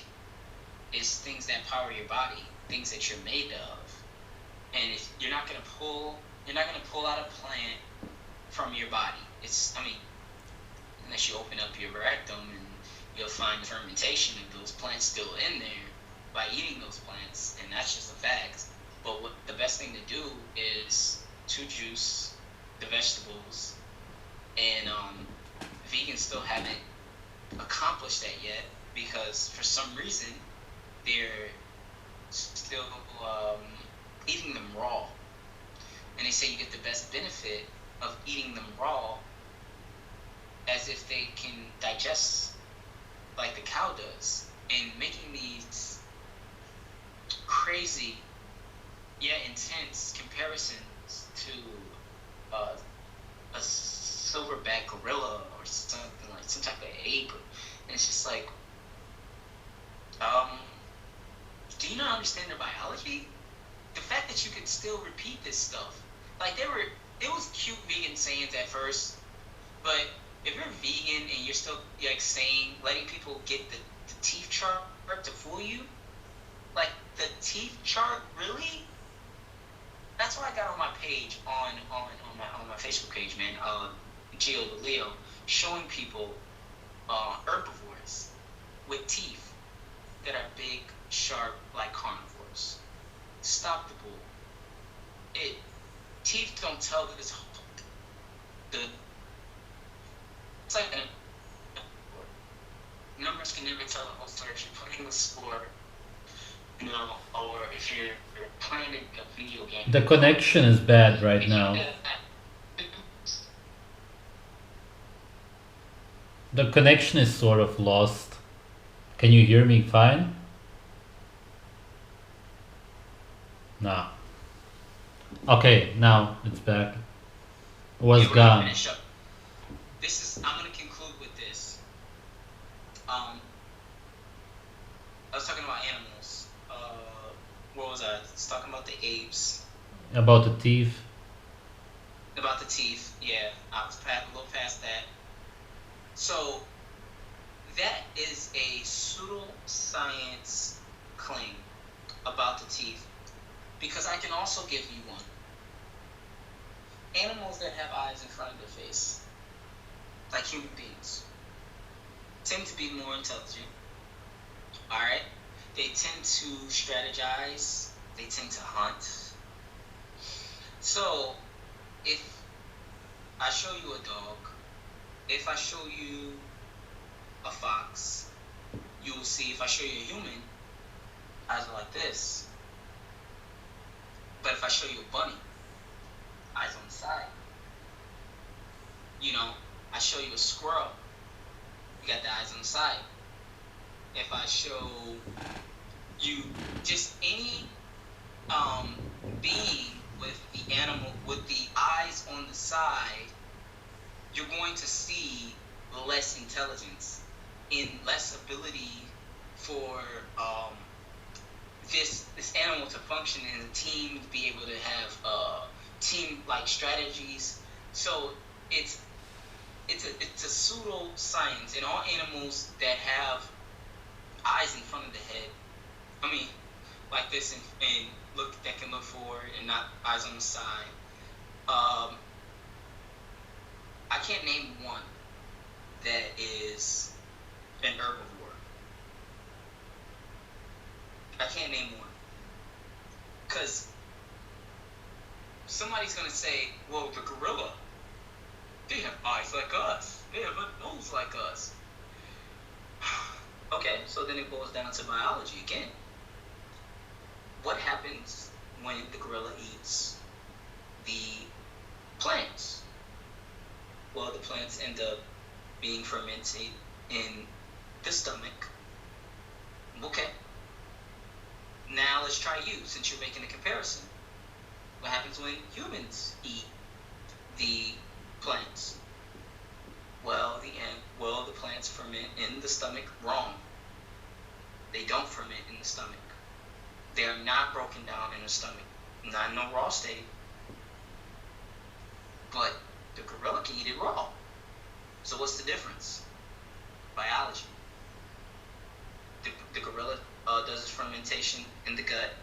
is things that power your body, things that you're made of. And if you're not gonna pull out a plant from your body. Unless you open up your rectum and you'll find fermentation of those plants still in there by eating those plants, and that's just a fact. But what the best thing to do is to juice the vegetables, and vegans still haven't accomplished that yet because for some reason they're still eating them raw, and they say you get the best benefit of eating them raw as if they can digest like the cow does, and making these crazy yet intense comparisons to a silverback gorilla or something, like some type of ape, and it's just like, do you not understand their biology? The fact that you could still repeat this stuff, like it was cute vegan sayings at first, but if you're vegan and you're still like letting people get the teeth chart to fool you, like the teeth chart, really? That's what I got on my page, on my Facebook page, man. Geo the Leo, showing people herbivores with teeth that are big, sharp, like carnivores. Stop the bull. Teeth don't tell this. It's like numbers can never tell the whole story. If you're putting the score, or if you're playing a video game. The connection is bad right now. The connection is sort of lost. Can you hear me fine? No. Okay, now it's back. It was gone. I'm going to conclude with this. I was talking about animals. What was I? I was talking about the apes. About the teeth. About the teeth, yeah. I was a little past that. So, that is a pseudoscience claim about the teeth, because I can also give you one. Animals that have eyes in front of their face, like human beings, tend to be more intelligent. Alright? They tend to strategize. They tend to hunt. So, if I show you a dog, if I show you a fox, you will see, if I show you a human, eyes are like this. But if I show you a bunny, eyes on the side. I show you a squirrel, you got the eyes on the side. If I show you just any being with the animal, with the eyes on the side, you're going to see less intelligence and less ability for this animal to function in a team, to be able to have team-like strategies. So it's it's a pseudo science. In all animals that have eyes in front of the head, I mean, like this, and look that can look forward and not eyes on the side. I can't name one that is an herbivore. I can't name one. Because somebody's going to say, well, the gorilla, they have eyes like us. They have a nose like us. Okay, so then it boils down to biology again. What happens when the gorilla eats the plants? Well, the plants end up being fermented in the stomach. Okay. Now let's try you, since you're making a comparison. What happens when humans eat the plants? Well, the plants ferment in the stomach. Wrong. They don't ferment in the stomach. They are not broken down in the stomach. Not in no raw state. But the gorilla can eat it raw. So what's the difference? Biology. The gorilla does its fermentation in the gut.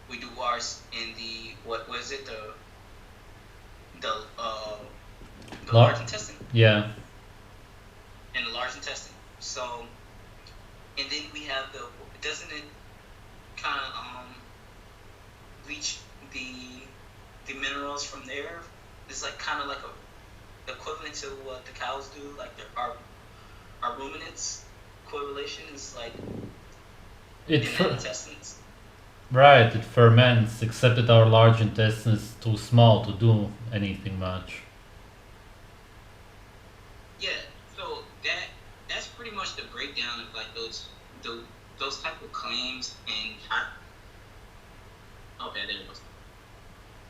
We do ours in the what was it? The large intestine. Yeah. In the large intestine. So, and then we have doesn't it kind of leach the minerals from there? It's like kind of like a equivalent to what the cows do, like our ruminants. Correlation is like in the intestines. Right, it ferments, except that our large intestine is too small to do anything much. Yeah, so that's pretty much the breakdown of like those type of claims, and okay, there it goes.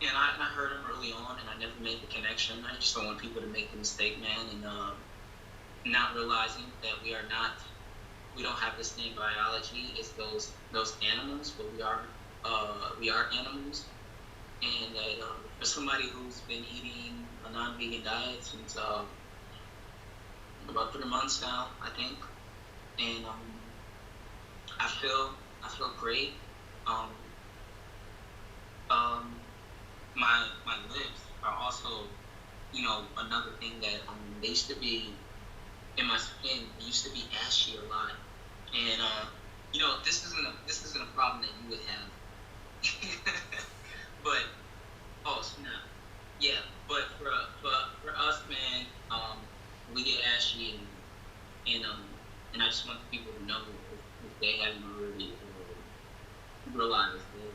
And I heard them early on, and I never made the connection. I just don't want people to make the mistake, man, and not realizing that we don't have the same biology as those animals, but we are animals, and that for somebody who's been eating a non-vegan diet since about 3 months now, I think, and I feel great. My lips are also, another thing that they used to be in my skin. It used to be ashy a lot, and this isn't a problem that you would have. But snap, yeah. But for us, man, we get ashy, and I just want the people to know if they haven't already realized that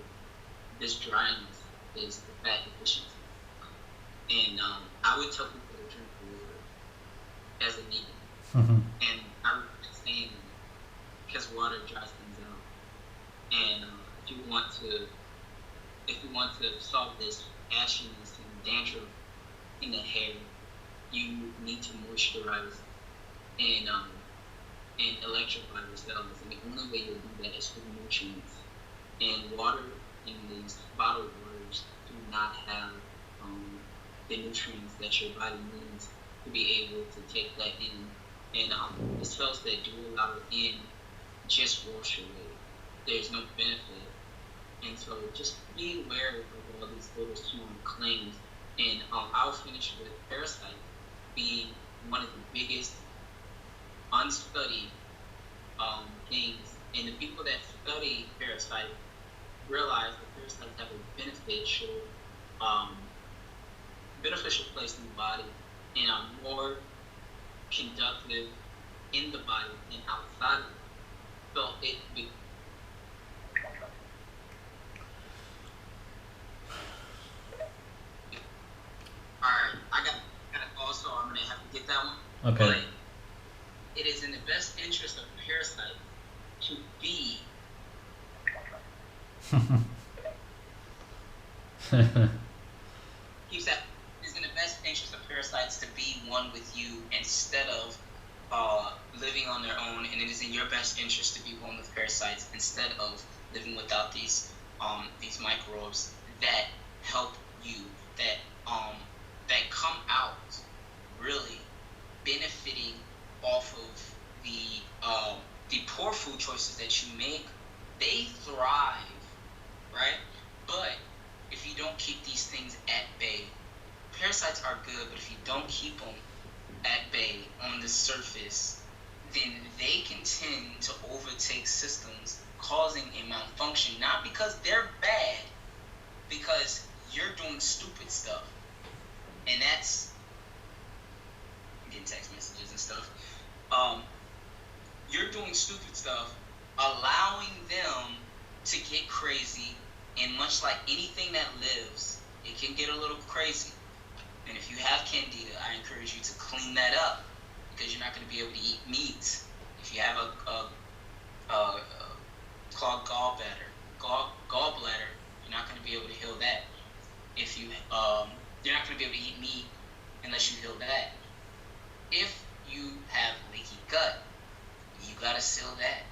this dryness is the fat deficiency. And I would tell people to drink water as a vegan. Mm-hmm. And I regret saying that because water dries things out. And if you want to solve this ashiness and dandruff in the hair, you need to moisturize and electrify your cells. And the only way you'll do that is through nutrients. And water in these bottled waters do not have the nutrients that your body needs to be able to take that in. And the cells that do allow it in just wash away. There's no benefit. And so just be aware of all these little small claims. And I'll finish with parasite being one of the biggest unstudied things. And the people that study parasite realize that parasites have a beneficial place in the body and are more conductive in the body than outside of it. So alright, I got a call, so I'm gonna have to get that one. Okay. But it is in the best interest of parasites to be keeps that. It's in the best interest of parasites to be one with you instead of living on their own, and it is in your best interest to be one with parasites instead of living without these microbes that help you, that come out really benefiting off of the poor food choices that you make, they thrive, right? But if you don't keep these things at bay, parasites are good, but if you don't keep them at bay on the surface, then they can tend to overtake systems, causing a malfunction, not because they're bad, because you're doing stupid stuff. And that's, I'm getting text messages and stuff. You're doing stupid stuff, allowing them to get crazy, and much like anything that lives, it can get a little crazy. And if you have candida, I encourage you to clean that up, because you're not going to be able to eat meat. If you have a clogged gallbladder, you're not going to be able to heal that. If you you're not going to be able to eat meat unless you heal that. If you have leaky gut, you got to seal that.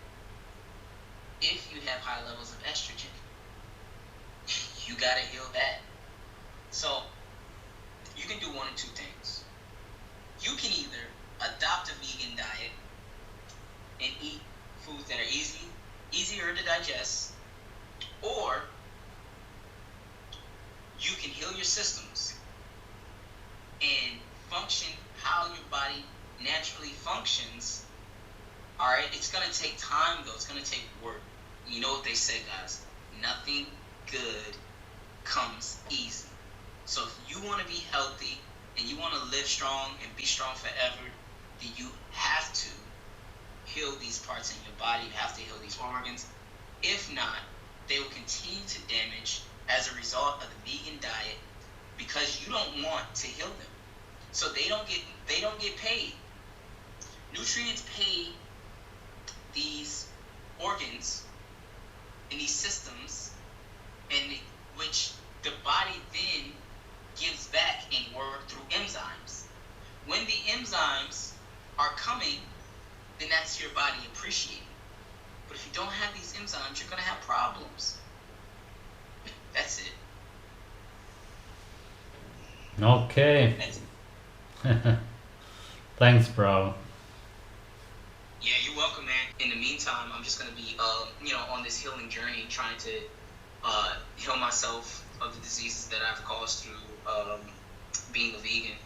If you have high levels of estrogen, you got to heal that. So you can do one of two things. You can either adopt a vegan diet and eat foods that are easier to digest, or you can heal your systems and function how your body naturally functions. All right, it's gonna take time though. It's gonna take work. You know what they say, guys? Nothing good comes easy. So if you want to be healthy and you want to live strong and be strong forever, then you have to heal these parts in your body. You have to heal these organs. If not, they will continue to damage as a result of the vegan diet, because you don't want to heal them. So they don't get paid. Nutrients pay these organs and these systems, and which the body then gives back and work through enzymes. When the enzymes are coming, then that's your body appreciating. But if you don't have these enzymes, you're going to have problems. That's it. Okay. That's it. Thanks, bro. Yeah, you're welcome, man. In the meantime, I'm just going to be, on this healing journey, trying to heal myself of the diseases that I've caused through being a vegan.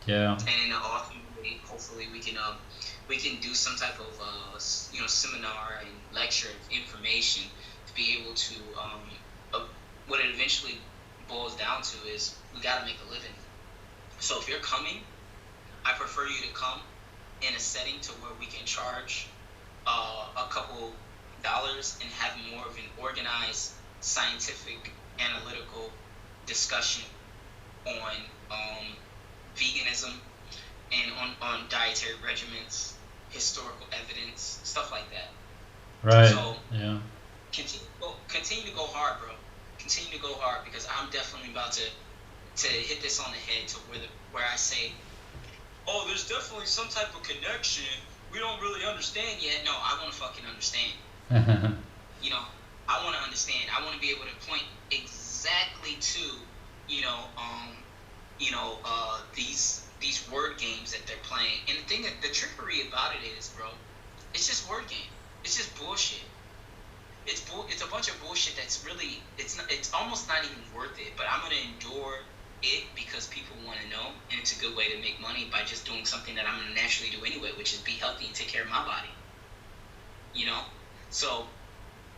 Yeah. And in an awesome way, hopefully we can do some type of seminar and lecture of information to be able to what it eventually boils down to is we got to make a living. So if you're coming, I prefer you to come in a setting to where we can charge a couple dollars and have more of an organized, scientific, analytical discussion on veganism and on dietary regimens, historical evidence, stuff like that. Right. So yeah. Continue to go hard, bro. Continue to go hard, because I'm definitely about to hit this on the head to where I say, oh, there's definitely some type of connection we don't really understand yet. No, I want to fucking understand. I want to understand. I want to be able to point exactly to, these word games that they're playing. And the trickery about it is, bro, it's just word game. It's just bullshit. It's a bunch of bullshit that's really, it's almost not even worth it. But I'm gonna endure it because people want to know, and it's a good way to make money by just doing something that I'm gonna naturally do anyway, which is be healthy and take care of my body. So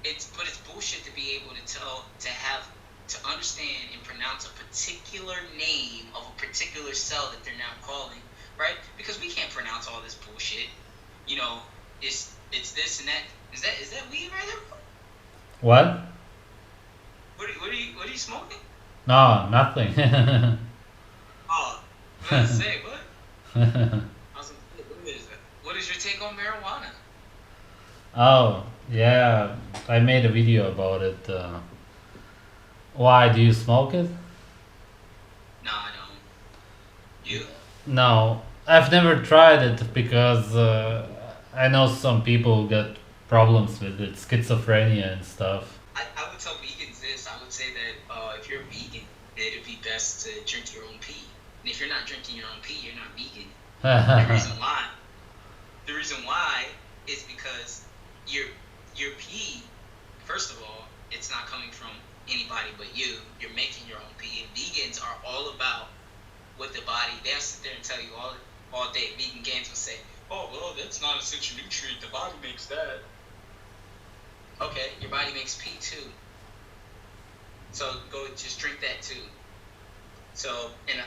it's bullshit to be able to understand and pronounce a particular name of a particular cell that they're now calling, right? Because we can't pronounce all this bullshit. It's this and that. Is that weed right there? What? What are you smoking? No, nothing. Oh, what did I say? What? I was like, what is that? What is your take on marijuana? Oh, yeah, I made a video about it. Why, do you smoke it? No, I don't. You? No, I've never tried it because I know some people get problems with it, schizophrenia and stuff. I would tell vegans this. I would say that if you're vegan, it'd be best to drink your own pee. And if you're not drinking your own pee, you're not vegan. The reason why is because your pee, first of all, it's not coming from anybody but you. You're making your own pee. And vegans are all about what the body. They'll sit there and tell you all day. Vegan games will say, "Oh well, that's not an essential nutrient. The body makes that." Okay, your body makes pee too. So go just drink that too. So and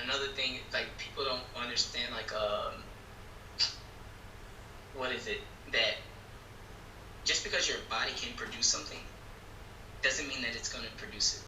another thing, like people don't understand, like what is it, that just because your body can produce something doesn't mean that it's going to produce it.